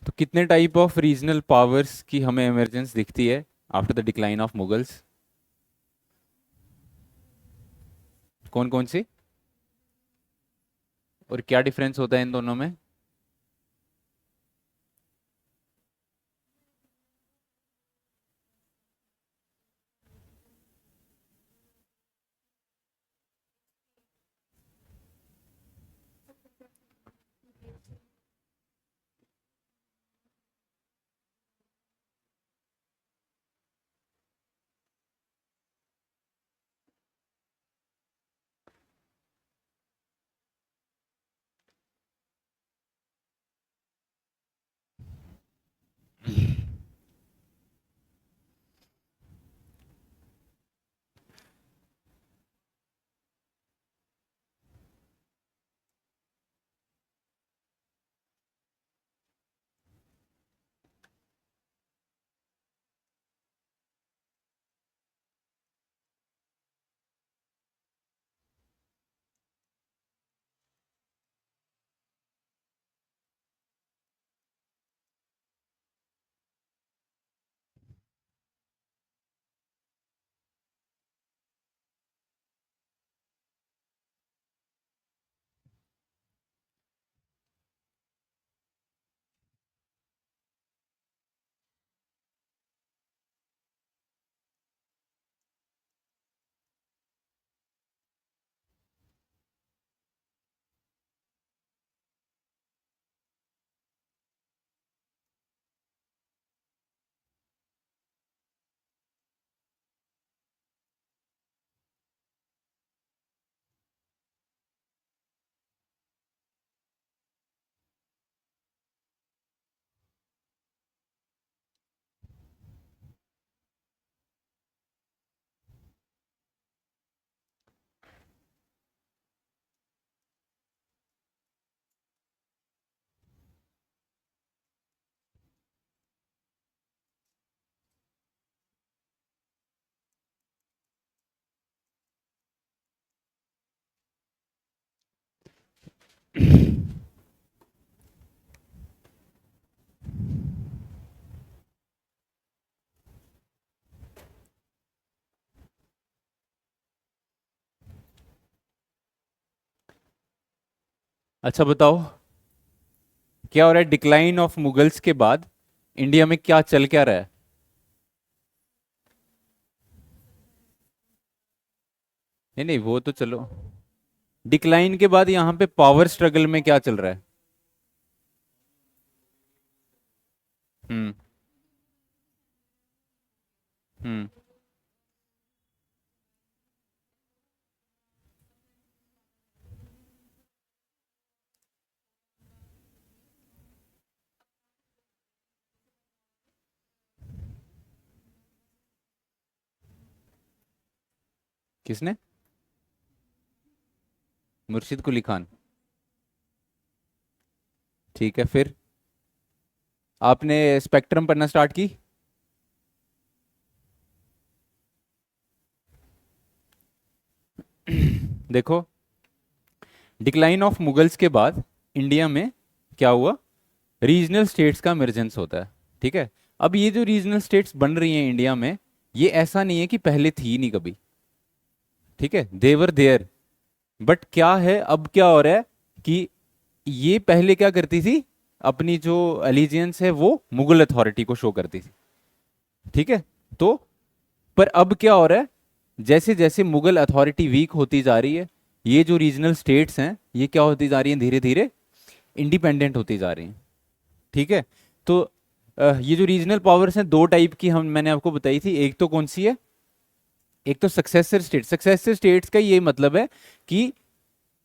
तो कितने type of regional powers की हमें इमरजेंस दिखती है after the decline of Mughals? कौन कौन सी, और क्या डिफरेंस होता है इन दोनों में? अच्छा बताओ, क्या हो रहा है डिक्लाइन ऑफ मुगल्स के बाद? इंडिया में क्या चल क्या रहा है? नहीं नहीं, वो तो चलो, डिक्लाइन के बाद यहाँ पे पावर स्ट्रगल में क्या चल रहा है? हम्म। हम्म। किसने? मुर्शिद कुली खान। ठीक है, फिर आपने स्पेक्ट्रम पढ़ना स्टार्ट की? देखो, डिक्लाइन ऑफ मुगल्स के बाद इंडिया में क्या हुआ? रीजनल स्टेट्स का इमरजेंस होता है। ठीक है। अब ये जो रीजनल स्टेट्स बन रही हैं इंडिया में, ये ऐसा नहीं है कि पहले थी नहीं कभी। ठीक है, देवर देयर। बट क्या है, अब क्या हो रहा है कि ये पहले क्या करती थी, अपनी जो एलिजियंस है वो मुगल अथॉरिटी को शो करती थी। ठीक है। तो पर अब क्या हो रहा है, जैसे जैसे मुगल अथॉरिटी वीक होती जा रही है, ये जो रीजनल स्टेट्स हैं ये क्या होती जा रही हैं, धीरे धीरे इंडिपेंडेंट होती जा रही हैं। ठीक है। तो ये जो रीजनल पावर्स हैं दो टाइप की हम मैंने आपको बताई थी, एक तो कौन सी है, एक तो सक्सेसर स्टेट। सक्सेसर स्टेट्स का ये मतलब है कि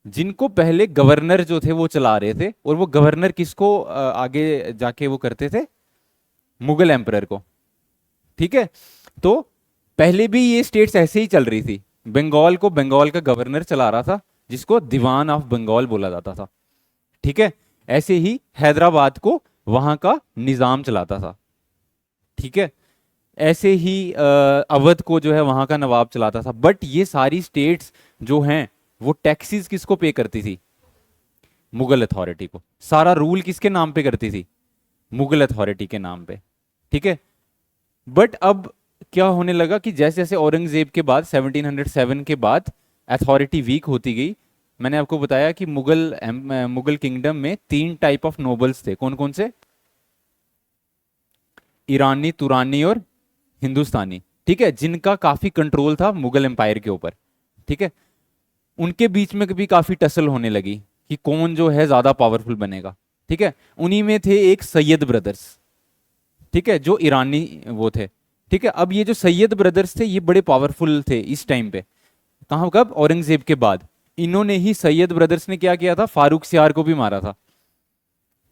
जिनको पहले गवर्नर जो थे वो चला रहे थे, और वो गवर्नर किसको आगे जाके वो करते थे, मुगल एम्परर को। ठीक है। तो पहले भी ये स्टेट्स ऐसे ही चल रही थी। बंगाल को बंगाल का गवर्नर चला रहा था, जिसको दीवान ऑफ बंगाल बोला जाता था। ठीक है। ऐसे ही हैदराबाद को वहां का निजाम चलाता था। ठीक है। ऐसे ही अवध को जो है वहां का नवाब चलाता था। बट ये सारी स्टेट्स जो हैं वो टैक्सेस किसको पे करती थी? मुगल अथॉरिटी को। सारा रूल किसके नाम पे करती थी? मुगल अथॉरिटी के नाम पे। ठीक है, बट अब क्या होने लगा कि जैसे जैसे औरंगजेब के बाद 1707 के बाद अथॉरिटी वीक होती गई। मैंने आपको बताया कि मुगल किंगडम में तीन टाइप ऑफ नोबल्स थे, कौन कौन से? ईरानी, तुरानी और हिंदुस्तानी। ठीक है, जिनका काफी कंट्रोल था मुगल एम्पायर के ऊपर। ठीक है, उनके बीच में भी काफी टसल होने लगी कि कौन जो है ज्यादा पावरफुल बनेगा। ठीक है, उन्हीं में थे एक सैयद ब्रदर्स। ठीक है, जो ईरानी वो थे। ठीक है, अब ये जो सैयद ब्रदर्स थे ये बड़े पावरफुल थे इस टाइम पे। कहाँ, कब? औरंगजेब के बाद। इन्होंने ही, सैयद ब्रदर्स ने क्या किया था, फारूक सियार को भी मारा था।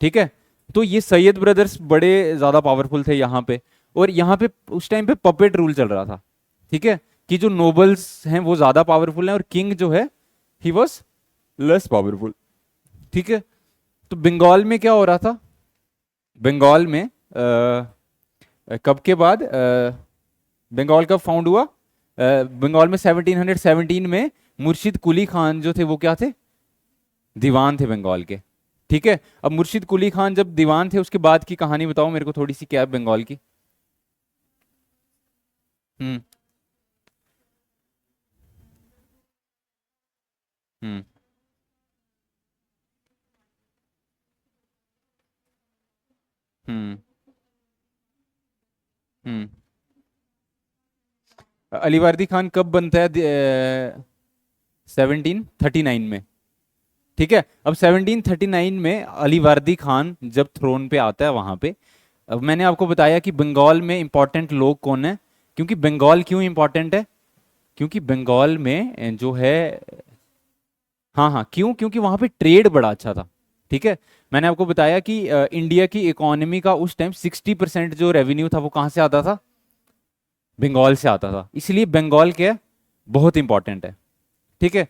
ठीक है, तो ये सैयद ब्रदर्स बड़े ज्यादा पावरफुल थे यहाँ पे। और यहाँ पे उस टाइम पे पपेट रूल चल रहा था। ठीक है, कि जो नोबल्स हैं वो ज्यादा पावरफुल हैं और किंग जो है ही वॉज लेस पावरफुल। ठीक है, तो बंगाल में क्या हो रहा था? बंगाल में कब के बाद बंगाल कब फाउंड हुआ? बंगाल में 1717 में मुर्शिद कुली खान जो थे वो क्या थे? दीवान थे बंगाल के। ठीक है, अब मुर्शिद कुली खान जब दीवान थे उसके बाद की कहानी बताओ मेरे को थोड़ी सी, क्या है बंगाल की? हम्म। हम्म। हम्म। हम्म। अलीवर्दी खान कब बनता है? 1739 में। ठीक है, अब 1739 में अलीवर्दी खान जब थ्रोन पे आता है वहां पे, अब मैंने आपको बताया कि बंगाल में इंपॉर्टेंट लोग कौन है। क्योंकि बंगाल क्यों इंपॉर्टेंट है? क्योंकि बंगाल में जो है, हाँ हाँ, क्यों? क्योंकि वहां पे ट्रेड बड़ा अच्छा था। ठीक है, मैंने आपको बताया कि इंडिया की इकोनॉमी का उस टाइम 60% जो रेवेन्यू था वो कहाँ से आता था? बंगाल से आता था। इसलिए बंगाल क्या है, बहुत इंपॉर्टेंट है। ठीक है,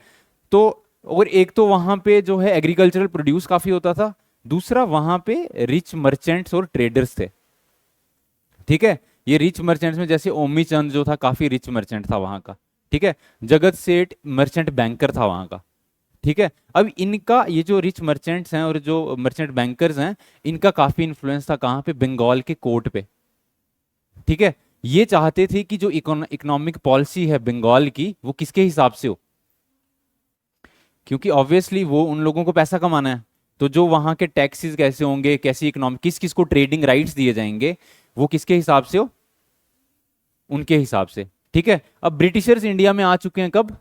तो और एक तो वहां पे जो है एग्रीकल्चरल प्रोड्यूस काफी होता था, दूसरा वहां पे रिच मर्चेंट्स और ट्रेडर्स थे। ठीक है, ये रिच मर्चेंट्स में जैसे ओमी चंद जो था काफी रिच मर्चेंट था वहां का। ठीक है, जगत सेठ मर्चेंट बैंकर था वहां का। ठीक है, अब इनका ये जो रिच मर्चेंट्स हैं और जो मर्चेंट बैंकर्स हैं, इनका काफी इन्फ्लुएंस था कहाँ पे? बंगाल के कोर्ट पे। ठीक है, ये चाहते थे कि जो इकोनॉमिक पॉलिसी है बंगाल की वो किसके हिसाब से हो? क्योंकि ऑब्वियसली वो उन लोगों को पैसा कमाना है। तो जो वहां के टैक्सेस कैसे होंगे, कैसी इकोनॉमिक, किस किस को ट्रेडिंग राइट्स दिए जाएंगे, वो किसके हिसाब से हो? उनके हिसाब से। ठीक है, अब ब्रिटिशर्स इंडिया में आ चुके हैं कब?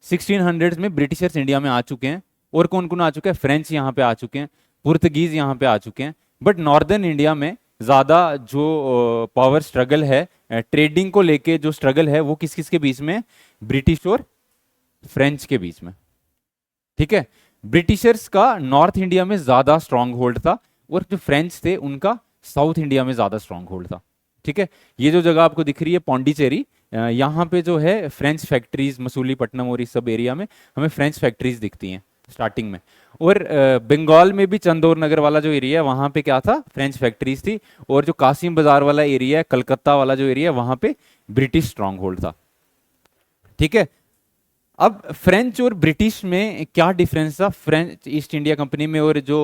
1600 में ब्रिटिशर्स इंडिया में आ चुके हैं। और कौन कौन आ चुके हैं? फ्रेंच यहाँ पे आ चुके हैं, पुर्तगीज यहाँ पे आ चुके हैं। बट नॉर्दर्न इंडिया में ज्यादा जो पावर स्ट्रगल है, ट्रेडिंग को लेके जो स्ट्रगल है वो किस किस के बीच में है? ब्रिटिश और फ्रेंच के बीच में। ठीक है, ब्रिटिशर्स का नॉर्थ इंडिया में ज्यादा स्ट्रांग होल्ड था और जो फ्रेंच थे उनका साउथ इंडिया में ज्यादा स्ट्रांग होल्ड था। ठीक है, ये जो जगह आपको दिख रही है पौंडीचेरी, यहाँ पे जो है फ्रेंच फैक्ट्रीज, मसूलीपट्टनम और इस सब एरिया में हमें फ्रेंच फैक्ट्रीज दिखती हैं स्टार्टिंग में। और बंगाल में भी चंदौर नगर वाला जो एरिया है वहाँ पे क्या था? फ्रेंच फैक्ट्रीज थी। और जो कासिम बाजार वाला एरिया है, कलकत्ता वाला जो एरिया है, वहाँ पे ब्रिटिश स्ट्रांग होल्ड था। ठीक है, अब फ्रेंच और ब्रिटिश में क्या डिफरेंस था? फ्रेंच ईस्ट इंडिया कंपनी में और जो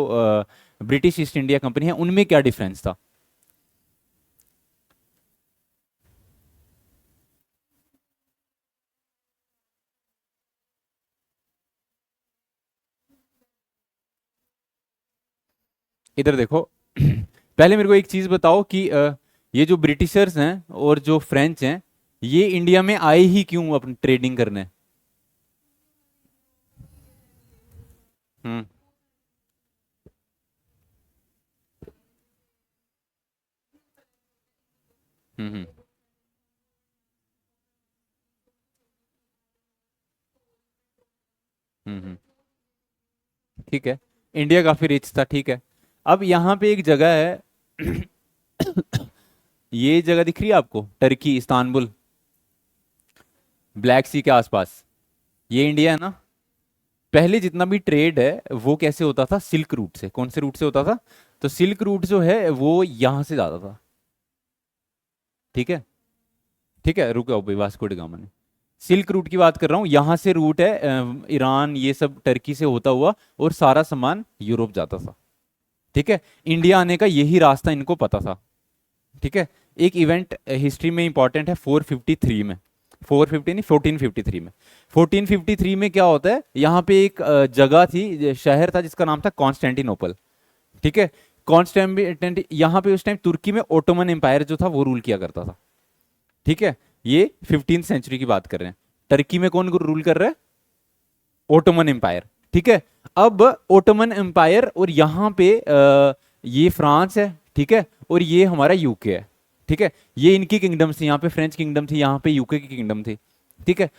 ब्रिटिश ईस्ट इंडिया कंपनी है उनमें क्या डिफरेंस था? इधर देखो पहले मेरे को एक चीज बताओ कि ये जो ब्रिटिशर्स हैं और जो फ्रेंच हैं, ये इंडिया में आए ही क्यों अपनी ट्रेडिंग करने? हम्म। हम्म। हम्म। ठीक है, इंडिया काफी रिच था। ठीक है, अब यहाँ पे एक जगह है ये जगह दिख रही है आपको? टर्की, इस्तांबुल, ब्लैक सी के आसपास, ये इंडिया है ना? पहले जितना भी ट्रेड है वो कैसे होता था? सिल्क रूट से। कौन से रूट से होता था? तो सिल्क रूट जो है वो यहां से जाता था। ठीक है, ठीक है, रुको भाई, वास्को डी गामा ने, सिल्क रूट की बात कर रहा हूँ। यहां से रूट है ईरान, ये सब टर्की से होता हुआ और सारा सामान यूरोप जाता था। ठीक है, इंडिया आने का यही रास्ता इनको पता था। ठीक है, एक इवेंट हिस्ट्री में इंपॉर्टेंट है 453 में, 450 नहीं 1453 में। 1453 में क्या होता है, यहाँ पे एक जगह थी, शहर था जिसका नाम था कॉन्स्टेंटिनोपल। ठीक है, कॉन्स्टेंटिन यहाँ पे उस टाइम तुर्की में ओटोमन एम्पायर जो था वो रूल किया करता था। ठीक है, ये 15th सेंचुरी की बात कर रहे हैं। टर्की में कौन रूल कर रहा है, ओटोमन एम्पायर। ठीक है, अब ओटोमन एम्पायर और यहाँ पे ये फ्रांस है, ठीक है, और ये हमारा यूके है। ठीक है, ये इनकी किंगडम्स थी, यहाँ पे फ्रेंच किंगडम थी, यहाँ पे यूके की किंगडम थी। ठीक है,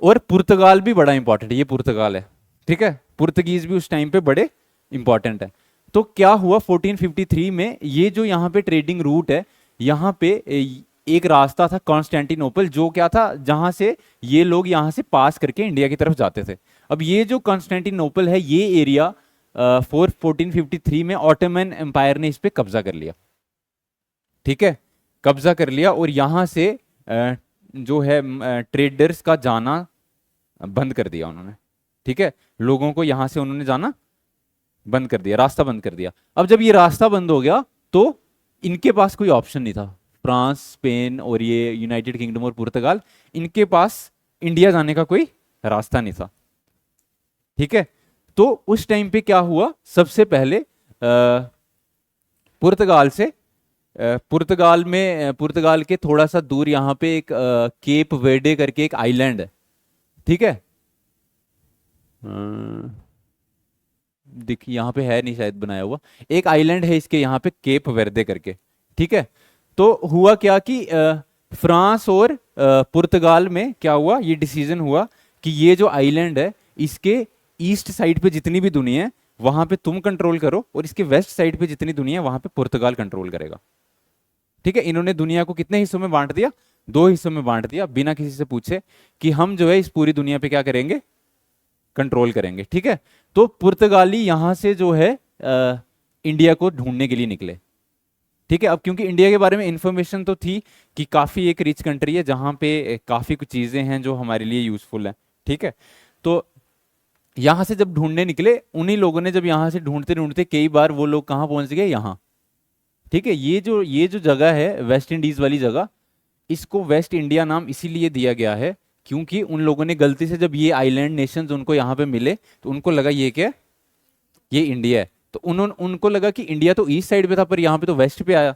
और पुर्तगाल भी बड़ा इंपॉर्टेंट है, ये पुर्तगाल है। ठीक है, पुर्तगीज भी उस टाइम पे बड़े इंपॉर्टेंट है। तो क्या हुआ 1453 में, ये जो यहाँ पे ट्रेडिंग रूट है, यहाँ पे एक रास्ता था कॉन्स्टेंटिनोपल, जो क्या था, जहां से ये लोग यहाँ से पास करके इंडिया की तरफ जाते थे। अब ये जो कॉन्स्टेंटिनोपल है, ये एरिया 1453 में ऑटोमन एम्पायर ने इस पे कब्जा कर लिया। ठीक है, कब्जा कर लिया, और यहाँ से जो है ट्रेडर्स का जाना बंद कर दिया उन्होंने। ठीक है, लोगों को यहाँ से उन्होंने जाना बंद कर दिया, रास्ता बंद कर दिया। अब जब ये रास्ता बंद हो गया तो इनके पास कोई ऑप्शन नहीं था, फ्रांस, स्पेन और ये यूनाइटेड किंगडम और पुर्तगाल, इनके पास इंडिया जाने का कोई रास्ता नहीं था। ठीक है, तो उस टाइम पे क्या हुआ, सबसे पहले पुर्तगाल से पुर्तगाल के थोड़ा सा दूर यहाँ पे एक केप वेर्डे करके एक आइलैंड है। ठीक है, देखिए यहाँ पे है नहीं शायद बनाया हुआ, एक आइलैंड है इसके यहाँ पे केप वेर्दे करके। ठीक है, तो हुआ क्या कि फ्रांस और पुर्तगाल में क्या हुआ, ये डिसीजन हुआ कि ये जो आइलैंड है, इसके ईस्ट साइड पे जितनी भी दुनिया है वहां पे तुम कंट्रोल करो, और इसके वेस्ट साइड पे जितनी दुनिया है वहां पे पुर्तगाल कंट्रोल करेगा। ठीक है, इन्होंने दुनिया को कितने हिस्सों में बांट दिया, 2 हिस्सों में बांट दिया, बिना किसी से पूछे कि हम जो है इस पूरी दुनिया पे क्या करेंगे, कंट्रोल करेंगे। ठीक है, तो पुर्तगाली यहां से जो है इंडिया को ढूंढने के लिए निकले। ठीक है, अब क्योंकि इंडिया के बारे में इंफॉर्मेशन तो थी कि काफी एक रिच कंट्री है जहां पे काफी कुछ चीजें हैं जो हमारे लिए यूजफुल है। ठीक है, तो यहां से जब ढूंढने निकले, उन्हीं लोगों ने जब यहां से ढूंढते ढूंढते कई बार वो लोग कहाँ पहुंच गए, यहाँ। ठीक है, ये जो जगह है वेस्ट इंडीज वाली जगह, इसको वेस्ट इंडिया नाम इसीलिए दिया गया है क्योंकि उन लोगों ने गलती से जब ये आइलैंड नेशंस उनको यहाँ पे मिले तो उनको लगा ये क्या, ये इंडिया है। तो उन्होंने उनको लगा कि इंडिया तो ईस्ट साइड पे था पर यहाँ पे तो वेस्ट पे आया।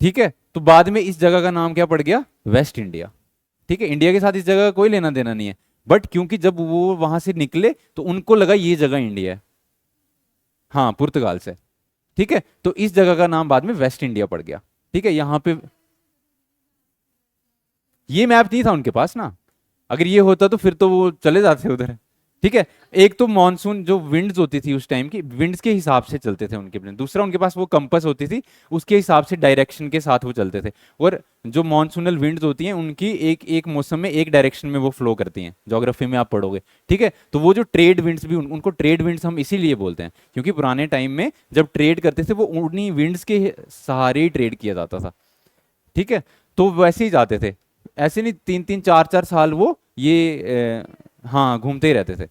ठीक है, तो बाद में इस जगह का नाम क्या पड़ गया, वेस्ट इंडिया। ठीक है, इंडिया के साथ इस जगह का कोई लेना देना नहीं है, बट क्योंकि जब वो वहां से निकले तो उनको लगा ये जगह इंडिया है, हाँ, पुर्तगाल से। ठीक है, तो इस जगह का नाम बाद में वेस्ट इंडिया पड़ गया। ठीक है, यहाँ पे ये मैप नहीं था उनके पास ना, अगर ये होता तो फिर तो वो चले जाते उधर। ठीक है, एक तो मॉनसून जो विंड्स होती थी उस टाइम की, विंड्स के हिसाब से चलते थे उनके प्लेन, दूसरा उनके पास वो कंपस होती थी, उसके हिसाब से डायरेक्शन के साथ वो चलते थे। और जो मॉनसूनल विंड्स होती हैं उनकी एक एक मौसम में एक डायरेक्शन में वो फ्लो करती हैं, ज्योग्राफी में आप पढ़ोगे। ठीक है, तो वो जो ट्रेड विंड्स भी उनको ट्रेड विंड्स हम इसीलिए बोलते हैं क्योंकि पुराने टाइम में जब ट्रेड करते थे वो उन्हीं विंड्स के सहारे ही ट्रेड किया जाता था। ठीक है, तो वैसे ही जाते थे, ऐसे नहीं 3-3 4-4 साल वो ये हाँ घूमते ही रहते थे।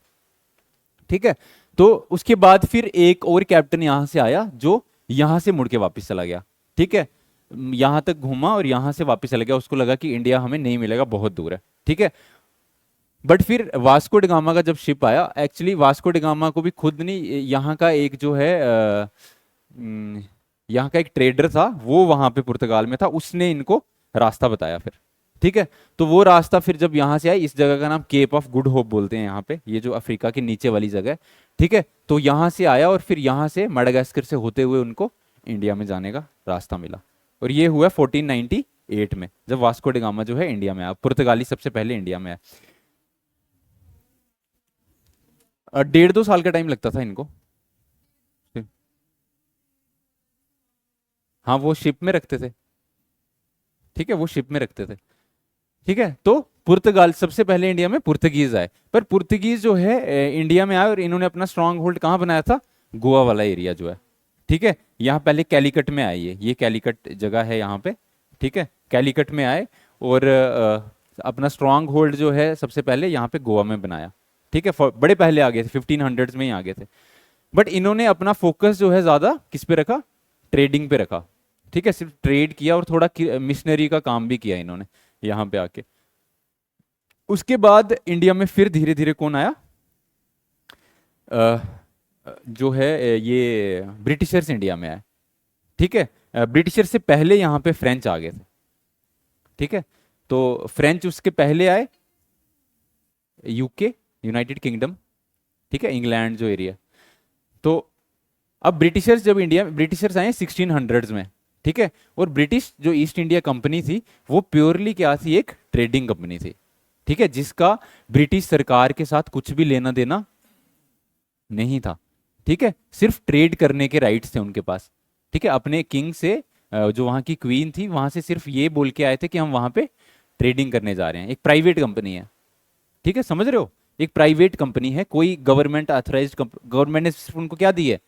ठीक है, तो उसके बाद फिर एक और कैप्टन यहां से आया जो यहां से मुड़ के वापस चला गया। ठीक है, यहां तक घूमा और यहां से वापस चला गया, उसको लगा कि इंडिया हमें नहीं मिलेगा, बहुत दूर है। ठीक है, बट फिर वास्को डिगामा का जब शिप आया, एक्चुअली वास्को डिगामा को भी खुद नहीं, यहाँ का एक जो है यहाँ का एक ट्रेडर था वो वहां पे पुर्तगाल में था, उसने इनको रास्ता बताया फिर। ठीक है, तो वो रास्ता फिर जब यहाँ से आया, इस जगह का नाम केप ऑफ गुड होप बोलते हैं यहाँ पे, ये जो अफ्रीका के नीचे वाली जगह है। ठीक है, तो यहाँ से आया और फिर यहाँ से मडागास्कर से होते हुए उनको इंडिया में जाने का रास्ता मिला, और ये हुआ 1498 में जब वास्को डिगामा जो है इंडिया में आया, पुर्तगाली सबसे पहले इंडिया में आया। 1.5-2 साल का टाइम लगता था इनको। हाँ, वो शिप में रखते थे। ठीक है, वो शिप में रखते थे। ठीक है, तो पुर्तगाल सबसे पहले इंडिया में पुर्तगीज आए, पर पुर्तगीज जो है इंडिया में आए और इन्होंने अपना स्ट्रांग होल्ड कहाँ बनाया था, गोवा वाला एरिया जो है। ठीक है, यहाँ पहले कैलीकट में आए, ये कैलीकट जगह है यहाँ पे। ठीक है, कैलीकट में आए और अपना स्ट्रांग होल्ड जो है सबसे पहले यहाँ पे गोवा में बनाया। ठीक है, बड़े पहले आ गए थे, 1500s में ही आ गए थे। बट इन्होंने अपना फोकस जो है ज्यादा किस पे रखा, ट्रेडिंग पे रखा। ठीक है, सिर्फ ट्रेड किया और थोड़ा मिशनरी का काम भी किया इन्होंने यहाँ पे आके। उसके बाद इंडिया में फिर धीरे धीरे कौन आया, अ, जो है ये ब्रिटिशर्स इंडिया में आए। ठीक है, ब्रिटिशर से पहले यहाँ पे फ्रेंच आ गए थे। ठीक है, तो फ्रेंच उसके पहले आए, यूके, यूनाइटेड किंगडम, ठीक है, इंग्लैंड जो एरिया। तो अब ब्रिटिशर्स जब इंडिया में, ब्रिटिशर्स आए 1600s में। ठीक है, और ब्रिटिश जो ईस्ट इंडिया कंपनी थी वो प्योरली क्या थी, एक ट्रेडिंग कंपनी थी। ठीक है, जिसका ब्रिटिश सरकार के साथ कुछ भी लेना देना नहीं था। ठीक है, सिर्फ ट्रेड करने के राइट्स थे उनके पास। ठीक है, अपने किंग से, जो वहाँ की क्वीन थी वहाँ से सिर्फ ये बोल के आए थे कि हम वहाँ पे ट्रेडिंग करने जा रहे हैं। एक प्राइवेट कंपनी है। ठीक है, समझ रहे हो, एक प्राइवेट कंपनी है, कोई गवर्नमेंट ऑथराइज्ड, गवर्नमेंट ने सिर्फ उनको क्या दी है,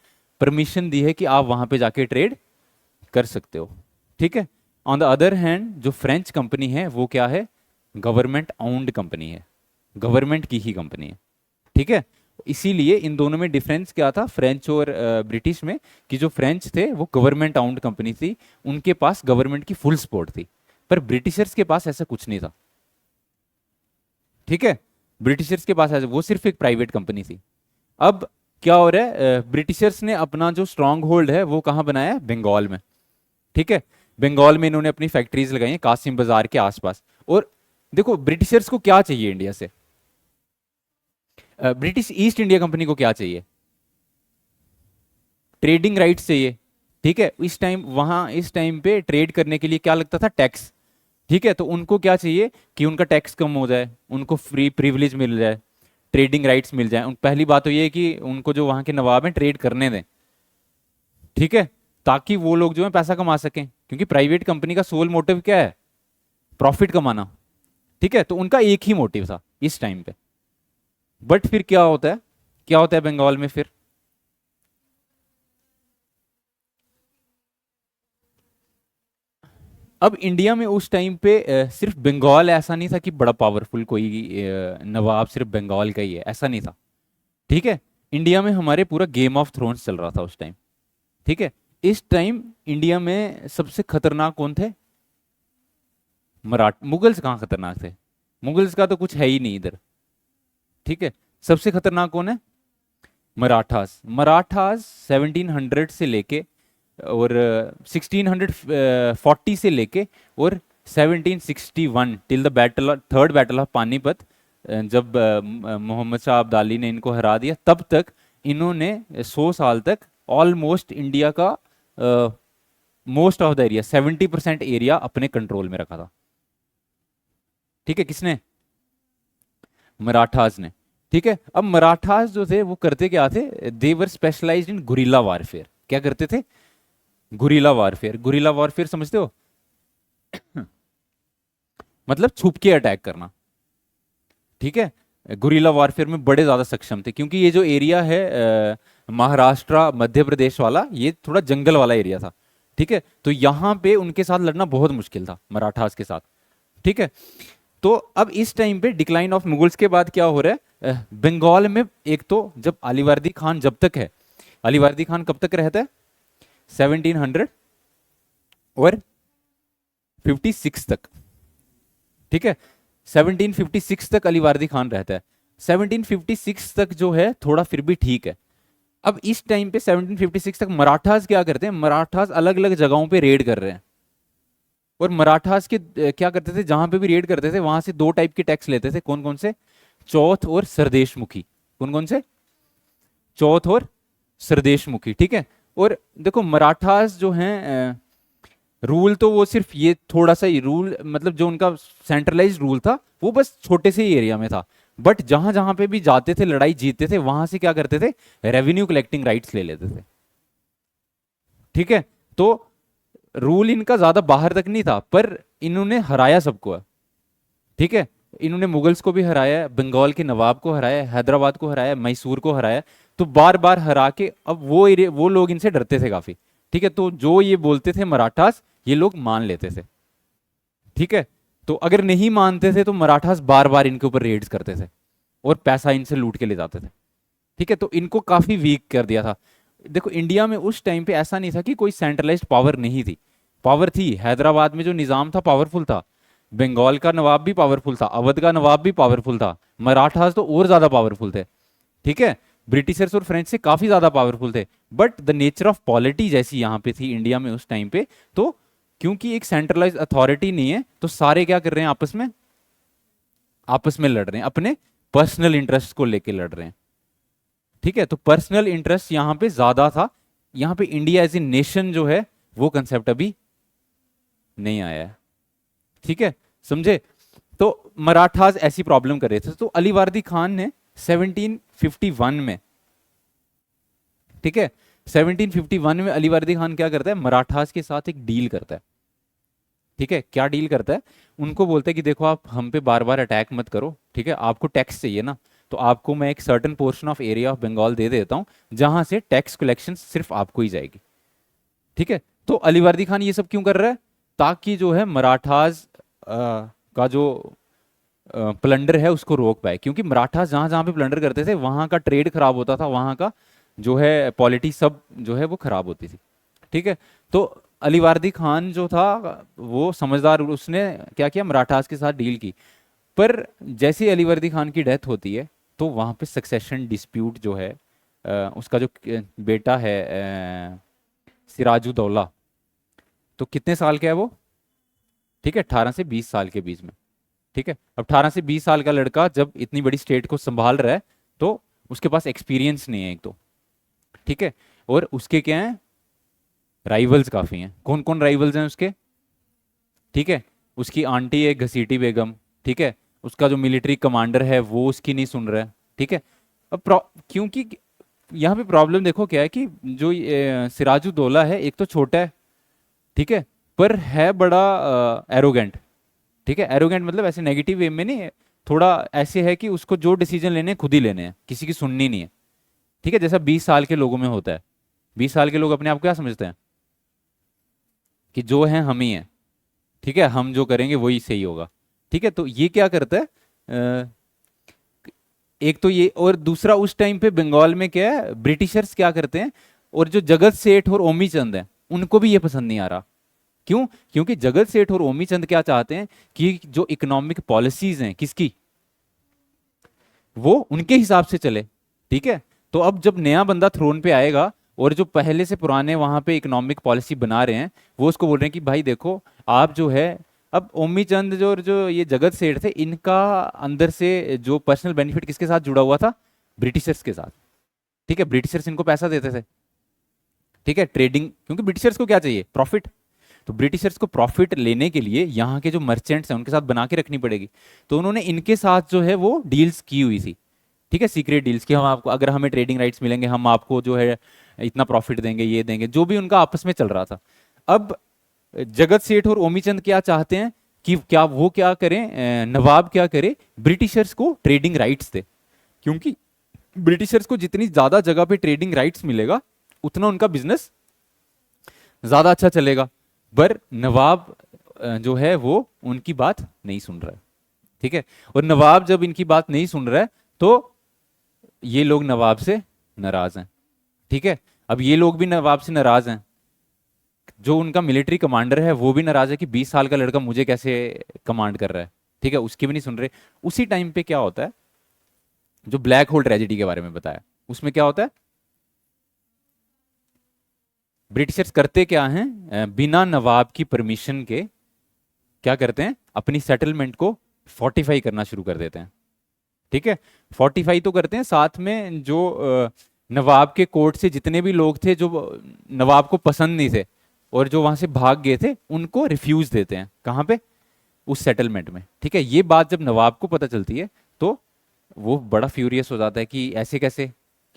परमिशन दी है कि आप वहाँ पे जाके ट्रेड कर सकते हो। ठीक है, ऑन द अदर हैंड जो फ्रेंच कंपनी है वो क्या है, गवर्नमेंट आउंड कंपनी है, गवर्नमेंट की ही कंपनी है। ठीक है, इसीलिए इन दोनों में डिफरेंस क्या था, फ्रेंच और ब्रिटिश में, कि जो फ्रेंच थे वो गवर्नमेंट आउंड कंपनी थी, उनके पास गवर्नमेंट की फुल सपोर्ट थी, पर ब्रिटिशर्स के पास ऐसा कुछ नहीं था। ठीक है, ब्रिटिशर्स के पास ऐसा, वो सिर्फ एक प्राइवेट कंपनी थी। अब क्या हो रहा है, ब्रिटिशर्स ने अपना जो स्ट्रांग होल्ड है वो कहाँ बनाया है, बंगाल में। ठीक है, बंगाल में इन्होंने अपनी फैक्ट्रीज लगाई हैं कासिम बाजार के आसपास। और देखो ब्रिटिशर्स को क्या चाहिए इंडिया से, ब्रिटिश ईस्ट इंडिया कंपनी को क्या चाहिए, ट्रेडिंग राइट्स चाहिए। ठीक है, इस टाइम वहां, इस टाइम पे ट्रेड करने के लिए क्या लगता था, टैक्स। ठीक है, तो उनको क्या चाहिए कि उनका टैक्स कम हो जाए, उनको फ्री प्रिविलेज मिल जाए, ट्रेडिंग राइट्स मिल जाए। पहली बात तो ये है कि उनको जो वहां के नवाब हैं ट्रेड करने दें। ठीक है, ताकि वो लोग जो है पैसा कमा सकें, क्योंकि प्राइवेट कंपनी का सोल मोटिव क्या है, प्रॉफिट कमाना। ठीक है, तो उनका एक ही मोटिव था इस टाइम पे। बट फिर क्या होता है, क्या होता है बंगाल में फिर, अब इंडिया में उस टाइम पे सिर्फ बंगाल ऐसा नहीं था कि बड़ा पावरफुल कोई नवाब सिर्फ बंगाल का ही है, ऐसा नहीं था। ठीक है, इंडिया में हमारे पूरा गेम ऑफ थ्रोन्स चल रहा था उस टाइम। ठीक है, इस टाइम इंडिया में सबसे खतरनाक कौन थे, मुगल्स कहाँ खतरनाक थे, मुगल्स का तो कुछ है ही नहीं इधर। ठीक है, सबसे खतरनाक कौन है, मराठास। मराठास 1700 से लेके और 1640 से लेके और 1761 till the battle, third battle of Panipat, जब मोहम्मद शाह अब्दाली ने इनको हरा दिया, तब तक इन्होंने 100 साल तक ऑलमोस्ट इंडिया का most of the area, 70% area अपने कंट्रोल में रखा था। ठीक है, किसने, मराठास ने। ठीक है, अब मराठास जो थे वो करते क्या थे, देवर स्पेशलाइज्ड इन गुरिल्ला वारफेयर। क्या करते थे, गुरिल्ला वारफेयर। गुरिल्ला वारफेयर समझते हो, मतलब छुप के अटैक करना। ठीक है, गुरिल्ला वारफेयर में बड़े ज्यादा सक्षम थे, क्योंकि ये जो एरिया है महाराष्ट्र मध्य प्रदेश वाला, ये थोड़ा जंगल वाला एरिया था। ठीक है, तो यहाँ पे उनके साथ लड़ना बहुत मुश्किल था, मराठास के साथ। ठीक है, तो अब इस टाइम पे डिक्लाइन ऑफ मुगल्स के बाद क्या हो रहा है, बंगाल में एक तो जब अलीवर्दी खान जब तक है, अलीवर्दी खान कब तक रहता है, 1700 और 56 तक। ठीक है, 1756 तक अलीवर्दी खान रहता है। 1756 तक जो है थोड़ा फिर भी ठीक है। अब इस टाइम पे 1756 तक मराठास क्या करते हैं, मराठास अलग अलग जगहों पे रेड कर रहे हैं। और मराठास के क्या करते थे, जहां पे भी रेड करते थे वहां से दो टाइप के टैक्स लेते थे। कौन कौन से, चौथ और सरदेशमुखी। कौन कौन से, चौथ और सरदेशमुखी। ठीक है, और देखो मराठास जो हैं, रूल तो वो सिर्फ ये थोड़ा सा ही रूल, मतलब जो उनका सेंट्रलाइज रूल था वो बस छोटे से ही एरिया में था। बट जहां जहां पे भी जाते थे, लड़ाई जीतते थे, वहां से क्या करते थे, रेवेन्यू कलेक्टिंग राइट्स ले लेते थे। ठीक है, तो रूल इनका ज्यादा बाहर तक नहीं था, पर इन्होंने हराया सबको। ठीक है, इन्होंने मुगल्स को भी हराया है, बंगाल के नवाब को हराया, हैदराबाद को हराया, मैसूर को हराया। तो बार बार हरा के अब वो लोग इनसे डरते थे काफी। ठीक है, तो जो ये बोलते थे मराठास, ये लोग मान लेते थे। ठीक है, तो अगर नहीं मानते थे तो मराठास बार बार इनके ऊपर रेड्स करते थे और पैसा इनसे लूट के ले जाते थे। ठीक है, तो इनको काफी वीक कर दिया था। देखो इंडिया में उस टाइम पे ऐसा नहीं था कि कोई सेंट्रलाइज्ड पावर नहीं थी, पावर थी। हैदराबाद में जो निजाम था पावरफुल था, बंगाल का नवाब भी पावरफुल था, अवध का नवाब भी पावरफुल था, मराठास तो और ज्यादा पावरफुल थे। ठीक है, ब्रिटिशर्स और फ्रेंच से काफी ज्यादा पावरफुल थे। But the nature of polity जैसी यहाँ पे थी इंडिया में उस टाइम पे, तो क्योंकि एक सेंट्रलाइज अथॉरिटी नहीं है, तो सारे क्या कर रहे हैं, आपस में लड़ रहे हैं, अपने पर्सनल इंटरेस्ट को लेके लड़ रहे हैं। ठीक है, तो पर्सनल इंटरेस्ट यहां पे ज्यादा था। यहां पे इंडिया एज ए नेशन जो है वो कंसेप्ट अभी नहीं आया है। ठीक है, समझे? तो मराठास ऐसी प्रॉब्लम कर रहे थे, तो अली वर्दी खान ने 1751 में, ठीक है, 1751 में अली वर्दी खान क्या करता है, मराठास के साथ एक डील करता है। ठीक है, क्या डील करता है, उनको बोलता है कि देखो आप हम पे बार बार अटैक मत करो, ठीक है, आपको टैक्स चाहिए ना, तो आपको मैं एक certain portion of area of Bengal दे देता हूं, जहां से टैक्स कलेक्शन सिर्फ आपको ही जाएगी। ठीक है, तो अली वर्दी खान ये सब क्यों कर रहा है, ताकि जो है मराठास का जो प्लंडर है उसको रोक पाए, क्योंकि मराठास जहां जहां पे प्लंडर करते थे वहां का ट्रेड खराब होता था, वहां का जो है पॉलिटी सब जो है वो खराब होती थी। ठीक है, तो अली वर्दी खान जो था वो समझदार, उसने क्या किया, मराठास के साथ डील की। पर जैसे ही अली वर्दी खान की डेथ होती है, तो वहां पे सक्सेशन डिस्प्यूट जो है, उसका जो बेटा है सिराजुद्दौला, तो कितने साल का है वो, ठीक है, 18 से 20 साल के बीच में। ठीक है, अब 18 से 20 साल का लड़का जब इतनी बड़ी स्टेट को संभाल रहा है, तो उसके पास एक्सपीरियंस नहीं है एक तो। ठीक है, और उसके क्या है, राइवल्स काफी हैं। कौन कौन राइवल्स हैं उसके, ठीक है, उसकी आंटी है घसीटी बेगम, ठीक है, उसका जो मिलिट्री कमांडर है वो उसकी नहीं सुन रहा है। ठीक है, अब क्योंकि यहाँ पे प्रॉब्लम देखो क्या है कि जो सिराजुद्दौला है, एक तो छोटा है, ठीक है, पर है बड़ा एरोगेंट। ठीक है, एरोगेंट मतलब ऐसे नेगेटिव वे में नहीं है, थोड़ा ऐसे है कि उसको जो डिसीजन लेने हैं खुद ही लेने हैं, किसी की सुननी नहीं है। ठीक है, जैसा 20 साल के लोगों में होता है, 20 साल के लोग अपने आप को क्या समझते हैं कि जो है हम ही हैं, ठीक है, हम जो करेंगे वही सही होगा। ठीक है, तो ये क्या करता है, अ, एक तो ये, और दूसरा उस टाइम पे बंगाल में क्या है, ब्रिटिशर्स क्या करते हैं, और जो जगत सेठ और ओमी चंद हैं उनको भी ये पसंद नहीं आ रहा। क्यों? क्योंकि जगत सेठ और ओमी चंद क्या चाहते हैं कि जो इकोनॉमिक पॉलिसीज हैं किसकी, वो उनके हिसाब से चले। ठीक है, तो अब जब नया बंदा थ्रोन पे आएगा, और जो पहले से पुराने वहां पे इकोनॉमिक पॉलिसी बना रहे हैं, वो उसको बोल रहे हैं कि भाई देखो आप जो है, अब ओमी चंद जो, और जो ये जगत सेठ थे, इनका अंदर से जो पर्सनल बेनिफिट किसके साथ जुड़ा हुआ था, ब्रिटिशर्स के साथ। ठीक है, ब्रिटिशर्स इनको पैसा देते थे। ठीक है, ट्रेडिंग, क्योंकि ब्रिटिशर्स को क्या चाहिए, प्रॉफिट। तो ब्रिटिशर्स को प्रॉफिट लेने के लिए यहाँ के जो मर्चेंट्स हैं उनके साथ बना के रखनी पड़ेगी, तो उन्होंने इनके साथ जो है वो डील्स की हुई थी। ठीक है, सीक्रेट डील्स की, हम आपको अगर हमें ट्रेडिंग राइट्स मिलेंगे हम आपको जो है इतना प्रॉफिट देंगे, ये देंगे, जो भी उनका आपस में चल रहा था। अब जगत सेठ और ओमीचंद क्या चाहते हैं कि क्या वो क्या करें, नवाब क्या करे, ब्रिटिशर्स को ट्रेडिंग राइट्स दे, क्योंकि ब्रिटिशर्स को जितनी ज्यादा जगह पे ट्रेडिंग राइट्स मिलेगा उतना उनका बिजनेस ज्यादा अच्छा चलेगा। पर नवाब जो है वो उनकी बात नहीं सुन रहा है। ठीक है, और नवाब जब इनकी बात नहीं सुन रहा है, तो ये लोग नवाब से नाराज हैं। ठीक है, अब ये लोग भी नवाब से नाराज हैं, जो उनका मिलिट्री कमांडर है वो भी नाराज है कि 20 साल का लड़का मुझे कैसे कमांड कर रहा है। ठीक है, उसकी भी नहीं सुन रहे। उसी टाइम पे क्या होता है, जो ब्लैक होल ट्रेजेडी के बारे में बताया, उसमें क्या होता है, ब्रिटिशर्स करते क्या हैं, बिना नवाब की परमिशन के क्या करते हैं, अपनी सेटलमेंट को फोर्टिफाई करना शुरू कर देते हैं। ठीक है, फोर्टिफाई तो करते हैं, साथ में जो नवाब के कोर्ट से जितने भी लोग थे जो नवाब को पसंद नहीं थे और जो वहां से भाग गए थे, उनको रिफ्यूज देते हैं, कहाँ पे, उस सेटलमेंट में। ठीक है, ये बात जब नवाब को पता चलती है, तो वो बड़ा फ्यूरियस हो जाता है कि ऐसे कैसे,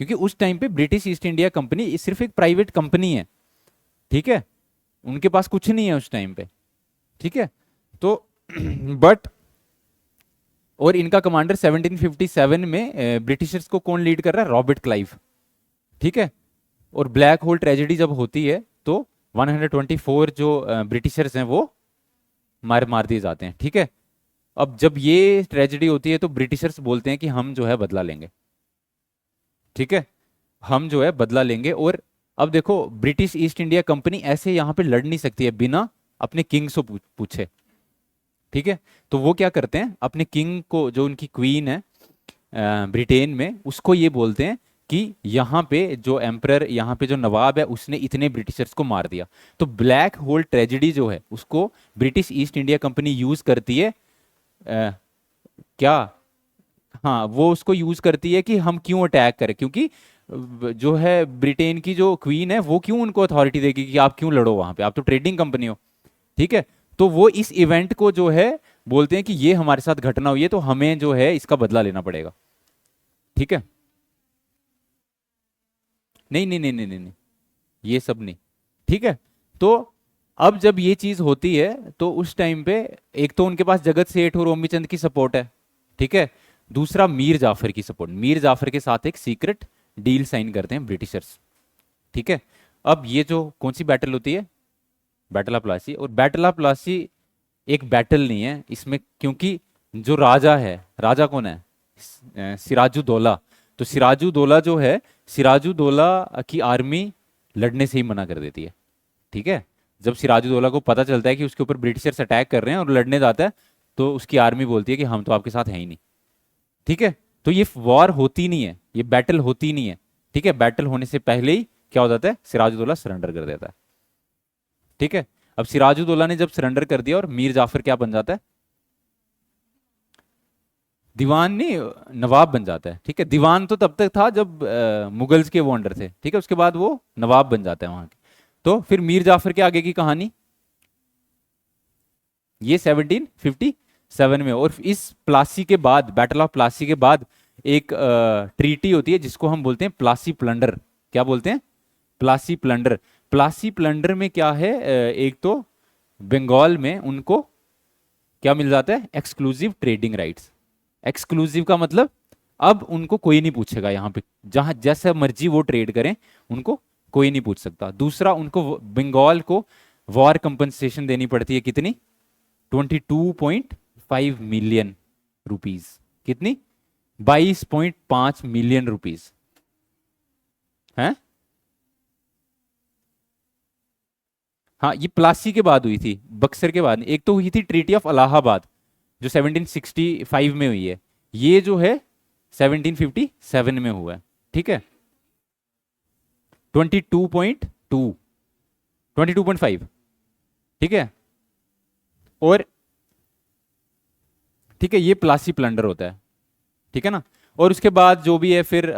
क्योंकि उस टाइम पे ब्रिटिश ईस्ट इंडिया कंपनी सिर्फ एक प्राइवेट कंपनी है। ठीक है, उनके पास कुछ नहीं है उस टाइम पे। ठीक है, तो बट, और इनका कमांडर 1757 में ब्रिटिशर्स को कौन लीड कर रहा है, रॉबर्ट क्लाइव। ठीक है, और ब्लैक होल ट्रेजेडी जब होती है, तो 124 जो ब्रिटिशर्स हैं वो मार मार दिए जाते हैं। ठीक है, अब जब ये ट्रेजेडी होती है, तो ब्रिटिशर्स बोलते हैं कि हम जो है बदला लेंगे। ठीक है, हम जो है बदला लेंगे। और अब देखो, ब्रिटिश ईस्ट इंडिया कंपनी ऐसे यहाँ पे लड़ नहीं सकती है बिना अपने किंग से पूछे। ठीक है, तो वो क्या करते हैं, अपने किंग को, जो उनकी क्वीन है ब्रिटेन में, उसको ये बोलते हैं कि यहाँ पे जो एम्परर, यहाँ पे जो नवाब है, उसने इतने ब्रिटिशर्स को मार दिया। तो ब्लैक होल ट्रेजेडी जो है उसको British east India company use करती है। क्या, हाँ, वो उसको यूज करती है कि हम क्यों अटैक करें, क्योंकि जो है ब्रिटेन की जो क्वीन है वो क्यों उनको अथॉरिटी देगी कि आप क्यों लड़ो वहां पे, आप तो ट्रेडिंग कंपनी हो। ठीक है, तो वो इस इवेंट को जो है बोलते हैं कि ये हमारे साथ घटना हुई है, तो हमें जो है इसका बदला लेना पड़ेगा। ठीक है, नहीं नहीं नहीं नहीं नहीं नहीं, ये सब नहीं। ठीक है, तो अब जब ये चीज होती है तो उस टाइम पे एक तो उनके पास जगत सेठ और ओमी चंद की सपोर्ट है। ठीक है, दूसरा मीर जाफर की सपोर्ट, मीर जाफर के साथ एक सीक्रेट डील साइन करते हैं ब्रिटिशर्स। ठीक है, अब ये जो कौन सी बैटल होती है, बैटल ऑफ प्लासी। और बैटल ऑफ प्लासी एक बैटल नहीं है इसमें, क्योंकि जो राजा है, राजा कौन है, सिराजुद्दौला। तो सिराजुद्दौला जो है, सिराजुद्दौला की आर्मी लड़ने से ही मना कर देती है। ठीक है, जब सिराजुद्दौला को पता चलता है कि उसके ऊपर ब्रिटिशर्स अटैक कर रहे हैं और लड़ने जाता है, तो उसकी आर्मी बोलती है कि हम तो आपके साथ हैं ही नहीं। ठीक है, तो ये वॉर होती नहीं है, ये बैटल होती नहीं है। ठीक है, बैटल होने से पहले ही क्या हो जाता है, सिराजुद्दौला सरेंडर कर देता है। ठीक है, अब सिराजुद्दौला ने जब सरेंडर कर दिया और मीर जाफर क्या बन जाता है, दीवान नहीं, नवाब बन जाता है। ठीक है, दीवान तो तब तक था जब मुगल्स के वो अंडर थे। ठीक है, उसके बाद वो नवाब बन जाता है वहां के। तो फिर मीर जाफर के आगे की कहानी ये 1757 में। और इस प्लासी के बाद, बैटल ऑफ प्लासी के बाद एक ट्रीटी होती है जिसको हम बोलते हैं प्लासी प्लंडर। क्या बोलते हैं, प्लासी प्लंडर। प्लासी प्लंडर में क्या है, एक तो बंगाल में उनको क्या मिल जाता है, एक्सक्लूसिव ट्रेडिंग राइट्स। एक्सक्लूसिव का मतलब अब उनको कोई नहीं पूछेगा, यहाँ पे जहां जैसे मर्जी वो ट्रेड करें, उनको कोई नहीं पूछ सकता। दूसरा, उनको बंगाल को वॉर कंपनसेशन देनी पड़ती है, कितनी, 22.5 मिलियन रुपीज। कितनी, 22.5 मिलियन रुपीज है। हाँ, ये प्लासी के बाद हुई थी, बक्सर के बाद। एक तो हुई थी ट्रीटी ऑफ इलाहाबाद जो 1765 में हुई है, ये जो है 1757 में हुआ है। ठीक है, 22.2, 22.5। ठीक है, और ठीक है, ये प्लासी प्लंडर होता है। ठीक है ना, और उसके बाद जो भी है फिर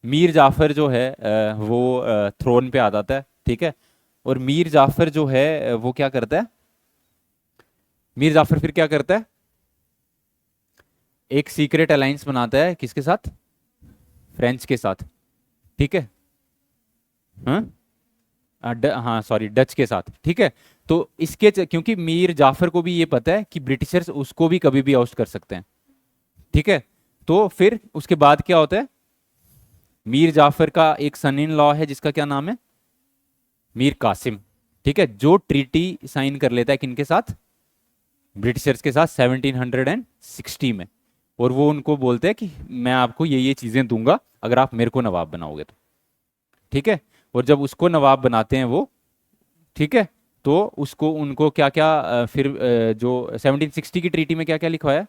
मीर जाफर जो है वो थ्रोन पे आ जाता है। ठीक है, और मीर जाफर जो है वो क्या करता है, मीर जाफर फिर क्या करता है, एक सीक्रेट अलायंस बनाता है, किसके साथ, फ्रेंच के साथ। ठीक है, हाँ, हाँ सॉरी, डच के साथ। ठीक है, तो इसके क्योंकि मीर जाफर को भी ये पता है कि ब्रिटिशर्स उसको भी कभी भी आउस्ट कर सकते हैं। ठीक है, तो फिर उसके बाद क्या होता है, मीर जाफर का एक सन इन लॉ है जिसका क्या नाम है, मीर कासिम। ठीक है, जो ट्रीटी साइन कर लेता है किनके साथ, ब्रिटिशर्स के साथ 1760 में। और वो उनको बोलते हैं कि मैं आपको ये चीजें दूंगा अगर आप मेरे को नवाब बनाओगे तो। ठीक है, और जब उसको नवाब बनाते हैं वो, ठीक है, तो उसको उनको क्या क्या फिर जो 1760 की ट्रीटी में क्या क्या लिखवाया है,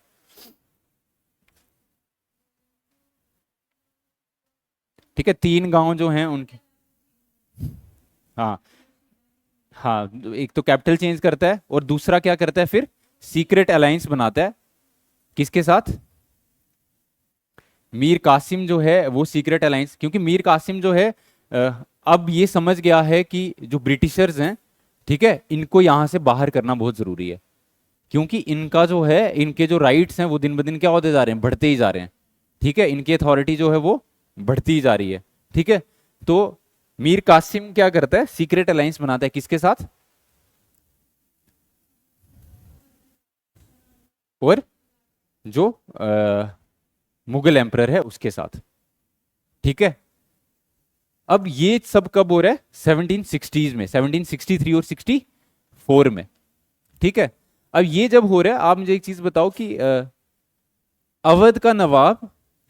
ठीक है, 3 गांव जो हैं उनके, हाँ हाँ, एक तो कैपिटल चेंज करता है और दूसरा क्या करता है, फिर सीक्रेट अलायंस बनाता है, किसके साथ, मीर कासिम जो है वो सीक्रेट अलायंस, क्योंकि मीर कासिम जो है अब ये समझ गया है कि जो ब्रिटिशर्स हैं, ठीक है, इनको यहां से बाहर करना बहुत जरूरी है। क्योंकि इनका जो है, इनके जो राइट्स हैं वो दिन ब दिन क्या होते जा रहे हैं, बढ़ते ही जा रहे हैं। ठीक है, इनकी अथॉरिटी जो है वो बढ़ती ही जा रही है। ठीक है, तो मीर कासिम क्या करता है, सीक्रेट अलायंस बनाता है, किसके साथ, और जो मुगल एम्परर है उसके साथ। ठीक है, अब ये सब कब हो रहा है, 1760s में, 1763 और 64 में। ठीक है, अब ये जब हो रहा है, आप मुझे एक चीज बताओ कि अवध का नवाब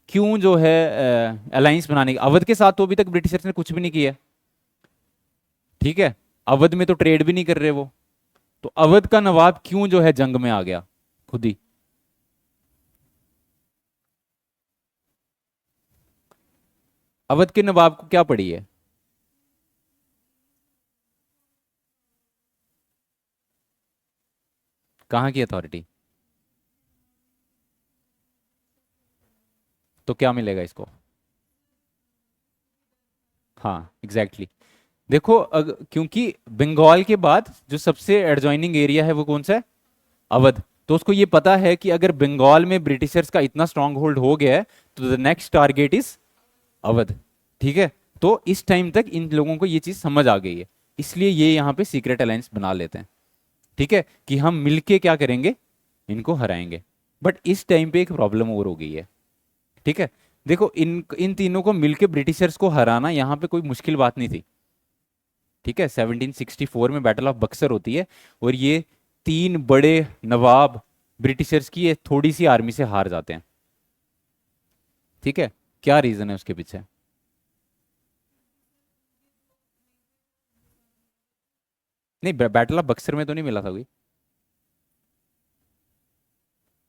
क्यों जो है अलायंस बनाने की, अवध के साथ तो अभी तक ब्रिटिशर्स ने कुछ भी नहीं किया, ठीक है, अवध में तो ट्रेड भी नहीं कर रहे वो, तो अवध का नवाब क्यों जो है जंग में आ गया खुद ही? अवध के नवाब को क्या पड़ी है? कहाँ की अथॉरिटी? तो क्या मिलेगा इसको? हाँ एग्जैक्टली exactly. देखो क्योंकि बंगाल के बाद जो सबसे एडजॉइनिंग एरिया है वो कौन सा है? अवध। तो उसको ये पता है कि अगर बंगाल में ब्रिटिशर्स का इतना स्ट्रांग होल्ड हो गया है तो the next target is Awadh, ठीक है। तो इस टाइम तक इन लोगों को ये चीज समझ आ गई है, इसलिए ये यहाँ पे सीक्रेट अलायंस बना लेते हैं, ठीक है, कि हम मिलके क्या करेंगे, इनको हराएंगे। बट इस टाइम पे एक प्रॉब्लम और हो गई है, ठीक है। देखो इन इन तीनों को मिलके ब्रिटिशर्स को हराना यहाँ पे कोई मुश्किल बात नहीं थी, ठीक है। 1764 में बैटल ऑफ बक्सर होती है और ये तीन बड़े नवाब ब्रिटिशर्स की ये थोड़ी सी आर्मी से हार जाते हैं, ठीक है। क्या रीजन है उसके पीछे? नहीं, बैटल ऑफ बक्सर में तो नहीं मिला था कोई,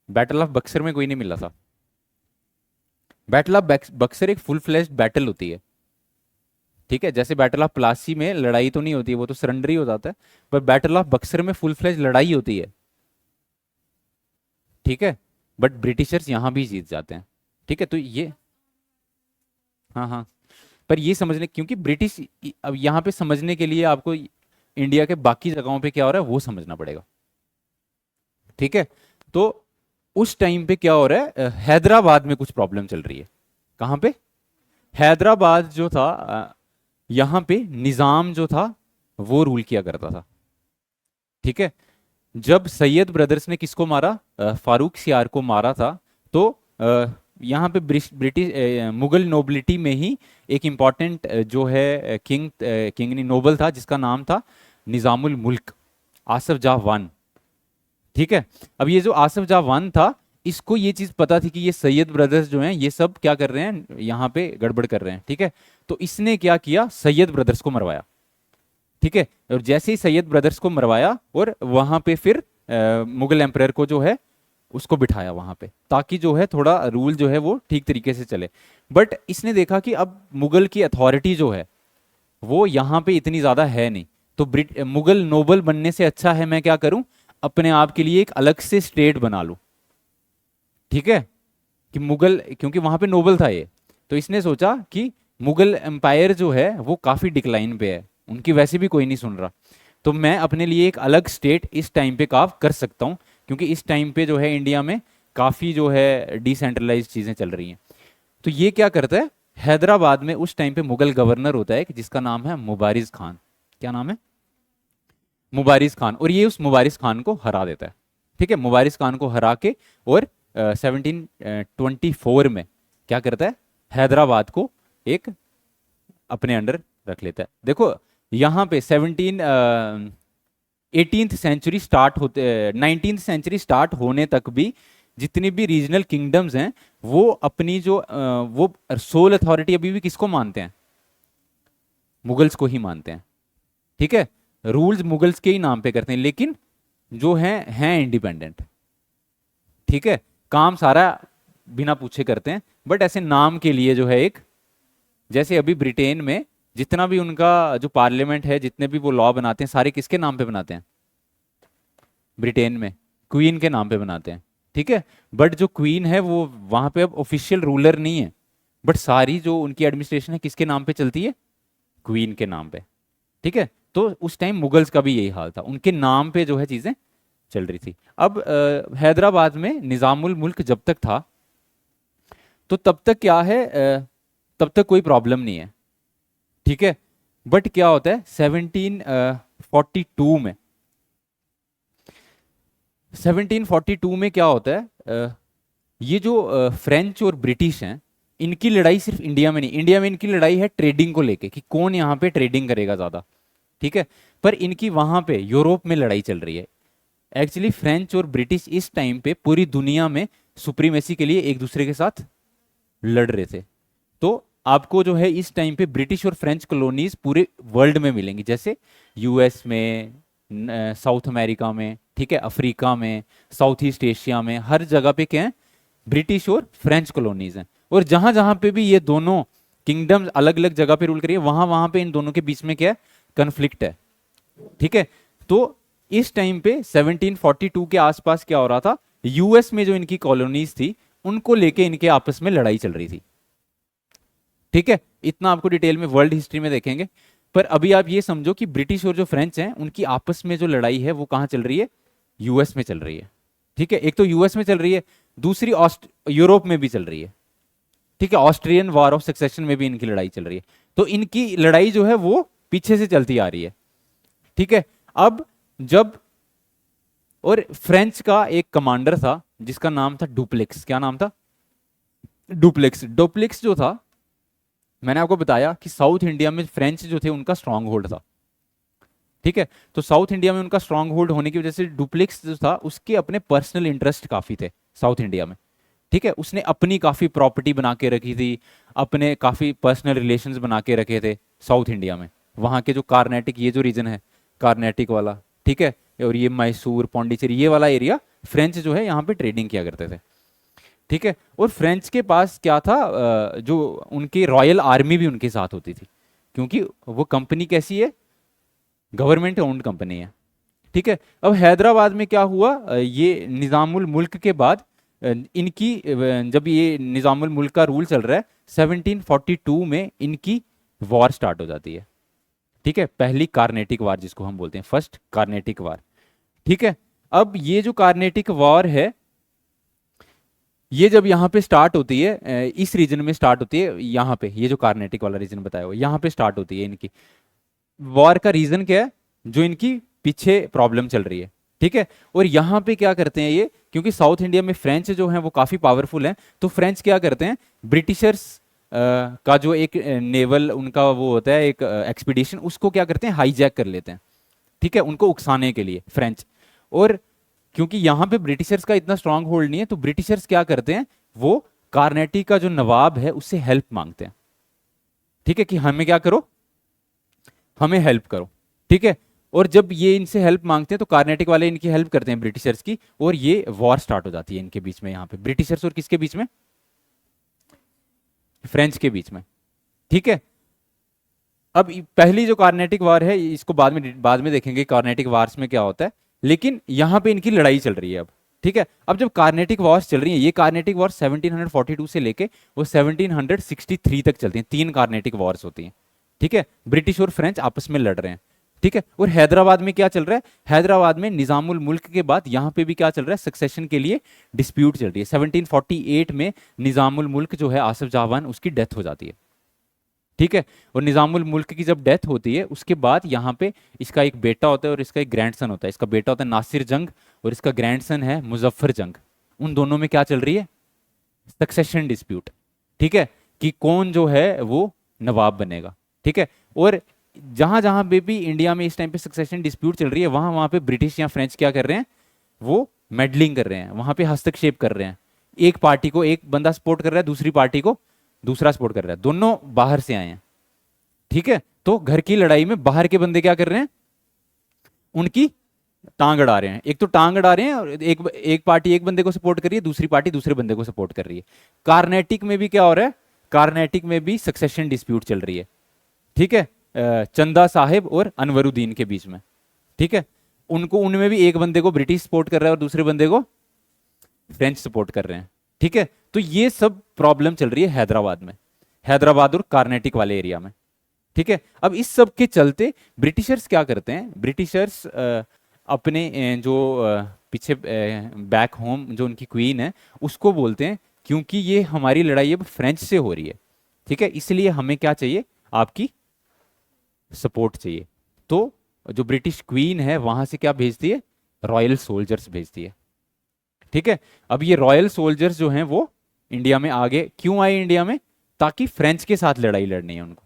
बैटल ऑफ बक्सर में कोई नहीं मिला था। बैटल ऑफ बक्सर एक फुल फ्लैश्ड बैटल होती है, ठीक है। जैसे बैटल ऑफ प्लासी में लड़ाई तो नहीं होती है, वो तो सरेंडर ही हो जाता है, पर बैटल ऑफ बक्सर में फुल फ्लैश लड़ाई होती है, ठीक है। बट ब्रिटिशर्स यहां भी जीत जाते हैं, ठीक है। तो ये, हाँ हाँ, पर ये समझने, क्योंकि ब्रिटिश, अब यहाँ पे समझने के लिए आपको इंडिया के बाकी जगहों पे क्या हो रहा है वो समझना पड़ेगा, ठीक है। तो उस टाइम पे क्या हो रहा है, हैदराबाद में कुछ प्रॉब्लम चल रही है। कहाँ पे? हैदराबाद जो था, यहाँ पे निजाम जो था वो रूल किया करता था, ठीक है। जब सैयद ब्रदर्स ने किसको मारा, फारूक सियार को मारा था, तो यहाँ पे ब्रिटिश मुगल नोबिलिटी में ही एक इम्पॉर्टेंट जो है किंग, किंग नहीं नोबल था, जिसका नाम था निजामुल मुल्क, आसफ जाह वन, ठीक है। अब ये जो आसफ जाह वन था, इसको ये चीज पता थी कि ये सैयद ब्रदर्स जो हैं ये सब क्या कर रहे हैं, यहाँ पे गड़बड़ कर रहे हैं, ठीक है। तो इसने क्या किया, सैयद ब्रदर्स को मरवाया, ठीक है। और जैसे ही सैयद ब्रदर्स को मरवाया और वहां पे फिर मुगल एम्पायर को जो है उसको बिठाया वहां पे, ताकि जो है थोड़ा रूल जो है वो ठीक तरीके से चले। बट इसने देखा कि अब मुगल की अथॉरिटी जो है वो यहाँ पे इतनी ज्यादा है नहीं, तो मुगल नोबल बनने से अच्छा है मैं क्या करूं, अपने आप के लिए एक अलग से स्टेट बना लूं, ठीक है। कि मुगल, क्योंकि वहां पे नोबल था ये, तो इसने सोचा कि मुगल एम्पायर जो है वो काफी डिक्लाइन पे है, उनकी वैसे भी कोई नहीं सुन रहा, तो मैं अपने लिए एक अलग स्टेट इस टाइम पे कार्व कर सकता हूँ, क्योंकि इस टाइम पे जो है इंडिया में काफी जो है डिसेंट्रलाइज चीजें चल रही हैं। तो ये क्या करता है, हैदराबाद में उस टाइम पे मुगल गवर्नर होता है जिसका नाम है मुबारिज खान। क्या नाम है? मुबारिज खान। और ये उस मुबारिज खान को हरा देता है, ठीक है। मुबारिज खान को हरा के और 1724 में क्या करता है, हैदराबाद को एक अपने अंडर रख लेता है। देखो यहाँ पे 18th सेंचुरी स्टार्ट होते, 19th सेंचुरी स्टार्ट होने तक भी जितनी भी रीजनल किंगडम्स हैं वो अपनी जो वो सोल अथॉरिटी अभी भी किसको मानते हैं, मुगल्स को ही मानते हैं, ठीक है। रूल्स मुगल्स के ही नाम पे करते हैं, लेकिन जो हैं इंडिपेंडेंट, ठीक है। काम सारा बिना पूछे करते हैं, बट ऐसे नाम के लिए जो है एक, जैसे अभी ब्रिटेन में जितना भी उनका जो पार्लियामेंट है, जितने भी वो लॉ बनाते हैं सारे किसके नाम पे बनाते हैं, ब्रिटेन में क्वीन के नाम पे बनाते हैं, ठीक है। बट जो क्वीन है वो वहां पे अब ऑफिशियल रूलर नहीं है, बट सारी जो उनकी एडमिनिस्ट्रेशन है किसके नाम पे चलती है, क्वीन के नाम पे, ठीक है। तो उस टाइम मुगल्स का भी यही हाल था, उनके नाम पे जो है चीजें चल रही थी। अब हैदराबाद में निजामुल मुल्क जब तक था तो तब तक क्या है, तब तक कोई प्रॉब्लम नहीं है, ठीक है। बट क्या होता है 1742 में, 1742 में क्या होता है, ये जो फ्रेंच और ब्रिटिश हैं इनकी लड़ाई सिर्फ इंडिया में नहीं, इंडिया में इनकी लड़ाई है ट्रेडिंग को लेके कि कौन यहाँ पे ट्रेडिंग करेगा ज्यादा, ठीक है। पर इनकी वहां पे यूरोप में लड़ाई चल रही है। एक्चुअली फ्रेंच और ब्रिटिश इस टाइम पे पूरी दुनिया में सुप्रीमेसी के लिए एक दूसरे के साथ लड़ रहे थे। तो आपको जो है इस टाइम पे ब्रिटिश और फ्रेंच कॉलोनीज पूरे वर्ल्ड में मिलेंगी, जैसे यूएस में, साउथ अमेरिका में, ठीक है, अफ्रीका में, साउथ ईस्ट एशिया में, हर जगह पे क्या है, ब्रिटिश और फ्रेंच कॉलोनीज हैं। और जहां जहां पे भी ये दोनों किंगडम्स अलग अलग जगह पे रूल करिए, वहां वहां पे इन दोनों के बीच में क्या है, कन्फ्लिक्ट है। ठीक है, तो इस टाइम पे 1742 के आसपास क्या हो रहा था, यूएस में जो इनकी कॉलोनीज थी उनको लेके इनके आपस में लड़ाई चल रही थी। ठीक है, इतना आपको डिटेल में वर्ल्ड हिस्ट्री में देखेंगे। पर अभी आप ये समझो कि ब्रिटिश और जो फ्रेंच हैं उनकी आपस में जो लड़ाई है वो कहाँ चल रही है, यूएस में चल रही है। ठीक है, एक तो यूएस में चल रही है, दूसरी यूरोप में भी चल रही है। ठीक है, ऑस्ट्रियन वॉर ऑफ सक्सेशन में भी इनकी लड़ाई चल रही है। तो इनकी लड़ाई जो है वो पीछे से चलती आ रही है। ठीक है, अब जब, और फ्रेंच का एक कमांडर था जिसका नाम था डुप्लेक्स। क्या नाम था, डुप्लेक्स। डुप्लेक्स जो था, मैंने आपको बताया कि साउथ इंडिया में फ्रेंच जो थे उनका स्ट्रांग होल्ड था। ठीक है, तो साउथ इंडिया में उनका स्ट्रांग होल्ड होने की वजह से डुप्लेक्स जो था उसके अपने पर्सनल इंटरेस्ट काफी थे साउथ इंडिया में। ठीक है, उसने अपनी काफी प्रॉपर्टी बना के रखी थी, अपने काफी पर्सनल रिलेशंस बना के रखे थे साउथ इंडिया में। वहां के जो कार्नेटिक, ये जो रीजन है कार्नेटिक वाला, ठीक है, और ये मैसूर पौंडीचेरी ये वाला एरिया, फ्रेंच जो है यहाँ पे ट्रेडिंग किया करते थे। ठीक है, और फ्रेंच के पास क्या था, जो उनकी रॉयल आर्मी भी उनके साथ होती थी, क्योंकि वो कंपनी कैसी है, गवर्नमेंट ओन्ड कंपनी है। ठीक है, अब हैदराबाद में क्या हुआ, ये निज़ामुल मुल्क के बाद इनकी जब ये निज़ामुल मुल्क का रूल चल रहा है, 1742 में इनकी वॉर स्टार्ट हो जाती है। ठीक है, पहली कार्नेटिक वार जिसको हम बोलते हैं, फर्स्ट कार्नेटिक वार। ठीक है, अब ये जो कार्नेटिक वॉर है, ये जब यहाँ पे स्टार्ट होती है, इस रीजन में स्टार्ट होती है, यहाँ पे ये जो कार्नेटिक वाला रीजन बताया हुआ यहाँ पे स्टार्ट होती है इनकी वॉर। का रीजन क्या है, जो इनकी पीछे प्रॉब्लम चल रही है। ठीक है, और यहाँ पे क्या करते हैं ये, क्योंकि साउथ इंडिया में फ्रेंच जो है वो काफी पावरफुल हैं, तो फ्रेंच क्या करते हैं, ब्रिटिशर्स का जो एक नेवल उनका वो होता है, एक एक्सपीडिशन, उसको क्या करते हैं, हाईजैक कर लेते हैं। ठीक है, उनको उकसाने के लिए फ्रेंच। और क्योंकि यहाँ पे ब्रिटिशर्स का इतना स्ट्रांग होल्ड नहीं है, तो ब्रिटिशर्स क्या करते हैं, वो कार्नेटी का जो नवाब है उससे हेल्प मांगते हैं। ठीक है, कि हमें क्या करो, हमें हेल्प करो। ठीक है, और जब ये इनसे हेल्प मांगते हैं तो कार्नेटिक वाले इनकी हेल्प करते हैं ब्रिटिशर्स की, और ये वॉर स्टार्ट हो जाती है इनके बीच में, यहाँ पे ब्रिटिशर्स और किसके बीच में, फ्रेंच के बीच में। ठीक है, अब पहली जो कार्नेटिक वार है इसको बाद में देखेंगे कार्नेटिक वार्स में क्या होता है, लेकिन यहां पे इनकी लड़ाई चल रही है अब। ठीक है, अब जब कार्नेटिक वॉर्स चल रही है, ये कार्नेटिक वॉर 1742 से लेके वो 1763 तक चलती हैं, 3 कार्नेटिक वॉर्स होती हैं। ठीक है, ब्रिटिश और फ्रेंच आपस में लड़ रहे हैं। ठीक है, और हैदराबाद में क्या चल रहा है, हैदराबाद में निजामुल मुल्क के बाद यहाँ पे भी क्या चल रहा है, सक्सेशन के लिए डिस्प्यूट चल रही है। 1748 में निजामुल मुल्क जो है आसिफ जावान, उसकी डेथ हो जाती है। ठीक है, और निजामुल मुल्क की जब डेथ होती है उसके बाद यहाँ पे इसका एक बेटा होता है और इसका एक ग्रैंडसन होता है। इसका बेटा होता है नासिर जंग और इसका ग्रैंडसन है मुजफ्फर जंग। उन दोनों में क्या चल रही है, सक्सेशन डिस्प्यूट। ठीक है, कि कौन जो है वो नवाब बनेगा। ठीक है, और जहां जहां पे भी इंडिया में इस टाइम पे सक्सेशन डिस्प्यूट चल रही है, वहां वहां पे ब्रिटिश या फ्रेंच क्या कर रहे हैं, वो मेडलिंग कर रहे हैं, वहां पे हस्तक्षेप कर रहे हैं। एक पार्टी को एक बंदा सपोर्ट कर रहा है, दूसरी पार्टी को दूसरा सपोर्ट कर रहा है, दोनों बाहर से आए हैं। ठीक है, तो घर की लड़ाई में बाहर के बंदे क्या कर रहे हैं, उनकी टांग अड़ा रहे हैं। एक तो टांग अड़ा रहे हैं, और एक पार्टी एक बंदे को सपोर्ट कर रही है, दूसरी पार्टी दूसरे बंदे को सपोर्ट कर रही है। कार्नेटिक में भी क्या हो रहा है, कार्नेटिक में भी सक्सेशन डिस्प्यूट चल रही है। ठीक है, चंदा साहिब और अनवरुद्दीन के बीच में। ठीक है, उनको उनमें भी एक बंदे को ब्रिटिश सपोर्ट कर रहा है और दूसरे बंदे को फ्रेंच सपोर्ट कर रहे हैं। ठीक है, तो ये सब प्रॉब्लम चल रही है हैदराबाद में, हैदराबाद और कार्नेटिक वाले एरिया में। ठीक है, अब इस सब के चलते ब्रिटिशर्स क्या करते हैं, ब्रिटिशर्स अपने जो पीछे बैक होम जो उनकी क्वीन है उसको बोलते हैं, क्योंकि ये हमारी लड़ाई अब फ्रेंच से हो रही है। ठीक है, इसलिए हमें क्या चाहिए, आपकी सपोर्ट चाहिए। तो जो ब्रिटिश क्वीन है वहां से क्या भेजती है, रॉयल सोल्जर्स भेजती है। ठीक है, अब ये रॉयल सोल्जर्स जो हैं वो इंडिया में आगे क्यों आए, इंडिया में, ताकि फ्रेंच के साथ लड़ाई लड़नी है उनको।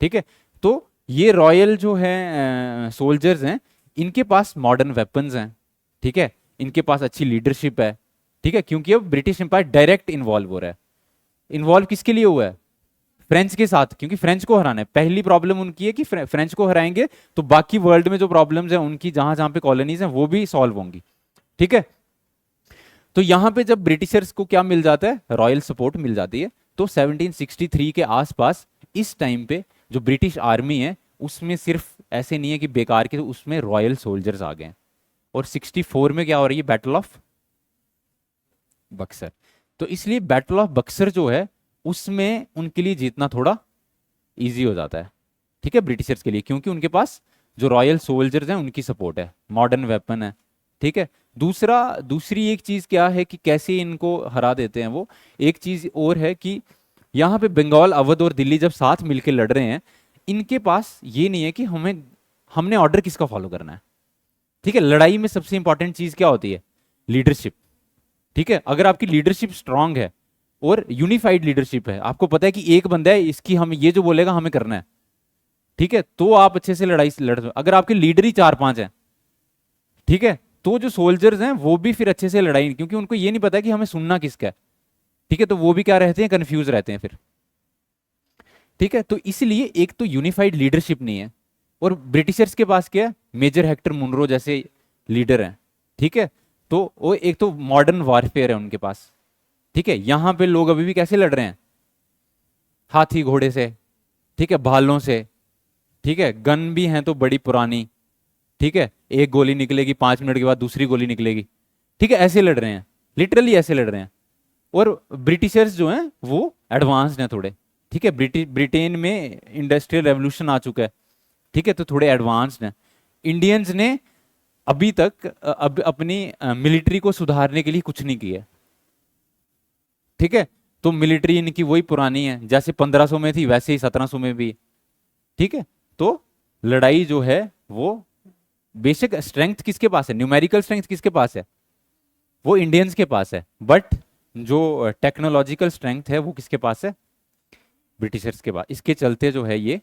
ठीक है, तो ये रॉयल जो है सोल्जर्स हैं, इनके पास मॉडर्न वेपन्स हैं। ठीक है, इनके पास अच्छी लीडरशिप है। ठीक है, क्योंकि अब ब्रिटिश एम्पायर डायरेक्ट इन्वॉल्व हो रहा है। इन्वॉल्व किसके लिए हुआ है? फ्रेंच के साथ, क्योंकि फ्रेंच को हराना है। पहली प्रॉब्लम उनकी है कि फ्रेंच को हराएंगे तो बाकी वर्ल्ड में जो प्रॉब्लम्स है उनकी, जहां जहां पे कॉलोनीज हैं, वो भी सॉल्व होंगी। ठीक है, तो यहां पे जब ब्रिटिशर्स को क्या मिल जाता है, रॉयल सपोर्ट मिल जाती है। तो 1763 के आसपास इस टाइम पे जो ब्रिटिश आर्मी है उसमें सिर्फ ऐसे नहीं है कि बेकार के, तो उसमें रॉयल सोल्जर्स आ गए हैं। और 64 में क्या हो रही है, बैटल ऑफ बक्सर। तो इसलिए बैटल ऑफ बक्सर जो है उसमें उनके लिए जीतना थोड़ा इजी हो जाता है। ठीक है, ब्रिटिशर्स के लिए, क्योंकि उनके पास जो रॉयल सोल्जर्स हैं उनकी सपोर्ट है, मॉडर्न वेपन है। ठीक है, दूसरी एक चीज क्या है कि कैसे इनको हरा देते हैं वो, एक चीज और है कि यहाँ पे बंगाल, अवध और दिल्ली जब साथ मिलकर लड़ रहे हैं, इनके पास ये नहीं है कि हमने ऑर्डर किसका फॉलो करना है। ठीक है, लड़ाई में सबसे इंपॉर्टेंट चीज क्या होती है, लीडरशिप। ठीक है, अगर आपकी लीडरशिप स्ट्रांग है और यूनिफाइड लीडरशिप है, आपको पता है कि एक बंदा है, इसकी हम ये जो बोलेगा हमें करना है, ठीक है, तो आप अच्छे से लड़ाई लड़ सकते। अगर आपके लीडर ही 4-5 हैं, ठीक है, तो जो सोल्जर्स हैं वो भी फिर अच्छे से लड़ाई नहीं, क्योंकि उनको ये नहीं पता कि हमें सुनना किसका है। ठीक है, तो वो भी क्या रहते हैं, कंफ्यूज रहते हैं फिर। ठीक है, तो इसलिए एक तो यूनिफाइड लीडरशिप नहीं है, और ब्रिटिशर्स के पास क्या है, मेजर हेक्टर मुनरो जैसे लीडर हैं। ठीक है, तो वो एक तो मॉडर्न वॉरफेयर है उनके पास। ठीक है, यहां पे लोग अभी भी कैसे लड़ रहे हैं, हाथी घोड़े से, ठीक है, भालों से। ठीक है, गन भी हैं तो बड़ी पुरानी। ठीक है, एक गोली निकलेगी, 5 मिनट के बाद दूसरी गोली निकलेगी। ठीक है, ऐसे लड़ रहे हैं, लिटरली ऐसे लड़ रहे हैं। और ब्रिटिशर्स जो हैं वो एडवांस्ड हैं थोड़े। ठीक है, ब्रिटेन में इंडस्ट्रियल रेवोल्यूशन आ चुका है। ठीक है, तो थोड़े एडवांस्ड हैं। इंडियंस ने अभी तक अब अपनी मिलिट्री को सुधारने के लिए कुछ नहीं किया। ठीक है, तो मिलिट्री इनकी वही पुरानी है, जैसे 1500 में थी वैसे ही 1700 में भी। ठीक है, तो लड़ाई जो है वो, बेशक स्ट्रेंथ किसके पास है, न्यूमेरिकल स्ट्रेंथ किसके पास है, वो इंडियंस के पास है, बट जो टेक्नोलॉजिकल स्ट्रेंथ है वो किसके पास है, ब्रिटिशर्स के पास। इसके चलते जो है ये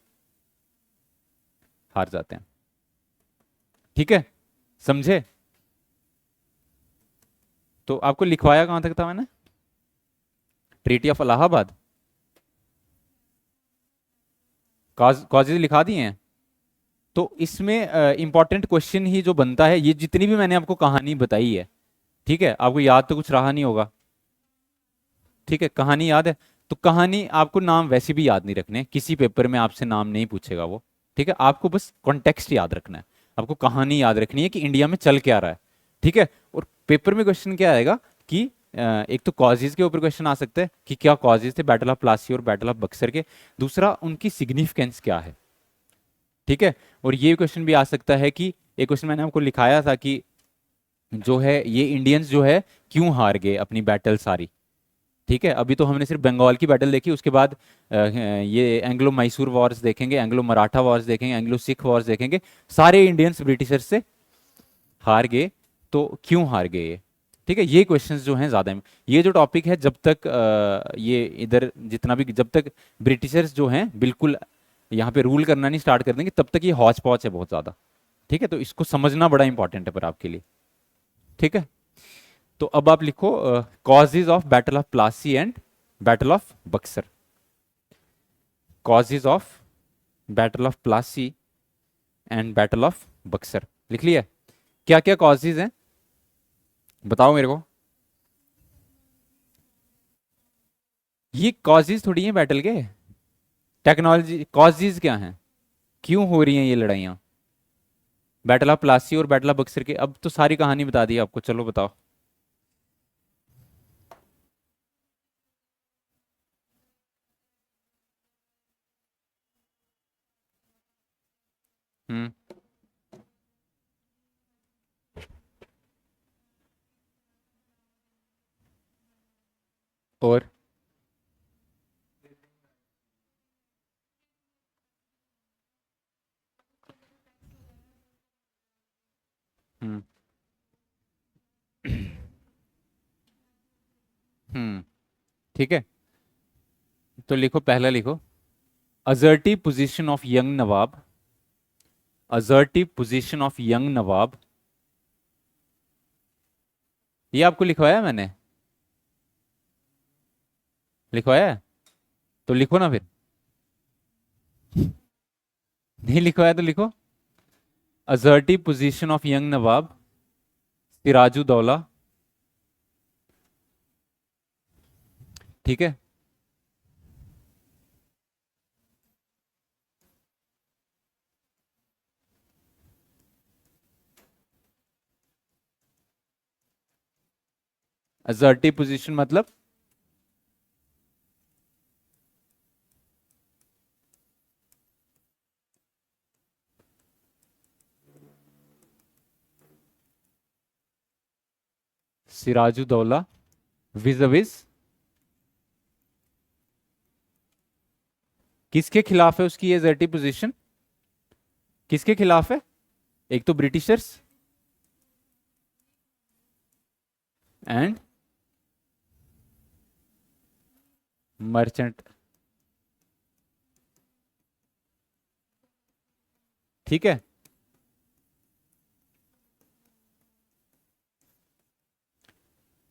हार जाते हैं। ठीक है, समझे? तो आपको लिखवाया कहां तक था मैंने, ट्रीटी ऑफ इलाहाबाद, कॉजेज लिखा दिए हैं। तो इसमें इंपॉर्टेंट क्वेश्चन ही जो बनता है, ये जितनी भी मैंने आपको कहानी बताई है, ठीक है, आपको याद तो कुछ रहा नहीं होगा। ठीक है, कहानी याद है, तो कहानी आपको नाम वैसे भी याद नहीं रखने, किसी पेपर में आपसे नाम नहीं पूछेगा वो। ठीक है, आपको बस कॉन्टेक्स्ट याद रखना है, आपको कहानी याद रखनी है कि इंडिया में चल क्या रहा है। ठीक है, और पेपर में क्वेश्चन क्या आएगा कि एक तो कॉजेज के ऊपर क्वेश्चन आ सकता है कि क्या कॉजेज थे बैटल ऑफ प्लासी और बैटल ऑफ बक्सर के, दूसरा उनकी सिग्निफिकेंस क्या है। ठीक है, और ये क्वेश्चन भी आ सकता है कि एक क्वेश्चन मैंने आपको लिखाया था कि जो है ये इंडियंस जो है क्यों हार गए अपनी बैटल सारी। ठीक है, अभी तो हमने सिर्फ बंगाल की बैटल देखी, उसके बाद ये एंग्लो मैसूर वॉर्स देखेंगे, एंग्लो मराठा वॉर्स देखेंगे, एंग्लो सिख वॉर्स देखेंगे। सारे इंडियंस ब्रिटिशर्स से हार गए, तो क्यों हार गए ये। ठीक है, ये क्वेश्चंस जो हैं ज़्यादा, ये जो टॉपिक है जब तक ये इधर जितना भी, जब तक ब्रिटिशर्स जो हैं बिल्कुल यहाँ पे रूल करना नहीं स्टार्ट कर देंगे, तब तक ये हौच पौच है बहुत ज़्यादा। ठीक है, तो इसको समझना बड़ा इंपॉर्टेंट है पर आपके लिए। ठीक है, तो अब आप लिखो causes of battle of Plassey and battle of Buxar. Causes of battle of Plassey and battle of Buxar लिख लिया? क्या क्या कॉजेज हैं बताओ मेरे को। ये कॉजेज थोड़ी हैं बैटल के, टेक्नोलॉजी कॉजेज क्या हैं, क्यों हो रही हैं ये लड़ाइयाँ। बैटल ऑफ प्लासी और बैटल ऑफ बक्सर के, अब तो सारी कहानी बता दी आपको, चलो बताओ। हम्म। और हम्म। हम्म। ठीक है, तो लिखो, पहला लिखो, assertive position of young Nawab, assertive position of young नवाब। ये आपको लिखवाया मैंने, लिखवाया है? तो लिखो ना फिर। नहीं लिखवाया तो लिखो। असर्टिव पोजीशन ऑफ यंग नवाब सिराजुद्दौला। ठीक है। असर्टिव पोजीशन मतलब सिराजुद्दौला विज किसके खिलाफ है उसकी ये असर्टिव पोजीशन? किसके खिलाफ है? एक तो ब्रिटिशर्स एंड मर्चेंट। ठीक है।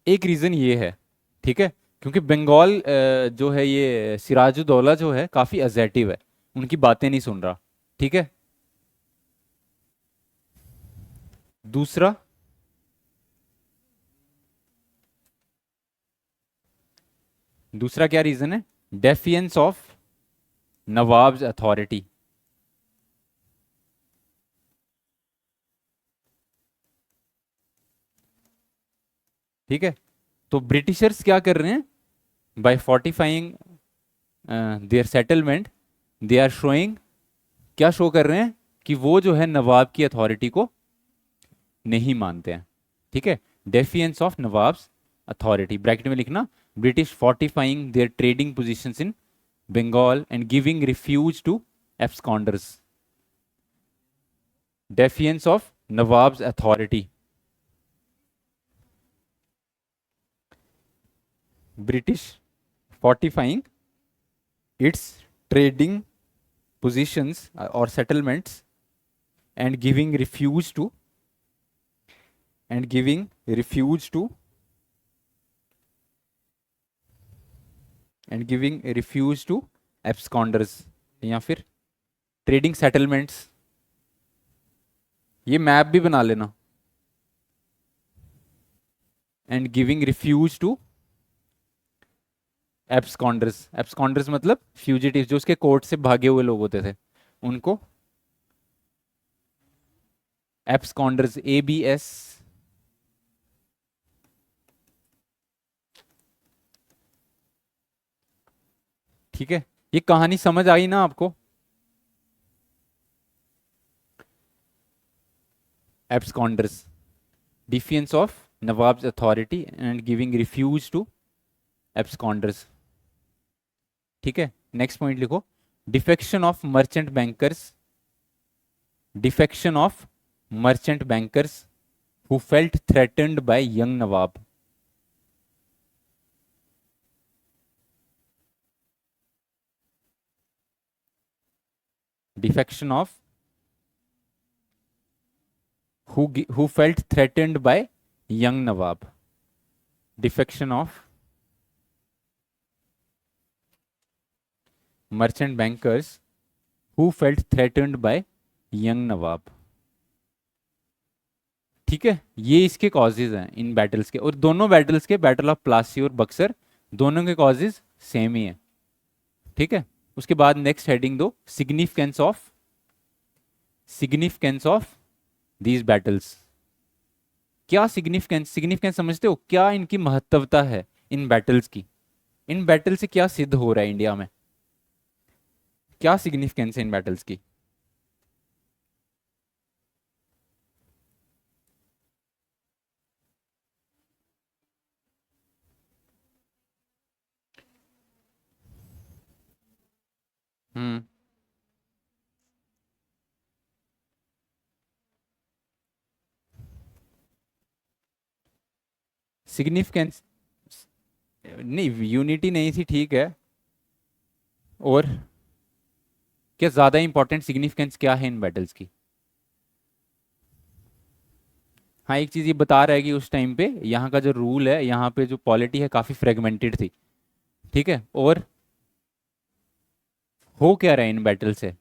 एक रीजन ये है, ठीक है, क्योंकि बंगाल जो है ये सिराजुद्दौला जो है काफी असर्टिव है, उनकी बातें नहीं सुन रहा। ठीक है। दूसरा, दूसरा क्या रीजन है? Defiance of nawabs authority. ठीक है। तो ब्रिटिशर्स क्या कर रहे हैं? By fortifying their settlement they are showing, क्या शो कर रहे हैं? कि वो जो है नवाब की अथॉरिटी को नहीं मानते हैं। ठीक है। Defiance of nawabs authority, bracket में लिखना, British fortifying their trading positions in Bengal and giving refuge to absconders. Defiance of nawabs authority, British fortifying its trading positions or settlements and giving refuge to and giving refuge to and giving refuge to absconders, या फिर trading settlements. ये map भी बना लेना। And giving refuge to एब्सकॉन्डर्स, एब्सकॉन्डर्स मतलब fugitive, जो उसके court से भागे हुए लोग होते थे उनको एब्सकॉन्डर्स, ABS। ठीक है। ये कहानी समझ आई ना आपको? Absconders, defence of nawabs authority and giving refuge to absconders. ठीक है। नेक्स्ट पॉइंट लिखो, defection of merchant bankers, defection of merchant bankers who felt threatened by young Nawab. Defection of who felt threatened by young nawab, defection of merchant bankers who felt threatened by young nawab। ठीक है। ये इसके causes हैं इन battles के, और दोनों battles के, battle of Plassey और बक्सर, दोनों के कॉजेज सेम ही है। ठीक है। उसके बाद नेक्स्ट हेडिंग दो, सिग्निफिकेंस ऑफ दीज बैटल्स। क्या सिग्निफिकेंस, सिग्निफिकेंस समझते हो? क्या इनकी महत्वता है इन बैटल्स की? इन बैटल से क्या सिद्ध हो रहा है इंडिया में? क्या सिग्निफिकेंस है इन बैटल्स की? हम्म। सिग्निफिकेंस नहीं, यूनिटी नहीं थी, ठीक है। और क्या ज्यादा इंपॉर्टेंट सिग्निफिकेंस क्या है इन बैटल्स की? हाँ, एक चीज ये बता रहा है कि उस टाइम पे यहाँ का जो रूल है, यहाँ पे जो पॉलिटी है, काफी फ्रेगमेंटेड थी। ठीक है, और हो क्या रहा है इन बैटल से?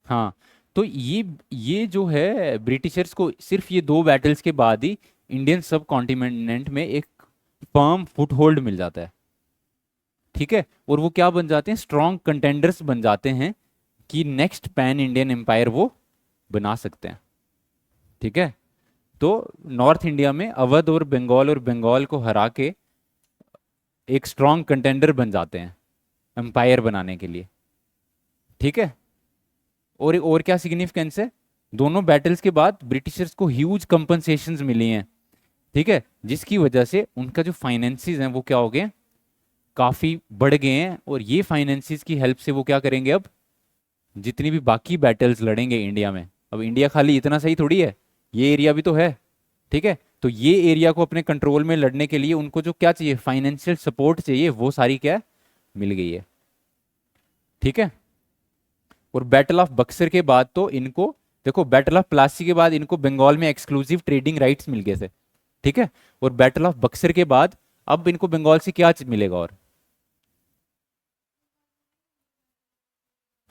हाँ, तो ये जो है ब्रिटिशर्स को सिर्फ ये दो बैटल्स के बाद ही इंडियन सब कॉन्टिनेंट में एक फर्म फुटहोल्ड मिल जाता है। ठीक है, और वो क्या बन जाते हैं, स्ट्रॉन्ग कंटेंडर्स बन जाते हैं कि नेक्स्ट पैन इंडियन एम्पायर वो बना सकते हैं। ठीक है, तो नॉर्थ इंडिया में अवध और बंगाल को हरा के एक स्ट्रॉन्ग कंटेंडर बन जाते हैं एम्पायर बनाने के लिए। ठीक है, और क्या सिग्निफिकेंस है, दोनों बैटल्स के बाद ब्रिटिशर्स को ह्यूज कंपनसेशंस मिली हैं। ठीक है, जिसकी वजह से उनका जो फाइनेंसिस हैं वो क्या हो गए, काफ़ी बढ़ गए हैं, और ये फाइनेंसिस की हेल्प से वो क्या करेंगे, अब जितनी भी बाकी बैटल्स लड़ेंगे इंडिया में, अब इंडिया खाली इतना सही थोड़ी है, ये एरिया भी तो है। ठीक है, तो ये एरिया को अपने कंट्रोल में लड़ने के लिए उनको जो क्या चाहिए, फाइनेंशियल सपोर्ट चाहिए, वो सारी क्या है, मिल गई है। ठीक है, और बैटल ऑफ बक्सर के बाद तो इनको, देखो बैटल ऑफ प्लासी के बाद इनको बंगाल में एक्सक्लूसिव ट्रेडिंग राइट्स मिल गए थे। ठीक है, और बैटल ऑफ बक्सर के बाद अब इनको बंगाल से क्या मिलेगा, और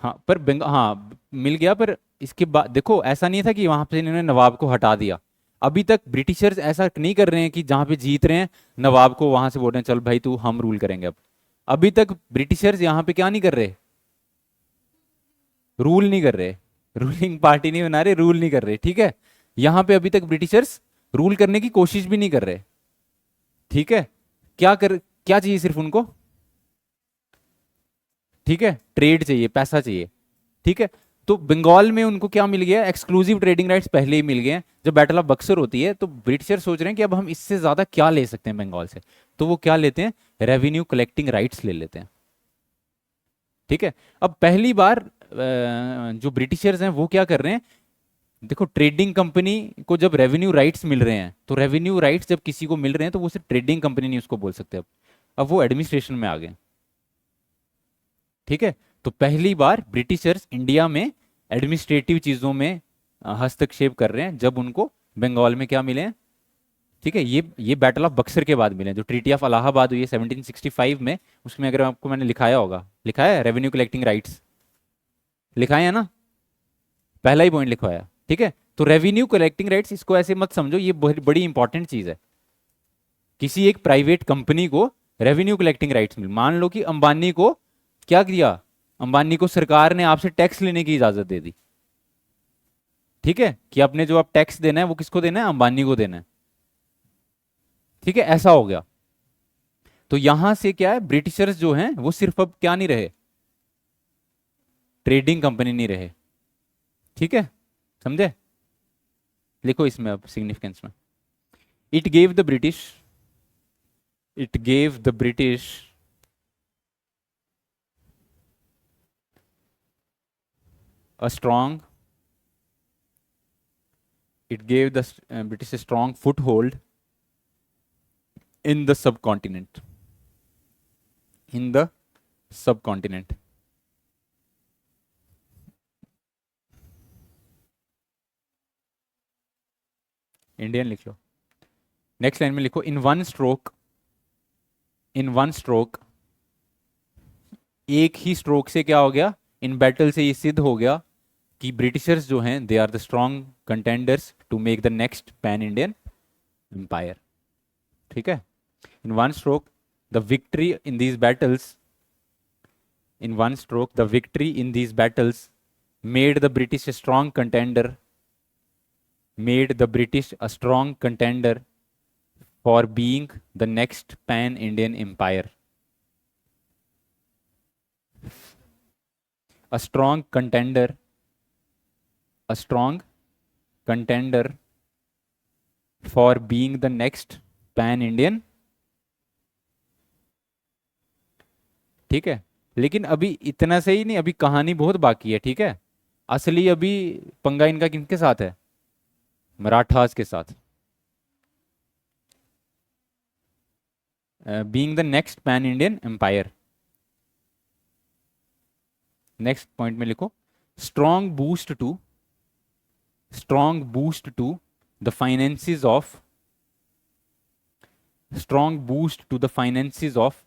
हाँ पर हाँ मिल गया, पर इसके बाद देखो ऐसा नहीं था कि वहां पे इन्होंने नवाब को हटा दिया। अभी तक ब्रिटिशर्स ऐसा नहीं कर रहे हैं कि जहां पे जीत रहे हैं नवाब को वहां से बोल रहे हैं चल भाई तू हम रूल करेंगे अब। अभी तक ब्रिटिशर्स यहाँ पे क्या नहीं कर रहे, रूल नहीं कर रहे, रूलिंग पार्टी नहीं बना रहे, रूल नहीं कर रहे। ठीक है, यहाँ पे अभी तक ब्रिटिशर्स रूल करने की कोशिश भी नहीं कर रहे। ठीक है, क्या चाहिए सिर्फ उनको, ठीक है, ट्रेड चाहिए, पैसा चाहिए। ठीक है, तो बंगाल में उनको क्या मिल गया, एक्सक्लूसिव ट्रेडिंग राइट्स पहले ही मिल गए हैं। जब बैटल ऑफ बक्सर होती है तो ब्रिटिशर सोच रहे हैं कि अब हम इससे ज्यादा क्या ले सकते हैं बंगाल से, तो वो क्या लेते हैं, रेवेन्यू कलेक्टिंग राइट्स ले लेते हैं। ठीक है, अब पहली बार जो ब्रिटिशर्स हैं वो क्या कर रहे हैं, देखो ट्रेडिंग कंपनी को जब रेवेन्यू राइट्स मिल रहे हैं, तो रेवेन्यू राइट्स जब किसी को मिल रहे हैं तो वो सिर्फ ट्रेडिंग कंपनी नहीं उसको बोल सकते, अब वो एडमिनिस्ट्रेशन में आ गए। ठीक है, तो पहली बार ब्रिटिशर्स इंडिया में एडमिनिस्ट्रेटिव चीजों में हस्तक्षेप कर रहे हैं जब उनको बंगाल में क्या मिले हैं। ठीक है, ये बैटल ऑफ बक्सर के बाद मिले हैं, जो ट्रीटी ऑफ इलाहाबाद हुई है 1765 में, उसमें अगर आपको मैंने लिखाया होगा, लिखा है रेवेन्यू कलेक्टिंग राइट्स, लिखाए है ना, पहला ही पॉइंट लिखवाया। ठीक है, तो रेवेन्यू कलेक्टिंग राइट्स, इसको ऐसे मत समझो, ये बहुत बड़ी इंपॉर्टेंट चीज है। किसी एक प्राइवेट कंपनी को रेवेन्यू कलेक्टिंग राइट्स मिल, मान लो कि अंबानी को क्या किया, अंबानी को सरकार ने आपसे टैक्स लेने की इजाजत दे दी। ठीक है, कि आपने जो आप टैक्स देना है वो किसको देना है, अंबानी को देना है। ठीक है, ऐसा हो गया, तो यहां से क्या है, ब्रिटिशर्स जो हैं वो सिर्फ अब क्या नहीं रहे, ट्रेडिंग कंपनी नहीं रहे। ठीक है, समझे, लिखो इसमें अब सिग्निफिकेंस में, it gave the British, it gave the British a strong, it gave the British a strong foothold in the subcontinent, in the subcontinent। Indian लिख लो, नेक्स्ट लाइन में लिखो, इन वन स्ट्रोक, इन वन स्ट्रोक, एक ही stroke से क्या हो गया, इन battle से ये सिद्ध हो गया कि ब्रिटिशर्स जो हैं they are the strong contenders to make the next pan Indian empire. ठीक है, in one stroke the victory in these battles, in one stroke the victory in these battles made the British a strong contender, made the British a strong contender for being the next pan Indian empire, a strong contender, a strong contender for being the next pan Indian। ठीक है, लेकिन अभी इतना से ही नहीं, अभी कहानी बहुत बाकी है। ठीक है, असली अभी पंगा इनका किनके साथ है, मराठास के साथ, being the next pan Indian empire. Next point में लिखो, strong boost to, strong boost to the finances of strong boost to the finances of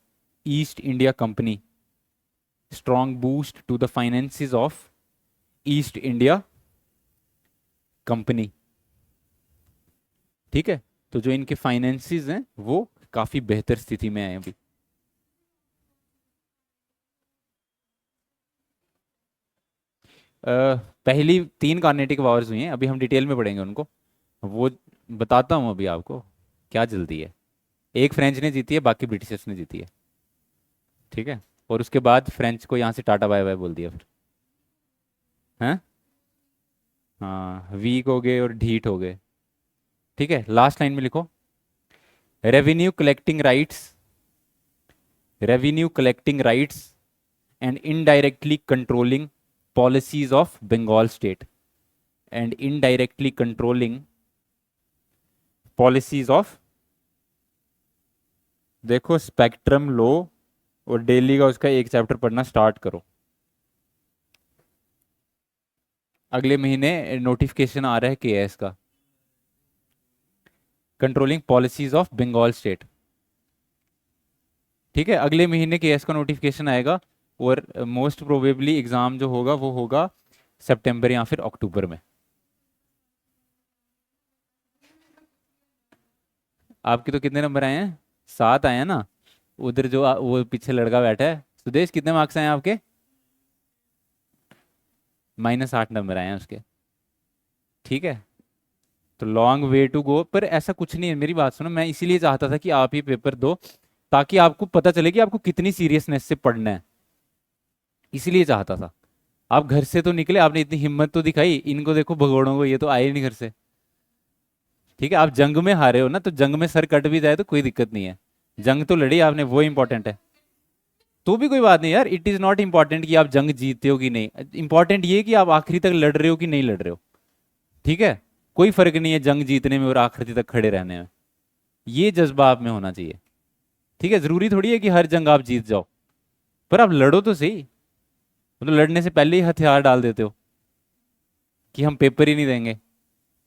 East India company, strong boost to the finances of East India company. ठीक है, तो जो इनके finances हैं वो काफी बेहतर स्थिति में है अभी। पहली 3 कार्नेटिक अवार्ड्स हुई हैं, अभी हम डिटेल में पढ़ेंगे उनको, वो बताता हूँ अभी आपको, क्या जल्दी है। एक फ्रेंच ने जीती है, बाकी ब्रिटिशर्स ने जीती है। ठीक है, और उसके बाद फ्रेंच को यहाँ से टाटा बाय बाय बोल दिया फिर। हैं? हाँ, वीक हो गए और ढीठ हो गए। ठीक है, लास्ट लाइन में लिखो, revenue collecting rights, revenue collecting rights and indirectly controlling policies of Bengal state, and indirectly controlling policies of, देखो स्पेक्ट्रम लो और डेली का उसका एक चैप्टर पढ़ना स्टार्ट करो। अगले महीने नोटिफिकेशन आ रहा है केएस का, controlling policies of Bengal state. ठीक है, अगले महीने केएस का नोटिफिकेशन आएगा, और मोस्ट प्रोबेबली एग्जाम जो होगा वो होगा सितंबर या फिर अक्टूबर में। आपके तो कितने नंबर आए हैं? 7 आए हैं ना। उधर जो वो पीछे लड़का बैठा है सुदेश, कितने मार्क्स आए हैं आपके? -8 नंबर आए हैं उसके। ठीक है, तो लॉन्ग वे टू गो, पर ऐसा कुछ नहीं है। मेरी बात सुनो, मैं इसीलिए चाहता था कि आप ही पेपर दो, ताकि आपको पता चले कि आपको कितनी सीरियसनेस से पढ़ना है, इसीलिए चाहता था। आप घर से तो निकले, आपने इतनी हिम्मत तो दिखाई, इनको देखो भगोड़ों को, ये तो आए ही नहीं घर से। ठीक है, आप जंग में हारे हो ना, तो जंग में सर कट भी जाए तो कोई दिक्कत नहीं है, जंग तो लड़ी आपने, वो इंपॉर्टेंट है। तो भी कोई बात नहीं यार, इट इज नॉट इंपॉर्टेंट कि आप जंग जीतते हो कि नहीं, इंपॉर्टेंट ये कि आप आखिरी तक लड़ रहे हो कि नहीं लड़ रहे हो। ठीक है, कोई फर्क नहीं है जंग जीतने में और आखिरी तक खड़े रहने में, ये जज्बा आप में होना चाहिए। ठीक है, जरूरी थोड़ी है कि हर जंग आप जीत जाओ, पर आप लड़ो तो सही। मतलब लड़ने से पहले ही हथियार डाल देते हो कि हम पेपर ही नहीं देंगे।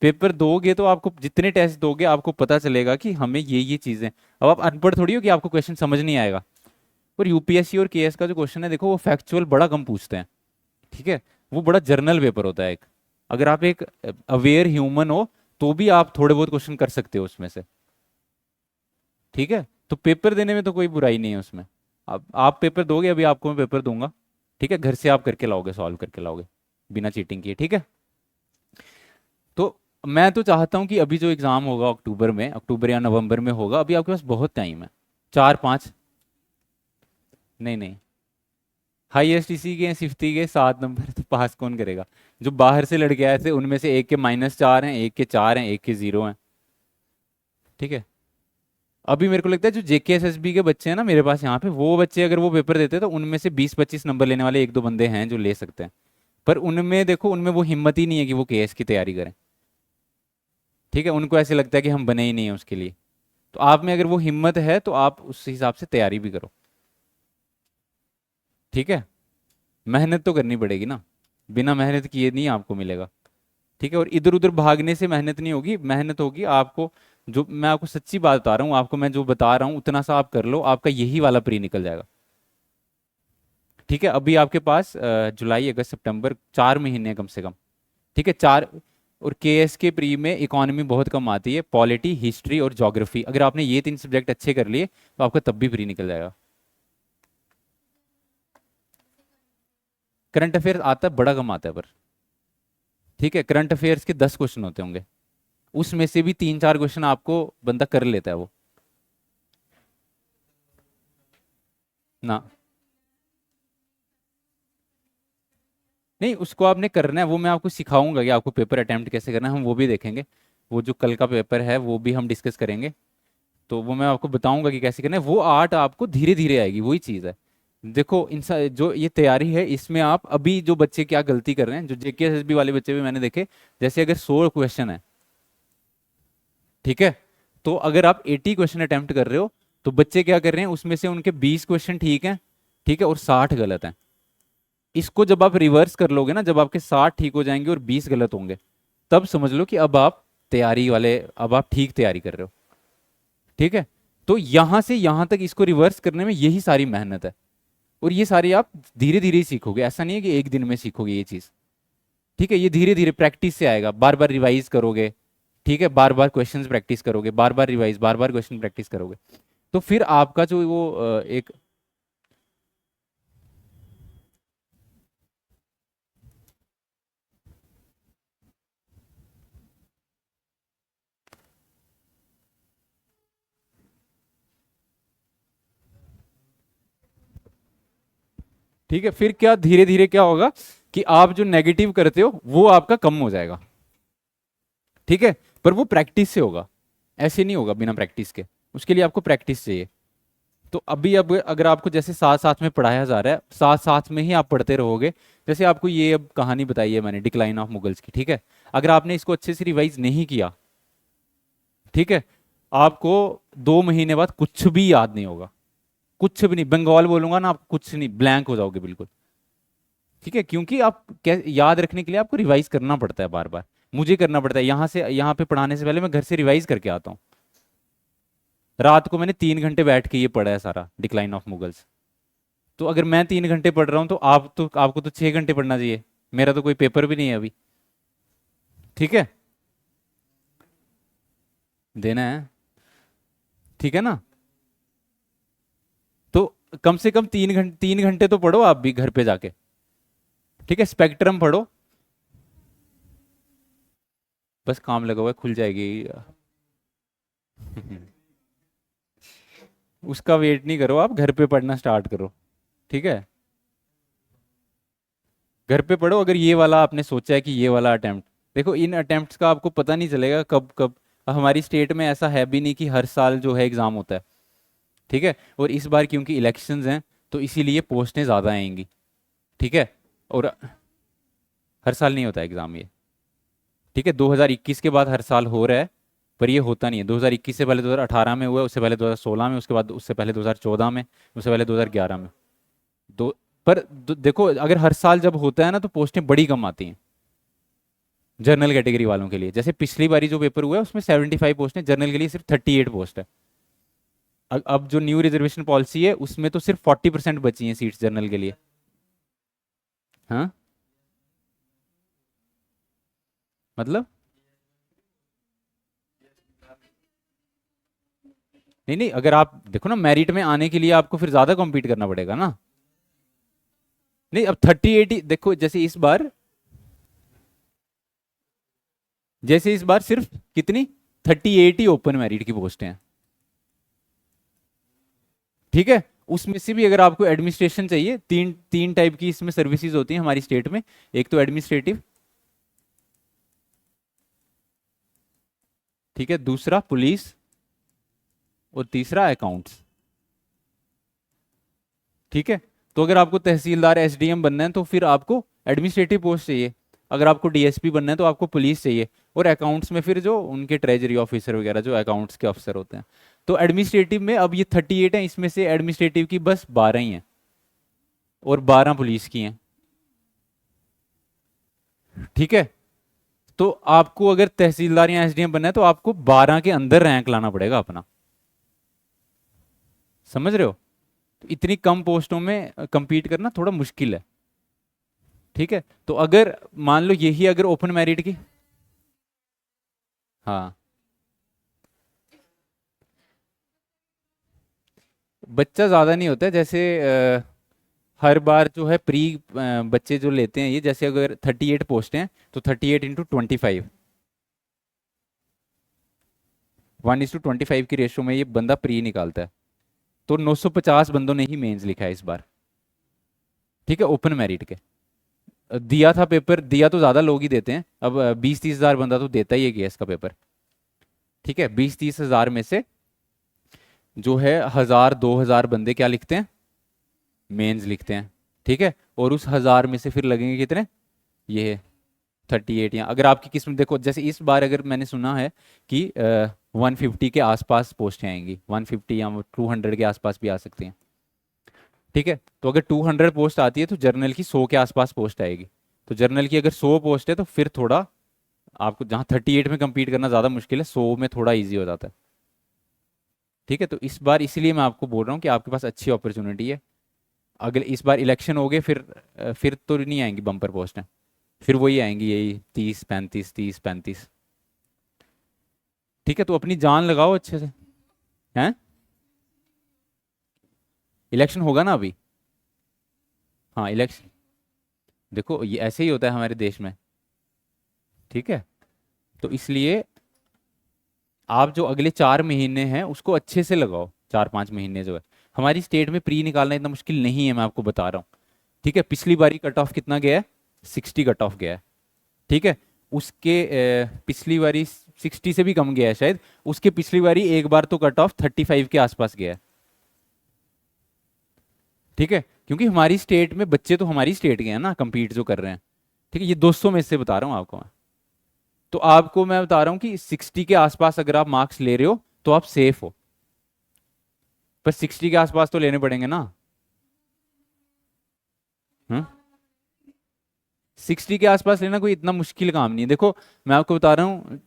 पेपर दोगे तो आपको, जितने टेस्ट दोगे आपको पता चलेगा कि हमें ये चीजें, अब आप अनपढ़ थोड़ी हो कि आपको क्वेश्चन समझ नहीं आएगा। और यूपीएससी और केएस का जो क्वेश्चन है देखो, वो फैक्चुअल बड़ा कम पूछते हैं। ठीक है, वो बड़ा जर्नल पेपर होता है एक। अगर आप एक अवेयर ह्यूमन हो तो भी आप थोड़े बहुत क्वेश्चन कर सकते हो उसमें से। ठीक है, तो पेपर देने में तो कोई बुराई नहीं है उसमें। अब आप पेपर दोगे, अभी आपको मैं पेपर दूंगा। ठीक है, घर से आप करके लाओगे, सॉल्व करके लाओगे बिना चीटिंग किए। ठीक है, तो मैं तो चाहता हूँ कि अभी जो एग्ज़ाम होगा अक्टूबर में, अक्टूबर या नवंबर में होगा, अभी आपके पास बहुत टाइम है, 4-5, नहीं नहीं, हाईएस्ट इसी के हैं, सिफ्टी के 7 नंबर, तो पास कौन करेगा? जो बाहर से लड़के आए थे उनमें से एक के -4 हैं, एक के 4 हैं, एक के 0 हैं। ठीक है, अभी मेरे को लगता है जो जेकेएसएसबी के बच्चे हैं ना मेरे पास यहाँ पे, वो बच्चे अगर वो पेपर देते तो उनमें से 20-25 नंबर लेने वाले 1-2 बंदे हैं जो ले सकते हैं। पर उनमें देखो, उनमें वो हिम्मत ही नहीं है कि वो केएस की तैयारी करें। ठीक है, उनको ऐसे लगता है कि हम बने ही नहीं है उसके लिए। तो आप में अगर वो हिम्मत है तो आप उस हिसाब से तैयारी भी करो। ठीक है, मेहनत तो करनी पड़ेगी ना, बिना मेहनत किए नहीं आपको मिलेगा। ठीक है, और इधर उधर भागने से मेहनत नहीं होगी, मेहनत होगी आपको। जो मैं आपको सच्ची बात बता रहा हूँ, आपको मैं जो बता रहा हूँ उतना सा आप कर लो, आपका यही वाला प्री निकल जाएगा। ठीक है, अभी आपके पास जुलाई अगस्त सितंबर 4 महीने हैं कम से कम। ठीक है, 4। और केएस के प्री में इकोनॉमी बहुत कम आती है, पॉलिटी, हिस्ट्री और ज्योग्राफी, अगर आपने ये 3 सब्जेक्ट अच्छे कर लिए तो आपका तब भी प्री निकल जाएगा। करंट अफेयर आता है, बड़ा कम आता है पर। ठीक है, करंट अफेयर्स के 10 क्वेश्चन होते होंगे, उसमें से भी 3-4 क्वेश्चन आपको बंदा कर लेता है वो ना। नहीं, उसको आपने करना है, वो मैं आपको सिखाऊंगा कि आपको पेपर अटेम्प्ट कैसे करना है, हम वो भी देखेंगे। वो जो कल का पेपर है वो भी हम डिस्कस करेंगे, तो वो मैं आपको बताऊंगा कि कैसे करना है। वो आर्ट आपको धीरे धीरे आएगी, वही चीज़ है। देखो इंसान जो ये तैयारी है, इसमें आप अभी जो बच्चे क्या गलती कर रहे हैं, जो जेकेएसएसबी वाले बच्चे भी मैंने देखे, जैसे अगर 100 क्वेश्चन है, ठीक है, तो अगर आप 80 क्वेश्चन अटेम्प्ट कर रहे हो, तो बच्चे क्या कर रहे हैं, उसमें से उनके 20 क्वेश्चन ठीक हैं, ठीक है, और 60 गलत हैं। इसको जब आप रिवर्स कर लोगे ना, जब आपके 60 ठीक हो जाएंगे और 20 गलत होंगे, तब समझ लो कि अब आप तैयारी वाले, अब आप ठीक तैयारी कर रहे हो। ठीक है, तो यहां से यहां तक इसको रिवर्स करने में यही सारी मेहनत है। और ये सारी आप धीरे धीरे ही सीखोगे, ऐसा नहीं है कि एक दिन में सीखोगे ये चीज़। ठीक है, ये धीरे धीरे प्रैक्टिस से आएगा, बार बार रिवाइज करोगे। ठीक है, बार बार क्वेश्चंस प्रैक्टिस करोगे, बार बार रिवाइज, बार बार क्वेश्चन प्रैक्टिस करोगे, तो फिर आपका जो वो एक। ठीक है, फिर क्या धीरे धीरे क्या होगा कि आप जो नेगेटिव करते हो वो आपका कम हो जाएगा। ठीक है, पर वो प्रैक्टिस से होगा, ऐसे नहीं होगा बिना प्रैक्टिस के। उसके लिए आपको प्रैक्टिस चाहिए। तो अभी अब अगर आपको जैसे साथ साथ में पढ़ाया जा रहा है, साथ साथ में ही आप पढ़ते रहोगे। जैसे आपको ये अब कहानी बताई है मैंने डिक्लाइन ऑफ मुगल्स की, ठीक है, अगर आपने इसको अच्छे से रिवाइज नहीं किया, ठीक है, आपको 2 महीने बाद कुछ भी याद नहीं होगा, कुछ भी नहीं। बंगाल बोलूंगा ना, आप कुछ नहीं, ब्लैंक हो जाओगे बिल्कुल। ठीक है, क्योंकि आप याद रखने के लिए आपको रिवाइज करना पड़ता है बार बार। मुझे करना पड़ता है, यहाँ से यहाँ पे पढ़ाने से पहले मैं घर से रिवाइज करके आता हूँ। रात को मैंने 3 घंटे बैठ के ये पढ़ा है सारा डिक्लाइन ऑफ मुगल्स। तो अगर मैं 3 घंटे पढ़ रहा हूँ तो आपको तो 6 घंटे पढ़ना चाहिए। मेरा तो कोई पेपर भी नहीं है अभी। ठीक है, देना है। ठीक है ना। तो कम से कम 3 घंटे तो पढ़ो आप भी घर पे जाके। ठीक है, स्पेक्ट्रम पढ़ो। बस काम लगा हुआ है, खुल जाएगी। उसका वेट नहीं करो, आप घर पे पढ़ना स्टार्ट करो। ठीक है, घर पे पढ़ो। अगर ये वाला आपने सोचा है कि ये वाला अटेम्प्ट, देखो इन अटेम्प्ट्स का आपको पता नहीं चलेगा कब कब। हमारी स्टेट में ऐसा है भी नहीं कि हर साल जो है एग्ज़ाम होता है। ठीक है, और इस बार क्योंकि इलेक्शंस हैं तो इसीलिए पोस्टें ज़्यादा आएंगी। ठीक है, और हर साल नहीं होता एग्ज़ाम ये। ठीक है, 2021 के बाद हर साल हो रहा है, पर ये होता नहीं है। 2021 से पहले 2018 में हुआ, उससे पहले 2016 में, उसके बाद उससे पहले 2014 में, उससे पहले 2011 में। दो पर देखो, अगर हर साल जब होता है ना तो पोस्टें बड़ी कम आती हैं जनरल कैटेगरी वालों के लिए। जैसे पिछली बारी जो पेपर हुआ है उसमें 75 पोस्ट है, जनरल के लिए सिर्फ 38 पोस्ट है। अब जो न्यू रिजर्वेशन पॉलिसी है उसमें तो सिर्फ 40% बची हैं सीट्स जनरल के लिए। हाँ, मतलब नहीं नहीं, अगर आप देखो ना मेरिट में आने के लिए आपको फिर ज्यादा कॉम्पीट करना पड़ेगा ना। नहीं, अब 30-80 देखो, जैसे इस बार सिर्फ कितनी 38 ही ओपन मेरिट की पोस्टें हैं। ठीक है, उसमें से भी अगर आपको एडमिनिस्ट्रेशन चाहिए, तीन तीन टाइप की इसमें सर्विसेज होती हैं हमारी स्टेट में। एक तो एडमिनिस्ट्रेटिव, ठीक है, दूसरा पुलिस, और तीसरा अकाउंट्स। ठीक है, तो अगर आपको तहसीलदार एसडीएम बनना है तो फिर आपको एडमिनिस्ट्रेटिव पोस्ट चाहिए। अगर आपको डीएसपी बनना है तो आपको पुलिस चाहिए। और अकाउंट्स में फिर जो उनके ट्रेजरी ऑफिसर वगैरह जो अकाउंट्स के अफसर होते हैं। तो एडमिनिस्ट्रेटिव में अब ये 38 है, इसमें से एडमिनिस्ट्रेटिव की बस 12 ही हैं, और 12 पुलिस की हैं। ठीक है, तो आपको अगर तहसीलदार या एसडीएम बनना है तो आपको 12 के अंदर रैंक लाना पड़ेगा अपना। समझ रहे हो। तो इतनी कम पोस्टों में compete करना थोड़ा मुश्किल है। ठीक है, तो अगर मान लो यही अगर ओपन मेरिट की। हाँ, बच्चा ज़्यादा नहीं होता है। जैसे हर बार जो है प्री बच्चे जो लेते हैं ये, जैसे अगर 38 पोस्ट हैं तो 38 × 25, 1:25 की रेशो में ये बंदा प्री निकालता है। तो 950 बंदों ने ही मेंस लिखा है इस बार। ठीक है, ओपन मेरिट के। दिया था पेपर, दिया तो ज़्यादा लोग ही देते हैं। अब 20-30 हज़ार बंदा तो देता ही है गैस का पेपर। ठीक है, 20-30 हज़ार में से जो है 1,000-2,000 बंदे क्या लिखते हैं, मेंस लिखते हैं। ठीक है, और उस 1,000 में से फिर लगेंगे कितने, ये 38। या अगर आपकी किस्मत देखो, जैसे इस बार अगर मैंने सुना है कि 150 के आसपास पोस्टें आएंगी, 150 या 200 के आसपास भी आ सकती हैं। ठीक है, तो अगर 200 पोस्ट आती है तो जर्नल की 100 के आसपास पोस्ट आएगी। तो जर्नल की अगर 100 पोस्ट है तो फिर थोड़ा आपको, जहाँ 38 में compete करना ज़्यादा मुश्किल है, 100 में थोड़ा ईजी हो जाता है। ठीक है, तो इस बार इसलिए मैं आपको बोल रहा हूँ कि आपके पास अच्छी अपॉर्चुनिटी है। अगले इस बार इलेक्शन हो गए, फिर तो नहीं आएंगी बम्पर पोस्टें, फिर वही आएंगी यही 30 35 30 35। ठीक है, तो अपनी जान लगाओ अच्छे से। हैं? इलेक्शन होगा ना अभी। हाँ इलेक्शन, देखो ये ऐसे ही होता है हमारे देश में। ठीक है, तो इसलिए आप जो अगले 4 महीने हैं उसको अच्छे से लगाओ, 4 5 महीने जो है। हमारी स्टेट में प्री निकालना इतना मुश्किल नहीं है, मैं आपको बता रहा हूँ। ठीक है, पिछली बारी कट ऑफ कितना गया है? 60 कट ऑफ गया है। ठीक है, उसके पिछली बारी 60 से भी कम गया है शायद। उसके पिछली बारी एक बार तो कट ऑफ 35 के आसपास गया है। ठीक है, क्योंकि हमारी स्टेट में बच्चे तो हमारी स्टेट के हैं ना compete जो कर रहे हैं। ठीक है, ये 200 में से बता रहा हूँ आपको मैं। तो आपको मैं बता रहा हूँ कि 60 के आसपास अगर आप मार्क्स ले रहे हो तो आप सेफ हो। पर 60 के आसपास तो लेने पड़ेंगे ना। हम्म। 60 के आसपास लेना कोई इतना मुश्किल काम नहीं है। देखो मैं आपको बता रहा हूँ,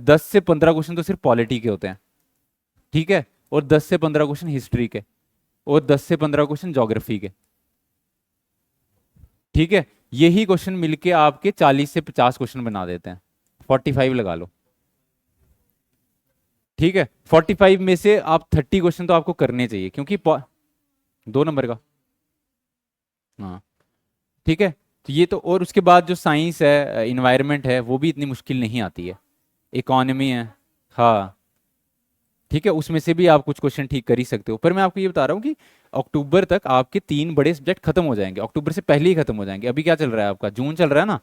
10 से 15 क्वेश्चन तो सिर्फ पॉलिटी के होते हैं। ठीक है, और 10 से 15 क्वेश्चन हिस्ट्री के, और 10 से 15 क्वेश्चन ज्योग्राफी के। ठीक है, यही क्वेश्चन मिलके आपके 40 से 50 क्वेश्चन बना देते हैं। 45 लगा लो। ठीक है, 45 में से आप 30 क्वेश्चन तो आपको करने चाहिए, क्योंकि 2 नंबर का। हाँ। ठीक है, तो ये तो, और उसके बाद जो साइंस है, इन्वायरमेंट है, वो भी इतनी मुश्किल नहीं आती है। इकोनॉमी है। हाँ। ठीक है, उसमें से भी आप कुछ क्वेश्चन ठीक कर ही सकते हो। पर मैं आपको ये बता रहा हूँ कि अक्टूबर तक आपके 3 बड़े सब्जेक्ट खत्म हो जाएंगे, अक्टूबर से पहले ही खत्म हो जाएंगे। अभी क्या चल रहा है आपका, जून चल रहा है ना।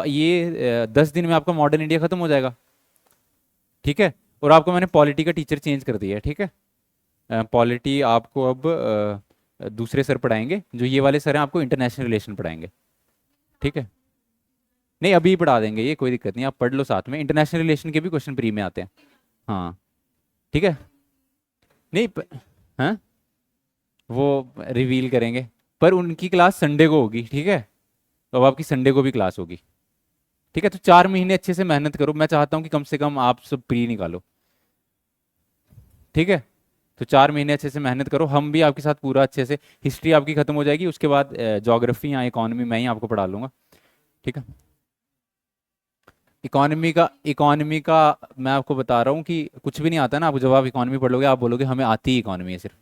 ये 10 दिन में आपका मॉडर्न इंडिया खत्म हो जाएगा। ठीक है, और आपको मैंने पॉलिटी का टीचर चेंज कर दिया है। ठीक है, पॉलिटी आपको अब दूसरे सर पढ़ाएंगे, जो ये वाले सर हैं आपको इंटरनेशनल रिलेशन पढ़ाएंगे। ठीक है, नहीं अभी ही पढ़ा देंगे, ये कोई दिक्कत नहीं, आप पढ़ लो साथ में, इंटरनेशनल रिलेशन के भी क्वेश्चन प्री में आते हैं। हाँ। ठीक है। नहीं हाँ, वो रिवील करेंगे। पर उनकी क्लास संडे को होगी। ठीक है, तो अब आपकी संडे को भी क्लास होगी। ठीक है, तो 4 महीने अच्छे से मेहनत करो, मैं चाहता हूँ कि कम से कम आप सब प्री निकालो। ठीक है, तो 4 महीने अच्छे से मेहनत करो, हम भी आपके साथ पूरा अच्छे से। हिस्ट्री आपकी खत्म हो जाएगी, उसके बाद ज्योग्राफी या इकोनॉमी मैं ही आपको पढ़ा लूंगा। ठीक है, इकोनॉमी का मैं आपको बता रहा हूँ कि कुछ भी नहीं आता ना, आप जब आप इकोनॉमी पढ़ लोगे आप बोलोगे हमें आती ही इकोनॉमी है सिर्फ।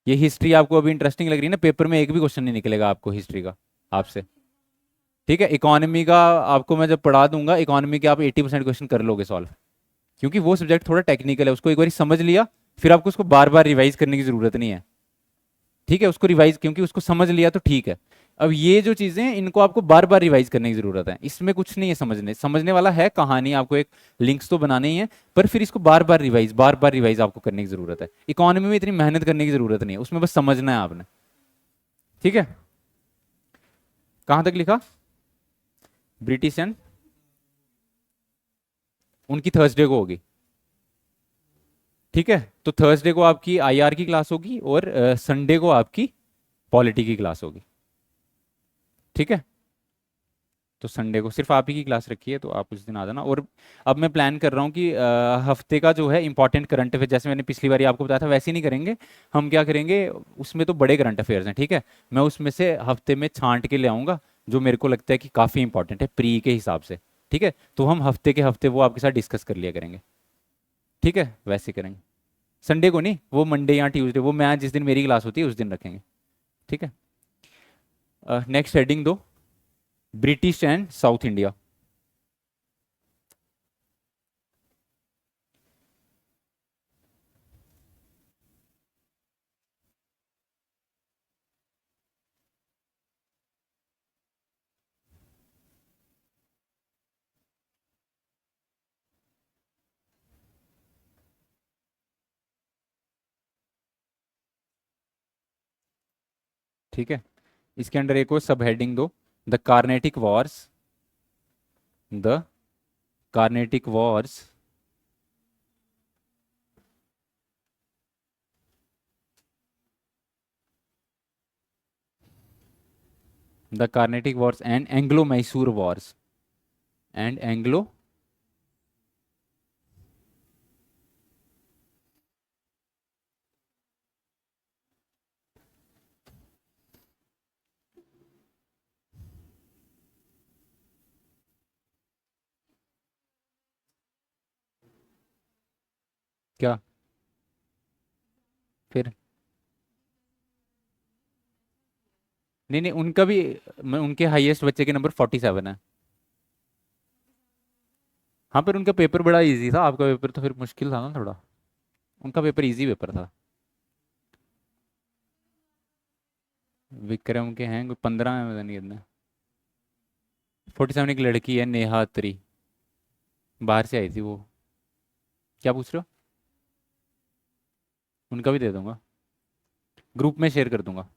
ये हिस्ट्री आपको अभी इंटरेस्टिंग लग रही है ना, पेपर में एक भी क्वेश्चन नहीं निकलेगा आपको हिस्ट्री का आपसे। ठीक है, इकोनॉमी का आपको मैं जब पढ़ा दूंगा, इकोनॉमी के आप 80% क्वेश्चन कर लोगे सॉल्व। क्योंकि वो सब्जेक्ट थोड़ा टेक्निकल है, उसको एक बार समझ लिया, फिर आपको उसको बार बार रिवाइज करने की जरूरत नहीं है। ठीक है, उसको रिवाइज क्योंकि उसको समझ लिया तो ठीक है। अब ये जो चीजें हैं इनको आपको बार बार रिवाइज करने की जरूरत है, इसमें कुछ नहीं है समझने समझने वाला है, कहानी आपको एक लिंक्स तो बनाने ही है। पर फिर इसको बार बार रिवाइज आपको करने की जरूरत है। इकोनॉमी में इतनी मेहनत करने की जरूरत नहीं है, उसमें बस समझना है आपने। ठीक है, कहां तक लिखा? ब्रिटिश एंड, उनकी थर्सडे को होगी। ठीक है, तो थर्सडे को आपकी आईआर की क्लास होगी, और संडे को आपकी पॉलिटी की क्लास होगी। ठीक है, तो संडे को सिर्फ आप ही की क्लास रखी है, तो आप उस दिन आ जाना। और अब मैं प्लान कर रहा हूँ कि हफ्ते का जो है इंपॉर्टेंट करंट अफेयर, जैसे मैंने पिछली बार आपको बताया था वैसे ही नहीं करेंगे। हम क्या करेंगे, उसमें तो बड़े करंट अफेयर्स हैं। ठीक है, मैं उसमें से हफ्ते में छांट के ले आऊँगा, जो मेरे को लगता है कि काफ़ी इंपॉर्टेंट है प्री के हिसाब से। ठीक है, तो हम हफ्ते के हफ्ते वो आपके साथ डिस्कस कर लिया करेंगे। ठीक है, वैसे करेंगे। संडे को नहीं, वो मंडे या ट्यूसडे, वो मैं जिस दिन मेरी क्लास होती है उस दिन रखेंगे। ठीक है, नेक्स्ट हेडिंग दो, ब्रिटिश एंड साउथ इंडिया। ठीक है, इसके अंडर एक और सब हेडिंग दो, the Carnatic Wars, the Carnatic Wars the Carnatic Wars and Anglo Mysore Wars, and Anglo क्या? फिर नहीं नहीं, उनका भी उनके हाईएस्ट बच्चे के नंबर 47 है। हाँ, पर उनका पेपर बड़ा इजी था, आपका पेपर तो फिर मुश्किल था ना थोड़ा। उनका पेपर इजी पेपर था। विक्रम के हैं कोई 15 है, पता नहीं कितने। 47 एक लड़की है, नेहा अत्री, बाहर से आई थी वो। क्या पूछ रहे हो? उनका भी दे दूंगा, ग्रुप में शेयर कर दूंगा।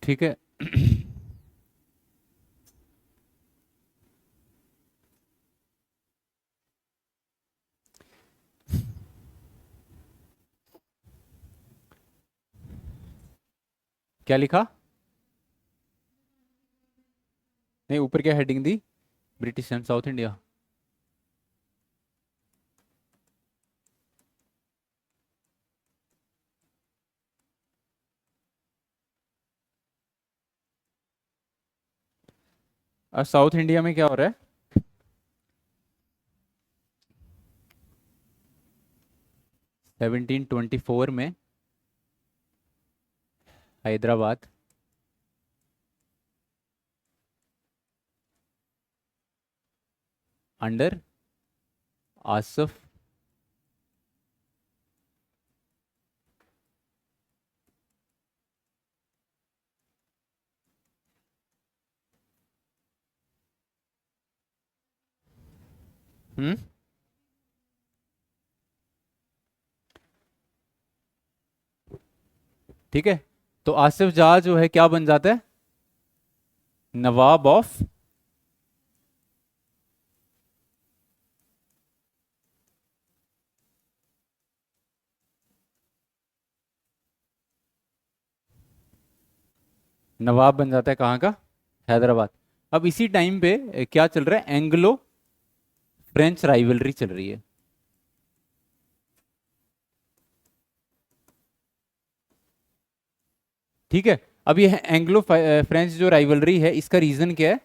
ठीक है। क्या लिखा? नहीं, ऊपर क्या heading the? British and south India. और साउथ इंडिया में क्या हो रहा है? 1724 में हैदराबाद अंडर आसफ। हम्म। ठीक है, तो आसिफ जहा जो है क्या बन जाता है? नवाब ऑफ। नवाब बन जाता है कहाँ का? हैदराबाद। अब इसी टाइम पे क्या चल रहा है? एंग्लो फ्रेंच राइवलरी चल रही है। ठीक है। अब ये एंग्लो फ्रेंच जो राइवलरी है, इसका रीजन क्या है?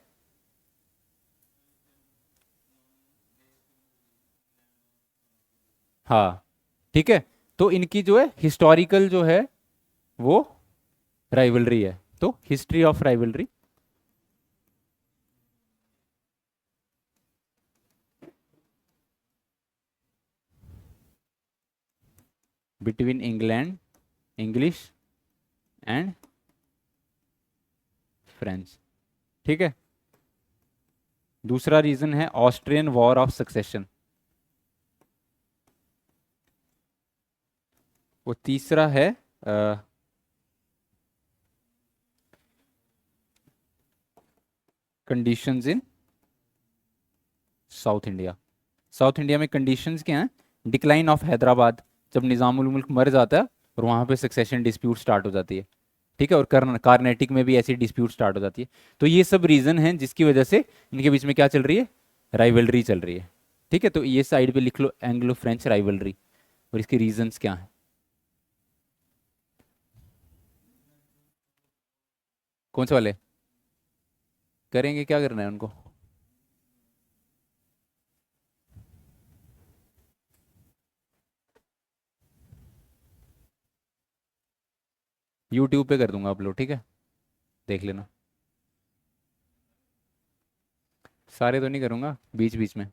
हाँ। ठीक है, तो इनकी जो है हिस्टोरिकल जो है वो राइवलरी है, तो history of rivalry between England, English and French. ठीक है। दूसरा रीजन है ऑस्ट्रियन वॉर ऑफ सक्सेशन। वो तीसरा है कंडीशंस इन साउथ इंडिया। साउथ इंडिया में कंडीशंस क्या हैं? डिक्लाइन ऑफ हैदराबाद, जब निज़ामुल मुल्क मर जाता है और वहाँ पे सक्सेशन डिस्प्यूट स्टार्ट हो जाती है। ठीक है, और कार्नेटिक में भी ऐसी डिस्प्यूट स्टार्ट हो जाती है। तो ये सब रीज़न हैं जिसकी वजह से इनके बीच में क्या चल रही है? राइवलरी चल रही है। ठीक है, तो ये साइड पे लिख लो एंग्लो फ्रेंच राइवलरी, और इसके रीजंस क्या हैं। कौन से वाले? करेंगे, क्या करना है उनको? यूट्यूब पे कर दूंगा अपलोड, ठीक है, देख लेना। सारे तो नहीं करूँगा, बीच बीच में।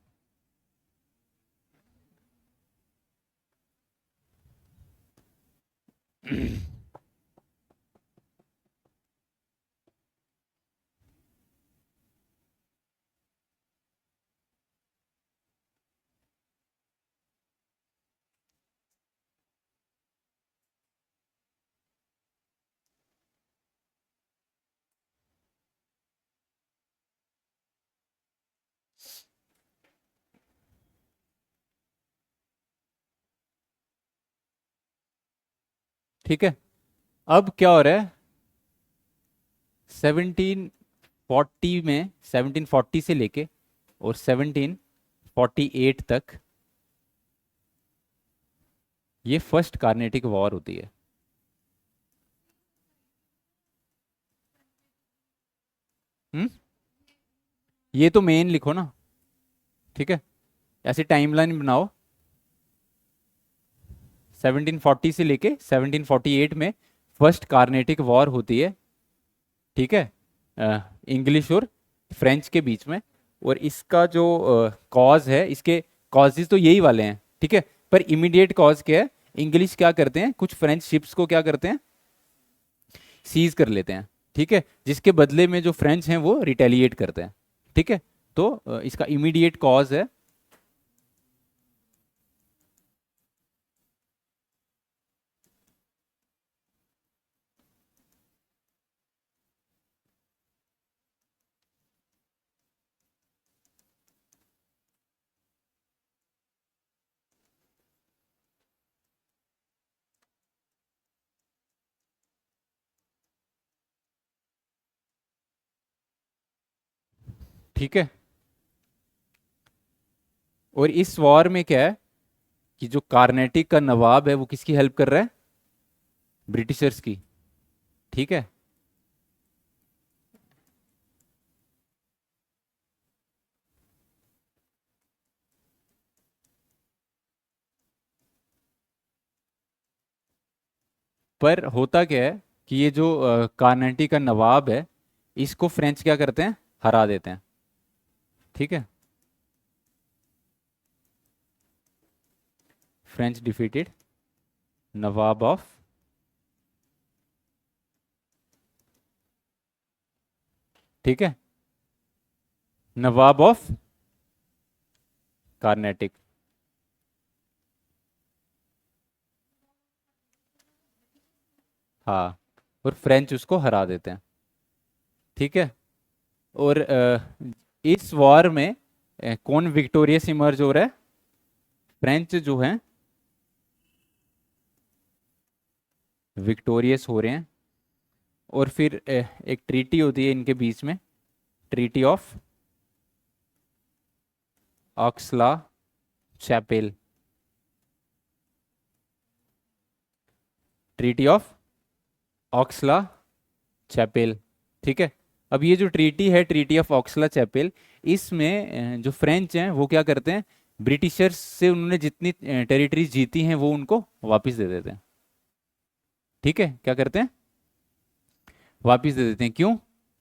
ठीक है, अब क्या हो रहा है? 1740 में, 1740 से लेके और 1748 तक ये फर्स्ट कार्नेटिक वॉर होती है। हम्म, ये तो मेन लिखो ना, ठीक है, ऐसे टाइमलाइन बनाओ। 1740 से लेके 1748 में फर्स्ट कार्नेटिक वॉर होती है, ठीक है, इंग्लिश और फ्रेंच के बीच में। और इसका जो कॉज है, इसके कॉजेज तो यही वाले हैं, ठीक है, पर इमीडिएट कॉज क्या है, इंग्लिश क्या करते हैं, कुछ फ्रेंच शिप्स को क्या करते हैं, सीज कर लेते हैं, ठीक है, जिसके बदले में जो फ्रेंच हैं वो रिटेलिएट करते हैं, ठीक है। तो इसका इमीडिएट कॉज है, ठीक है। और इस वॉर में क्या है कि जो कार्नेटिक का नवाब है वो किसकी हेल्प कर रहा है, ब्रिटिशर्स की, ठीक है। पर होता क्या है कि ये जो कार्नेटी का नवाब है, इसको फ्रेंच क्या करते हैं, हरा देते हैं, ठीक है। फ्रेंच डिफीटेड नवाब ऑफ, ठीक है, नवाब ऑफ कार्नेटिक। हाँ, और फ्रेंच उसको हरा देते हैं, ठीक है। और इस वॉर में कौन विक्टोरियस इमर्ज हो रहा है, फ्रेंच जो है विक्टोरियस हो रहे हैं। और फिर एक ट्रीटी होती है इनके बीच में, treaty of Aix-la Chapelle, treaty of Aix-la Chapelle, ठीक है। अब ये जो ट्रीटी है, ट्रीटी ऑफ ऑक्सला चैपेल, इसमें जो फ्रेंच हैं वो क्या करते हैं, ब्रिटिशर्स से उन्होंने जितनी टेरिटरीज जीती हैं वो उनको वापस दे देते हैं, ठीक है। क्या करते हैं, वापस दे देते हैं, क्यों,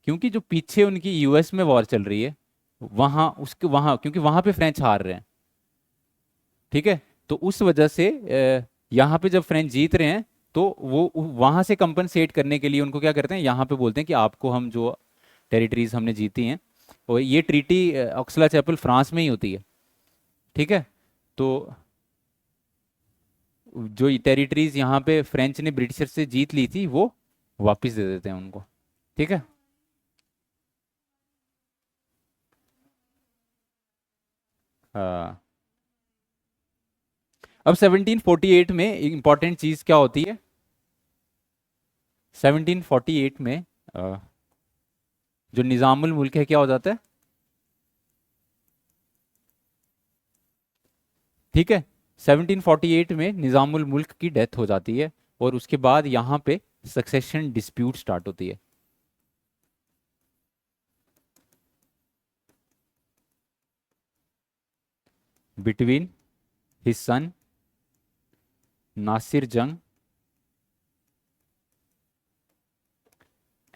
क्योंकि जो पीछे उनकी यूएस में वॉर चल रही है, वहां उसके वहां, क्योंकि वहां पे फ्रेंच हार रहे हैं, ठीक है। तो उस वजह से यहाँ पे जब फ्रेंच जीत रहे हैं, तो वो वहां से कंपनसेट करने के लिए उनको क्या करते हैं, यहाँ पे बोलते हैं कि आपको हम जो टेरिटरीज हमने जीती हैं, और ये ट्रीटी ऑक्सला चैपल फ्रांस में ही होती है, ठीक है। तो जो टेरिटरीज यहाँ पे फ्रेंच ने ब्रिटिशर से जीत ली थी वो वापस दे देते हैं उनको, ठीक है। हाँ, अब 1748 में इंपॉर्टेंट चीज क्या होती है, 1748 में अ, जो निजामुल मुल्क है क्या हो जाता है, ठीक है। 1748 में निजामुल मुल्क की डेथ हो जाती है, और उसके बाद यहाँ पे सक्सेशन डिस्प्यूट स्टार्ट होती है, between his son Nasir Jung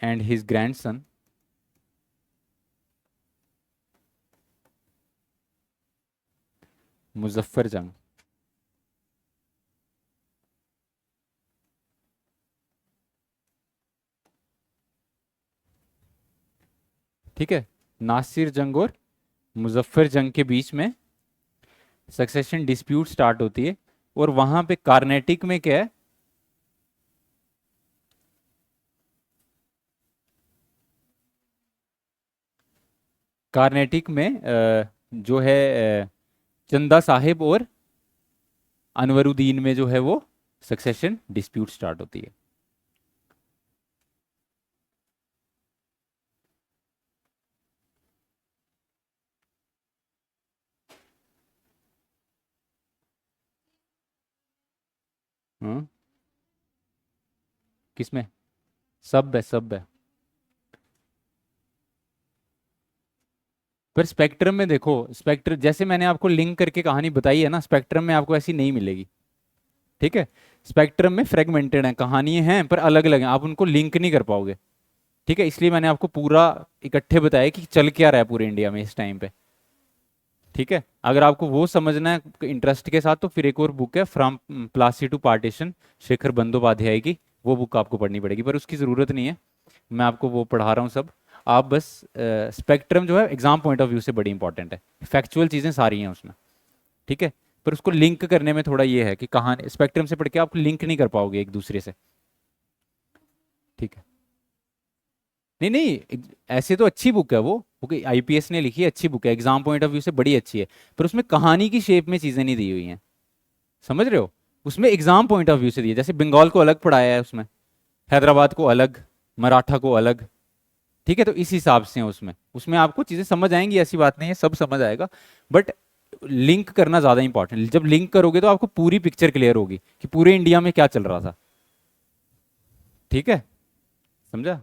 and his grandson Muzaffar जंग, ठीक है। नासिर जंग और मुजफ्फर जंग के बीच में सक्सेशन डिस्प्यूट स्टार्ट होती है। और वहां पे कार्नेटिक में क्या है, कार्नेटिक में जो है चंदा साहिब और अनवरुद्दीन में जो है वो सक्सेशन डिस्प्यूट स्टार्ट होती है। हाँ, किसमें? सब है, सब है। पर स्पेक्ट्रम में देखो, स्पेक्ट्रम जैसे मैंने आपको लिंक करके कहानी बताई है ना, स्पेक्ट्रम में आपको ऐसी नहीं मिलेगी। ठीक है, स्पेक्ट्रम में फ्रेगमेंटेड है, कहानियां हैं पर अलग अलग हैं, आप उनको लिंक नहीं कर पाओगे। ठीक है, इसलिए मैंने आपको पूरा इकट्ठे बताया कि चल क्या रहा है पूरे इंडिया में इस टाइम पे। ठीक है, अगर आपको वो समझना है इंटरेस्ट के साथ, तो फिर एक और बुक है, from Plassey to partition, Shekhar Bandyopadhyay की। वो बुक आपको पढ़नी पड़ेगी, पर उसकी ज़रूरत नहीं है, मैं आपको वो पढ़ा रहा हूँ सब। आप बस स्पेक्ट्रम जो है एग्जाम पॉइंट ऑफ व्यू से बड़ी इंपॉर्टेंट है, फैक्चुअल चीज़ें सारी हैं उसमें। ठीक है, पर उसको लिंक करने में थोड़ा ये है कि कहानी स्पेक्ट्रम से पढ़ के आप लिंक नहीं कर पाओगे एक दूसरे से। ठीक है, नहीं नहीं, ऐसे तो अच्छी बुक है वो आईपीएस ने लिखी है, अच्छी बुक है, एग्जाम पॉइंट ऑफ व्यू से बड़ी अच्छी है। पर उसमें कहानी की शेप में चीज़ें नहीं दी हुई हैं, समझ रहे हो? उसमें एग्जाम पॉइंट ऑफ व्यू से दिया, जैसे बंगाल को अलग पढ़ाया है उसमें, हैदराबाद को अलग, मराठा को अलग। ठीक है, तो इस हिसाब से है उसमें, उसमें आपको चीज़ें समझ आएंगी, ऐसी बात नहीं है, सब समझ आएगा। बट लिंक करना ज़्यादा इंपॉर्टेंट, जब लिंक करोगे तो आपको पूरी पिक्चर क्लियर होगी कि पूरे इंडिया में क्या चल रहा था। ठीक है, समझा?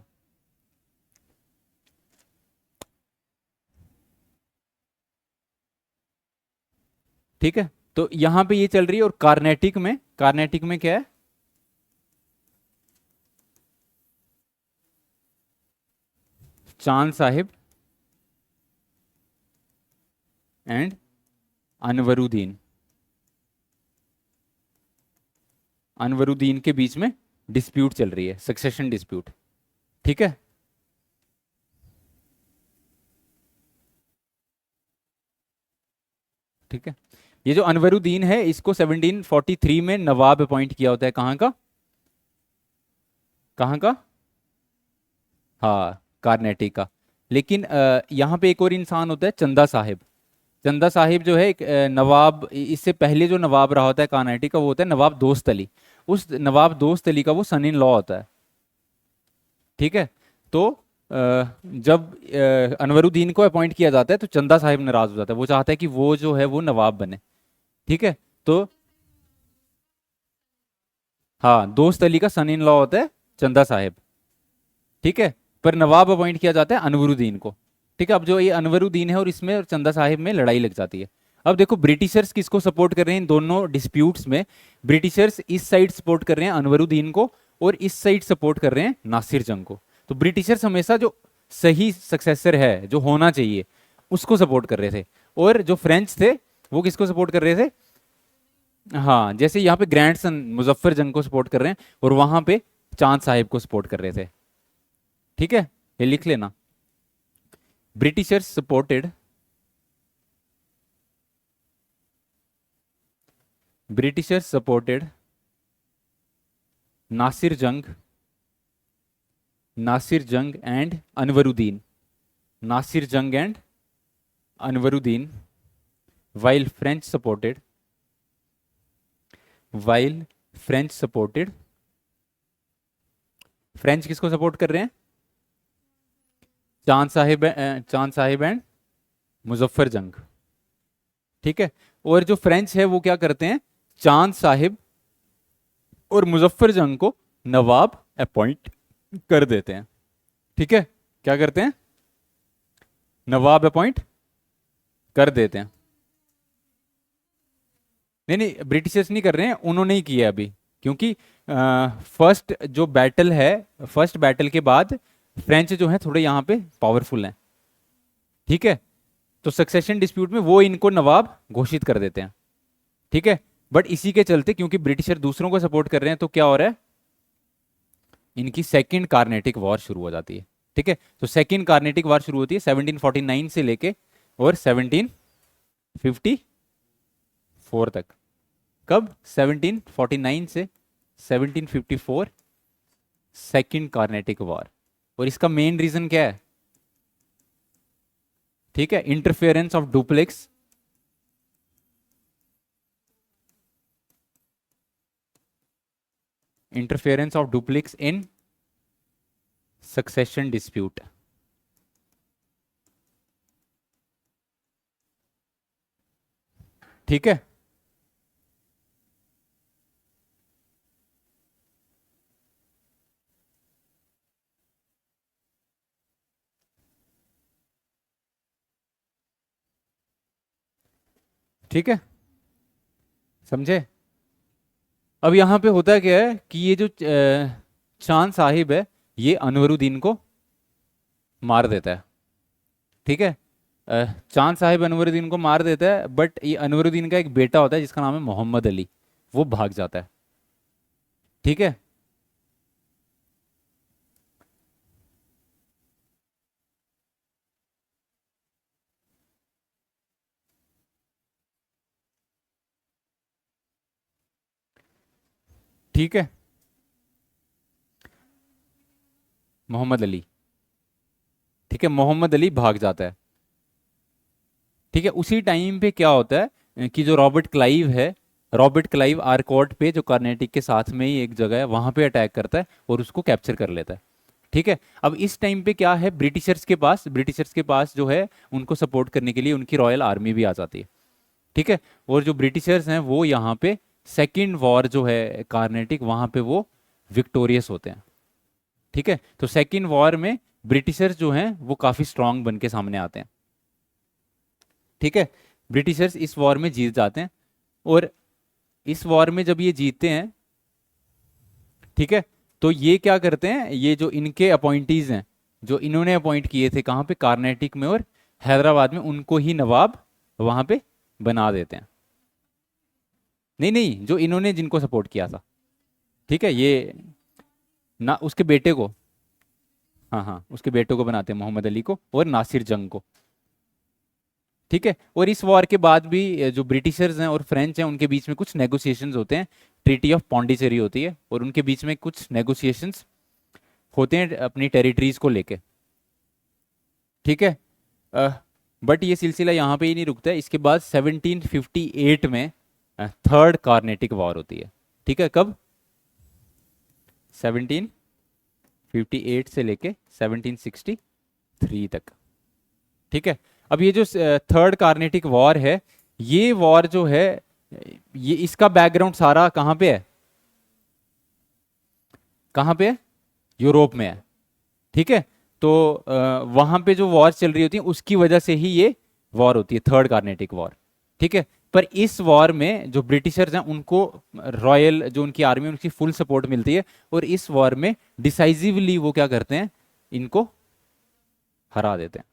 ठीक है, तो यहां पे ये चल रही है, और कार्नेटिक में क्या है? चांद साहिब एंड अनवरुद्दीन, अनवरुद्दीन के बीच में डिस्प्यूट चल रही है, सक्सेशन डिस्प्यूट। ठीक है, ठीक है, ये जो अनवरुद्दीन है, इसको 1743 में नवाब अपॉइंट किया होता है, कहाँ का? कहाँ का? हाँ, कार्नेटिक का। लेकिन यहाँ पे एक और इंसान होता है, चंदा साहिब। चंदा साहिब जो है एक नवाब, इससे पहले जो नवाब रहा होता है कार्नेटिक का, वो होता है नवाब दोस्त अली। उस नवाब दोस्त अली का वो सन इन लॉ होता है। ठीक है, तो जब अनवरुद्दीन को अपॉइंट किया जाता है, तो चंदा साहिब नाराज हो जाता है, वो चाहता है कि वो जो है वो नवाब बने। ठीक है, तो हाँ, दोस्त अली का सन इन लॉ होता है चंदा साहिब। ठीक है, पर नवाब अपॉइंट किया जाता है अनवरुद्दीन को। ठीक है, अब जो ये अनवरुद्दीन है और इसमें और चंदा साहिब में लड़ाई लग जाती है। अब देखो ब्रिटिशर्स किसको सपोर्ट कर रहे हैं इन दोनों डिस्प्यूट्स में? ब्रिटिशर्स इस साइड सपोर्ट कर रहे हैं अनवरुद्दीन को, और इस साइड सपोर्ट कर रहे हैं नासिर जंग को। तो ब्रिटिशर्स हमेशा जो सही सक्सेसर है, जो होना चाहिए, उसको सपोर्ट कर रहे थे। और जो फ्रेंच थे, वो किसको सपोर्ट कर रहे थे? हाँ, जैसे यहाँ पे ग्रैंड सन मुजफ्फर जंग को सपोर्ट कर रहे हैं, और वहां पे चांद साहिब को सपोर्ट कर रहे थे। ठीक है, ये लिख लेना। Britishers supported, Britishers supported Nasir Jung, Nasir Jung and Anwaruddin, Nasir Jung and Anwaruddin, while French supported, while French supported, French किसको सपोर्ट कर रहे हैं? चांद साहिब एंड मुजफ्फर जंग। ठीक है, और जो फ्रेंच है वो क्या करते हैं? चांद साहिब और मुजफ्फर जंग को नवाब अपॉइंट कर देते हैं। ठीक है, क्या करते हैं? नवाब अपॉइंट कर देते हैं। नहीं नहीं, ब्रिटिशर्स नहीं कर रहे हैं, उन्होंने ही किया अभी, क्योंकि फर्स्ट जो बैटल है, फर्स्ट बैटल के बाद फ्रेंच जो है थोड़े यहाँ पे पावरफुल हैं। ठीक है, तो सक्सेशन डिस्प्यूट में वो इनको नवाब घोषित कर देते हैं। ठीक है, बट इसी के चलते, क्योंकि ब्रिटिशर दूसरों को सपोर्ट कर रहे हैं, तो क्या हो रहा है? इनकी सेकंड कार्नेटिक वॉर शुरू हो जाती है। ठीक है, तो सेकंड कार्नेटिक वॉर शुरू होती है 1749 से लेके और 1754 तक। कब? 1749 से 1754, सेकंड कार्नेटिक वॉर। और इसका मेन रीजन क्या है? ठीक है, interference of duplex, interference of duplex in succession dispute. ठीक है, ठीक है, समझे। अब यहाँ पे होता क्या है कि ये जो चांद साहिब है, ये अनवरुद्दीन को मार देता है। ठीक है, चांद साहिब अनवरुद्दीन को मार देता है, बट ये अनवरुद्दीन का एक बेटा होता है जिसका नाम है मोहम्मद अली, वो भाग जाता है। ठीक है, ठीक है, मोहम्मद अली। ठीक है, मोहम्मद अली भाग जाता है। ठीक है, उसी टाइम पे क्या होता है कि जो रॉबर्ट क्लाइव है, रॉबर्ट क्लाइव आरकोट पे जो कर्नाटक के साथ में ही एक जगह है वहां पे अटैक करता है और उसको कैप्चर कर लेता है। ठीक है, अब इस टाइम पे क्या है, ब्रिटिशर्स के पास जो है उनको सपोर्ट करने के लिए उनकी रॉयल आर्मी भी आ जाती है। ठीक है, और जो ब्रिटिशर्स हैं वो यहाँ पे सेकेंड वॉर जो है कार्नेटिक, वहां पे वो विक्टोरियस होते हैं। ठीक है, तो सेकेंड वॉर में ब्रिटिशर्स जो हैं वो काफी स्ट्रांग बन के सामने आते हैं। ठीक है, ब्रिटिशर्स इस वॉर में जीत जाते हैं, और इस वॉर में जब ये जीतते हैं, ठीक है, तो ये क्या करते हैं, ये जो इनके अपॉइंटीज हैं, जो इन्होंने अपॉइंट किए थे कहाँ पे, कार्नेटिक में और हैदराबाद में, उनको ही नवाब वहां पे बना देते हैं। नहीं नहीं, जो इन्होंने जिनको सपोर्ट किया था। ठीक है, ये ना उसके बेटे को, हाँ हाँ, उसके बेटे को बनाते हैं, मोहम्मद अली को और नासिर जंग को। ठीक है, और इस वॉर के बाद भी जो ब्रिटिशर्स हैं और फ्रेंच हैं उनके बीच में कुछ नेगोशिएशंस होते हैं। ट्रीटी ऑफ पौंडीचेरी होती है और उनके बीच में कुछ नेगोशिएशंस होते हैं अपनी टेरिटरीज को लेके। ठीक है, बट ये सिलसिला यहाँ पे ही नहीं रुकता है, इसके बाद 1758 में थर्ड कार्नेटिक वॉर होती है। ठीक है, कब, 1758 से लेके 1763 तक। ठीक है, अब ये जो थर्ड कार्नेटिक वॉर है, ये वॉर जो है, ये इसका बैकग्राउंड सारा कहाँ पे है, कहाँ पे है, यूरोप में है। ठीक है, तो वहां पे जो वॉर चल रही होती है उसकी वजह से ही ये वॉर होती है, थर्ड कार्नेटिक वॉर। ठीक है, पर इस वॉर में जो ब्रिटिशर्स हैं उनको रॉयल जो उनकी आर्मी उनकी फुल सपोर्ट मिलती है, और इस वॉर में डिसाइसिवली वो क्या करते हैं, इनको हरा देते हैं।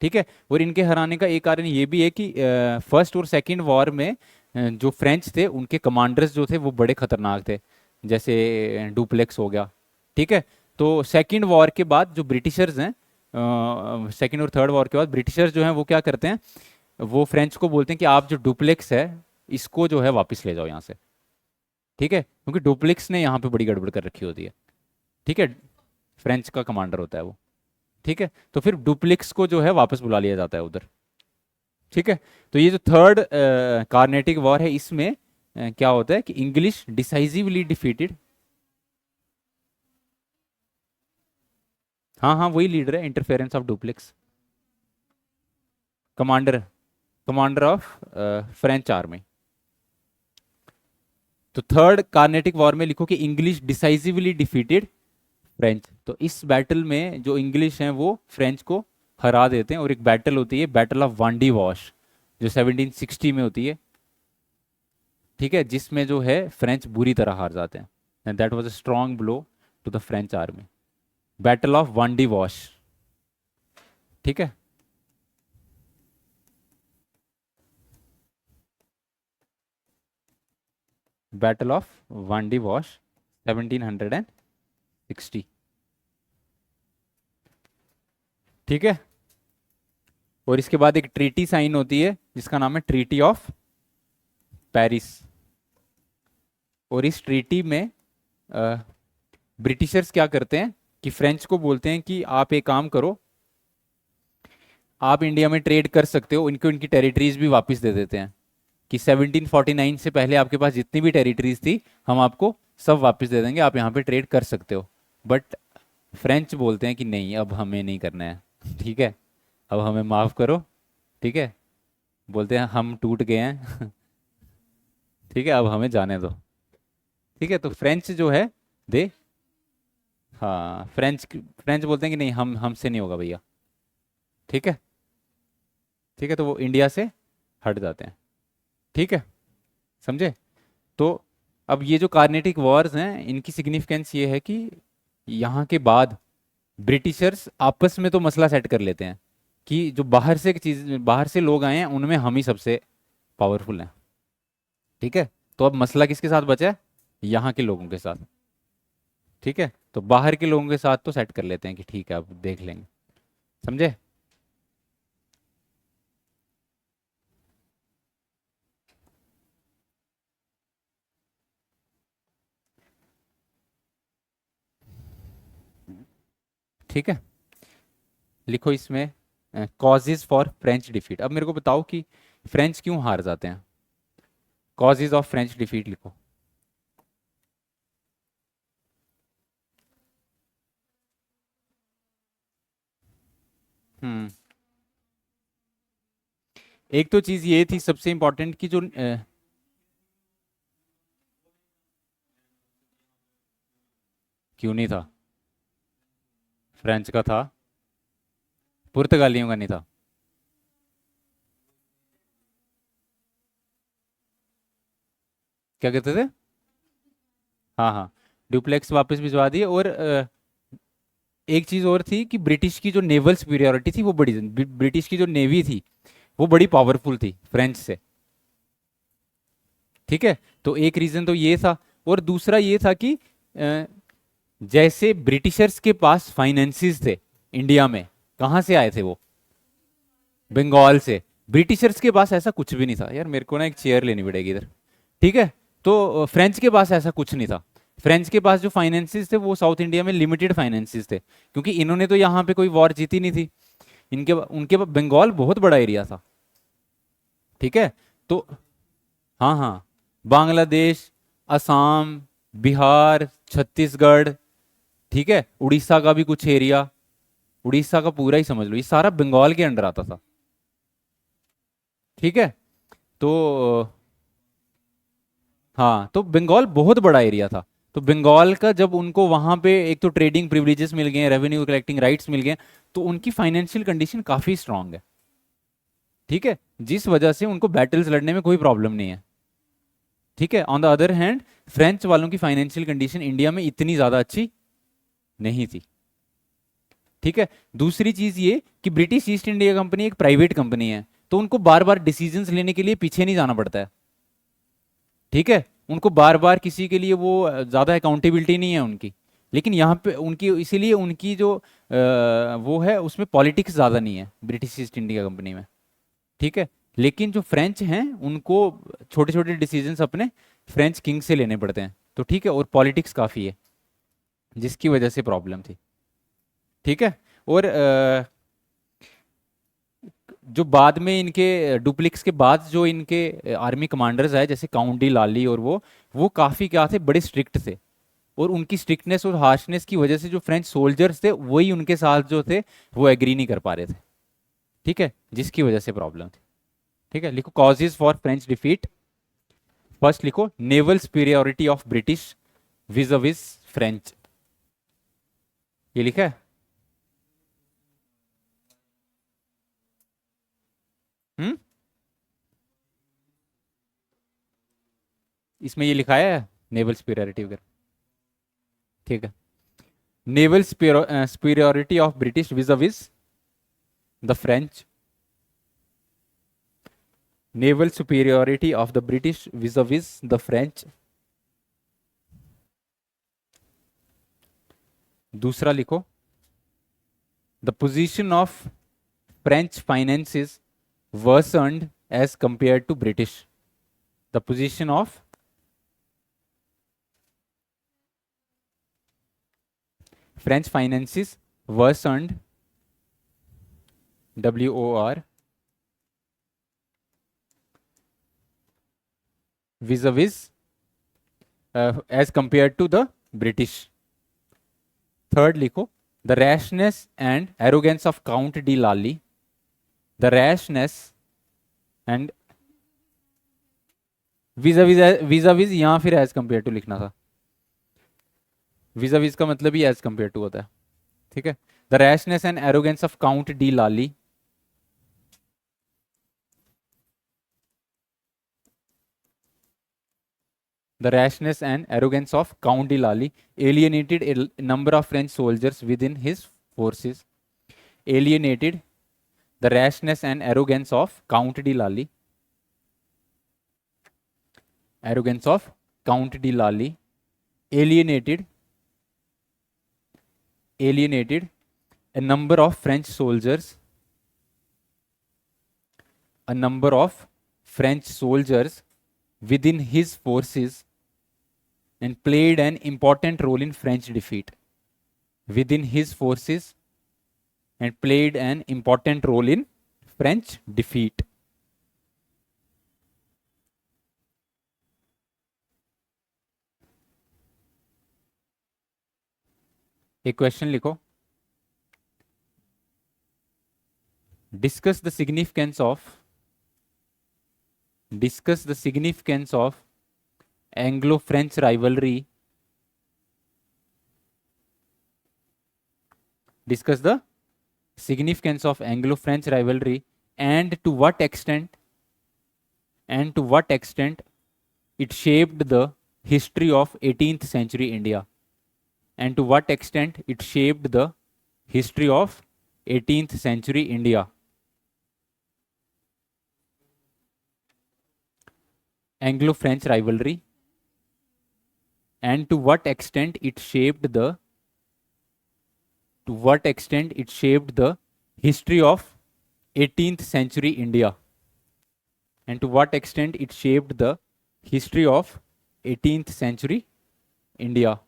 ठीक है, और इनके हराने का एक कारण ये भी है कि फर्स्ट और सेकंड वॉर में जो फ्रेंच थे उनके कमांडर्स जो थे वो बड़े खतरनाक थे, जैसे डुप्लेक्स हो गया। ठीक है, तो सेकंड वॉर के बाद जो ब्रिटिशर्स हैं, सेकंड और थर्ड वॉर के बाद ब्रिटिशर्स जो हैं वो क्या करते हैं, वो फ्रेंच को बोलते हैं कि आप जो डुप्लेक्स है इसको जो है वापस ले जाओ यहाँ से। ठीक है, क्योंकि डुप्लेक्स ने यहाँ पे बड़ी गड़बड़ कर रखी होती है। ठीक है, फ्रेंच का कमांडर होता है वो। ठीक है, तो फिर डुप्लेक्स को जो है वापस बुला लिया जाता है उधर। ठीक है, तो ये जो थर्ड कार्नेटिक वॉर है इसमें क्या होता है कि इंग्लिश डिसाइसिवली डिफीटेड। हाँ हाँ, वही लीडर है, interference of duplex, commander, commander of French army. तो थर्ड कार्नेटिक वॉर में लिखो कि इंग्लिश डिसाइसिवली डिफीटेड फ्रेंच। तो इस बैटल में जो इंग्लिश हैं वो फ्रेंच को हरा देते हैं, और एक बैटल होती है बैटल ऑफ वांडी वॉश जो 1760 में होती है। ठीक है, जिसमें जो है फ्रेंच बुरी तरह हार जाते हैं, and that was a strong blow to the French army, battle of Wandiwash. ठीक है, बैटल ऑफ वांडी वॉश 1760। ठीक है, और इसके बाद एक ट्रीटी साइन होती है जिसका नाम है ट्रीटी ऑफ पेरिस। और इस ट्रीटी में ब्रिटिशर्स क्या करते हैं कि फ्रेंच को बोलते हैं कि आप एक काम करो, आप इंडिया में ट्रेड कर सकते हो, इनको इनकी टेरिटरीज भी वापस दे देते हैं, कि 1749 से पहले आपके पास जितनी भी टेरिटरीज थी हम आपको सब वापस दे देंगे, आप यहाँ पे ट्रेड कर सकते हो। बट फ्रेंच बोलते हैं कि नहीं, अब हमें नहीं करना है। ठीक है, अब हमें माफ़ करो। ठीक है, बोलते हैं हम टूट गए हैं। ठीक है, अब हमें जाने दो। ठीक है, तो फ्रेंच जो है दे, हाँ, फ्रेंच फ्रेंच बोलते हैं कि नहीं, हम हमसे नहीं होगा भैया। ठीक है, ठीक है, तो वो इंडिया से हट जाते हैं। ठीक है, समझे? तो अब ये जो कार्नेटिक वॉर्स हैं, इनकी सिग्निफिकेंस ये है कि यहाँ के बाद ब्रिटिशर्स आपस में तो मसला सेट कर लेते हैं कि जो बाहर से लोग आए हैं उनमें हम ही सबसे पावरफुल हैं। ठीक है, तो अब मसला किसके साथ बचा है? यहाँ के लोगों के साथ। ठीक है, तो बाहर के लोगों के साथ तो सेट कर लेते हैं कि ठीक है अब देख लेंगे। समझे? ठीक है, लिखो इसमें कॉजेज फॉर फ्रेंच डिफीट। अब मेरे को बताओ कि फ्रेंच क्यों हार जाते हैं? कॉजेज ऑफ फ्रेंच डिफीट लिखो। हम्म। एक तो चीज ये थी सबसे इंपॉर्टेंट कि जो क्यों नहीं था? फ्रेंच का था, पुर्तगालियों का नहीं था। क्या कहते थे? हाँ हाँ, डुप्लेक्स वापस भिजवा दिए। और एक चीज और थी कि ब्रिटिश की जो नेवल सुपीरियोरिटी थी वो बड़ी, ब्रिटिश की जो नेवी थी वो बड़ी पावरफुल थी फ्रेंच से। ठीक है, तो एक रीजन तो ये था। और दूसरा ये था कि अ, जैसे ब्रिटिशर्स के पास फाइनेंसिस थे इंडिया में, कहाँ से आए थे वो? बंगाल से। ब्रिटिशर्स के पास ऐसा कुछ भी नहीं था। यार मेरे को ना एक चेयर लेनी पड़ेगी इधर। ठीक है, तो फ्रेंच के पास ऐसा कुछ नहीं था। फ्रेंच के पास जो फाइनेंसिस थे वो साउथ इंडिया में लिमिटेड फाइनेंसिस थे, क्योंकि इन्होंने तो यहाँ पे कोई वॉर जीती नहीं थी। उनके बंगाल बहुत बड़ा एरिया था। ठीक है, तो हाँ हाँ, बांग्लादेश, असम, बिहार, छत्तीसगढ़, ठीक है, उड़ीसा का भी कुछ एरिया, उड़ीसा का पूरा ही समझ लो, ये सारा बंगाल के अंडर आता था। ठीक है, तो हाँ, तो बंगाल बहुत बड़ा एरिया था। तो बंगाल का जब उनको वहां पे एक तो ट्रेडिंग प्रिविलेजेस मिल गए, रेवेन्यू कलेक्टिंग राइट्स मिल गए, तो उनकी फाइनेंशियल कंडीशन काफी स्ट्रांग है। ठीक है, जिस वजह से उनको बैटल्स लड़ने में कोई प्रॉब्लम नहीं है। ठीक है, on the other hand French वालों की फाइनेंशियल कंडीशन इंडिया में इतनी ज्यादा अच्छी नहीं थी। ठीक है, दूसरी चीज ये कि ब्रिटिश ईस्ट इंडिया कंपनी एक प्राइवेट कंपनी है, तो उनको बार बार डिसीजंस लेने के लिए पीछे नहीं जाना पड़ता है। ठीक है, उनको बार बार किसी के लिए वो ज्यादा अकाउंटेबिलिटी नहीं है उनकी। लेकिन यहाँ पे उनकी, इसीलिए उनकी जो वो है उसमें पॉलिटिक्स ज्यादा नहीं है ब्रिटिश ईस्ट इंडिया कंपनी में। ठीक है, लेकिन जो फ्रेंच हैं उनको छोटे छोटे डिसीजंस अपने फ्रेंच किंग से लेने पड़ते हैं। तो ठीक है, और पॉलिटिक्स काफी है जिसकी वजह से प्रॉब्लम थी। ठीक है, और जो बाद में इनके डुप्लिक्स के बाद जो इनके आर्मी कमांडर्स आए जैसे काउंट डी लाली, और वो काफी क्या थे, बड़े स्ट्रिक्ट थे। और उनकी स्ट्रिक्टनेस और हार्शनेस की वजह से जो फ्रेंच सोल्जर्स थे वही उनके साथ जो थे वो एग्री नहीं कर पा रहे थे। ठीक है, जिसकी वजह से प्रॉब्लम थी। ठीक है, लिखो causes for French defeat. First लिखो naval superiority of British vis French. ये लिखा है? हम्म, इसमें ये लिखा है नेवल सुपीरियोरिटी वगैरह। ठीक है, naval superiority of British vis the French. Naval superiority of the British vis the French. दूसरा लिखो the position of French finances worsened as compared to British. The position of French finances worsened, WOR, vis-a-vis as compared to the British. Third लिखो the rashness and arrogance of Count de Lally. The rashness and vis-a-vis यहाँ फिर as compared to लिखना था। vis-a-vis का मतलब ही as compared to होता है। ठीक है, the rashness and arrogance of Count de Lally The rashness and arrogance of Count de Lally alienated a number of French soldiers within his forces. Alienated the rashness and arrogance of Count de Lally. Arrogance of Count de Lally alienated a number of French soldiers. A number of French soldiers within his forces and played an important role in French defeat. Within his forces and played an important role in French defeat. एक question लिखो. Discuss the significance of Anglo-French rivalry. Discuss the significance of Anglo-French rivalry and to what extent it shaped the history of 18th century India. And to what extent it shaped the history of 18th century India. Anglo-French rivalry and to what extent it shaped the history of 18th century India. And to what extent it shaped the history of 18th century India.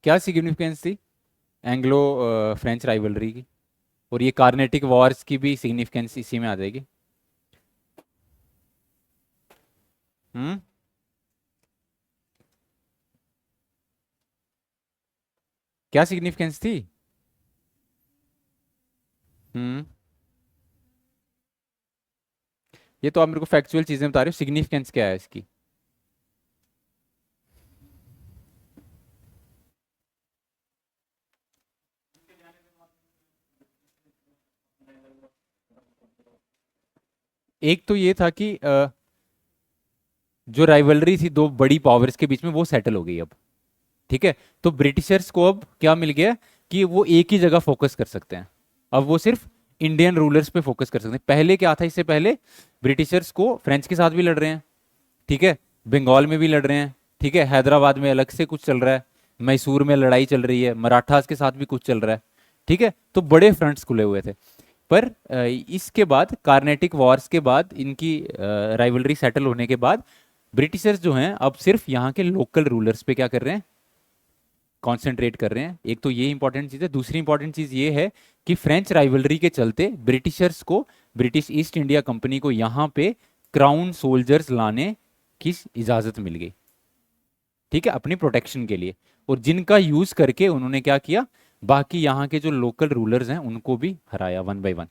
क्या significance थी Anglo French rivalry की, और ये Carnatic Wars की भी significance इसी में आ जाएगी. क्या सिग्निफिकेंस थी? ये तो आप मेरे को फैक्चुअल चीजें बता रहे हो, सिग्निफिकेंस क्या है इसकी? एक तो ये था कि जो राइवलरी थी दो बड़ी पावर्स के बीच में वो सेटल हो गई अब. ठीक है, तो ब्रिटिशर्स को अब क्या मिल गया कि वो एक ही जगह फोकस कर सकते हैं. अब वो सिर्फ इंडियन रूलर्स पे फोकस कर सकते हैं. पहले क्या था, इससे पहले ब्रिटिशर्स को फ्रेंच के साथ भी लड़ रहे हैं, ठीक है, बंगाल में भी लड़ रहे हैं, ठीक है, हैदराबाद में अलग से कुछ चल रहा है, मैसूर में लड़ाई चल रही है, मराठास के साथ भी कुछ चल रहा है, ठीक है, तो बड़े फ्रंट्स खुले हुए थे. पर इसके बाद कार्नेटिक वॉर्स के बाद इनकी राइवलरी सेटल होने के बाद ब्रिटिशर्स जो हैं अब सिर्फ यहाँ के लोकल रूलर्स पे क्या कर रहे हैं, कॉन्सेंट्रेट कर रहे हैं. एक तो ये इंपॉर्टेंट चीज़ है. दूसरी इंपॉर्टेंट चीज़ ये है कि फ्रेंच राइवलरी के चलते ब्रिटिशर्स को, ब्रिटिश ईस्ट इंडिया कंपनी को यहाँ पे क्राउन सोल्जर्स लाने की इजाज़त मिल गई, ठीक है, अपनी प्रोटेक्शन के लिए, और जिनका यूज़ करके उन्होंने क्या किया, बाकी यहाँ के जो लोकल रूलर्स हैं उनको भी हराया वन बाय वन.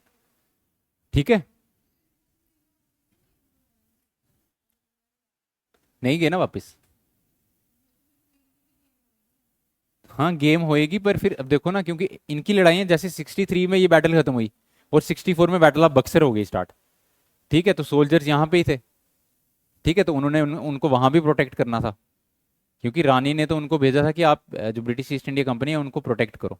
ठीक है, नहीं गए ना वापस. हाँ गेम होएगी, पर फिर अब देखो ना, क्योंकि इनकी लड़ाइयाँ जैसे 63 में ये बैटल खत्म हुई और 64 में बैटल ऑफ बक्सर हो गई स्टार्ट. ठीक है, तो सोल्जर्स यहाँ पे ही थे, ठीक है, तो उन्होंने उनको वहां भी प्रोटेक्ट करना था, क्योंकि रानी ने तो उनको भेजा था कि आप जो ब्रिटिश ईस्ट इंडिया कंपनी है उनको प्रोटेक्ट करो.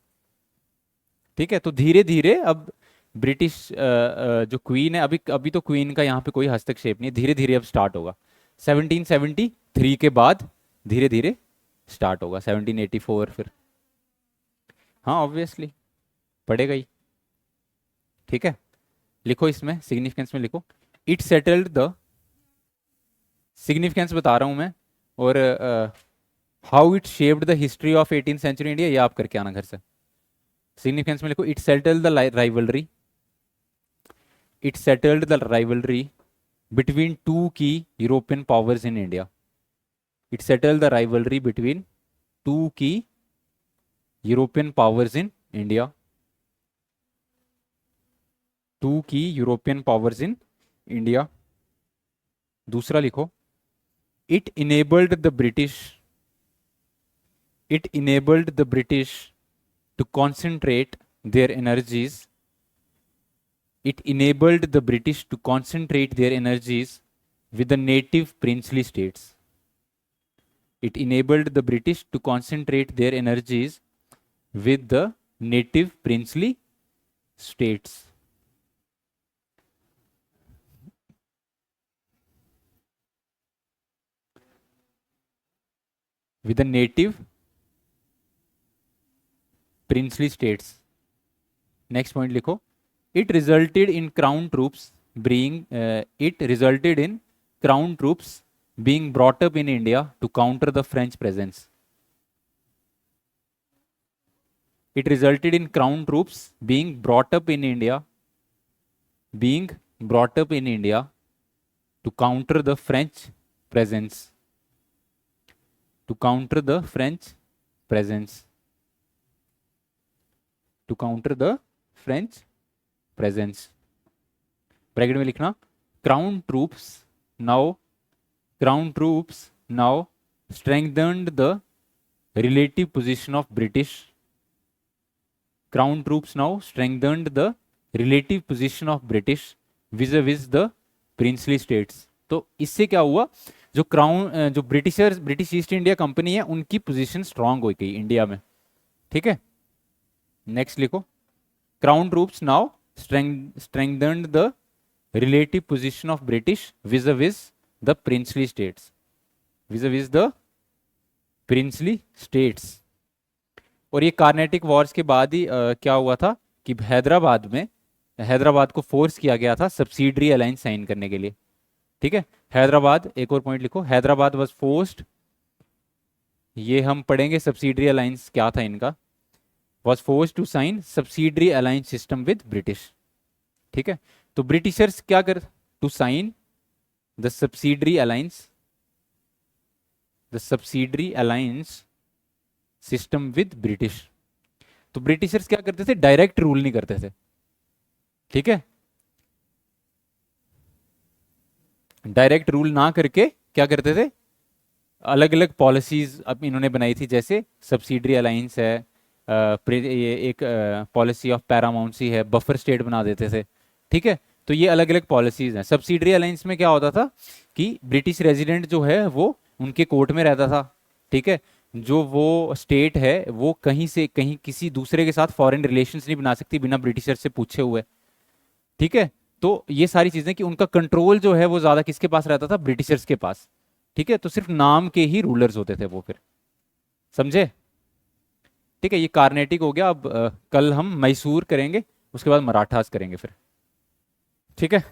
ठीक है, तो धीरे धीरे अब ब्रिटिश जो क्वीन है, अभी अभी तो क्वीन का यहाँ पे कोई हस्तक्षेप नहीं है, धीरे धीरे अब स्टार्ट होगा 1773 के बाद, धीरे धीरे स्टार्ट होगा 1784 फिर. हाँ ऑब्वियसली पड़ेगा ही. ठीक है, लिखो इसमें सिग्निफिकेंस में लिखो, इट सेटल्ड द, सिग्निफिकेंस बता रहा हूं मैं, और how it shaped the history of 18th century India, ये आप करके आना घर से. सिग्निफिकेंस में लिखो, it settled the rivalry, it settled the rivalry between two key European powers in India. It settled the rivalry between two key European powers in India. Two key European powers in India. दूसरा लिखो, it enabled the British to concentrate their energies. It enabled the British to concentrate their energies with the native princely states. It enabled the British to concentrate their energies with the native princely states. With the native princely states. Next point लिखो. It resulted in crown troops being brought up in India to counter the French presence. It resulted in crown troops being brought up in India to counter the French presence. To counter the French presence. To counter the French presence. Bracket में लिखना crown troops now strengthened the relative position of British. Crown troops now strengthened the relative position of British vis-a-vis the princely states. तो इससे क्या हुआ, जो British east India company है उनकी position strong हो गई इंडिया में. ठीक है, नेक्स्ट लिखो. Crown troops now strengthened the relative position of British vis-a-vis the princely states. vis-a-vis the princely states. और ये कार्नेटिक वॉर्स के बाद ही क्या हुआ था कि हैदराबाद को फोर्स किया गया था सब्सिडरी अलायंस साइन करने के लिए. ठीक है, हैदराबाद, एक और पॉइंट लिखो, हैदराबाद वाज फोर्स्ड, ये हम पढ़ेंगे सब्सिडरी अलायंस क्या था इनका, was forced to sign subsidiary alliance system with British. ठीक है, तो ब्रिटिशर्स क्या कर to sign the subsidiary alliance system with British. तो ब्रिटिशर्स क्या करते थे, डायरेक्ट रूल नहीं करते थे. ठीक है, डायरेक्ट रूल ना करके क्या करते थे, अलग अलग पॉलिसीज अब इन्होंने बनाई थी. जैसे सब्सिडरी अलायंस है, ये एक पॉलिसी ऑफ पैरामाउंसी है, बफर स्टेट बना देते थे. ठीक है, तो ये अलग अलग पॉलिसीज हैं. सब्सिडरी अलायंस में क्या होता था कि ब्रिटिश रेजिडेंट जो है वो उनके कोर्ट में रहता था. ठीक है, जो वो स्टेट है वो कहीं से कहीं किसी दूसरे के साथ फॉरेन रिलेशंस नहीं बना सकती बिना ब्रिटिशर से पूछे हुए. ठीक है, तो ये सारी चीजें कि उनका कंट्रोल जो है वो ज्यादा किसके पास रहता था, ब्रिटिशर्स के पास. ठीक है, तो सिर्फ नाम के ही रूलर्स होते थे वो. फिर समझे. ठीक है, ये कार्नेटिक हो गया. अब कल हम मैसूर करेंगे, उसके बाद मराठास करेंगे फिर. ठीक है.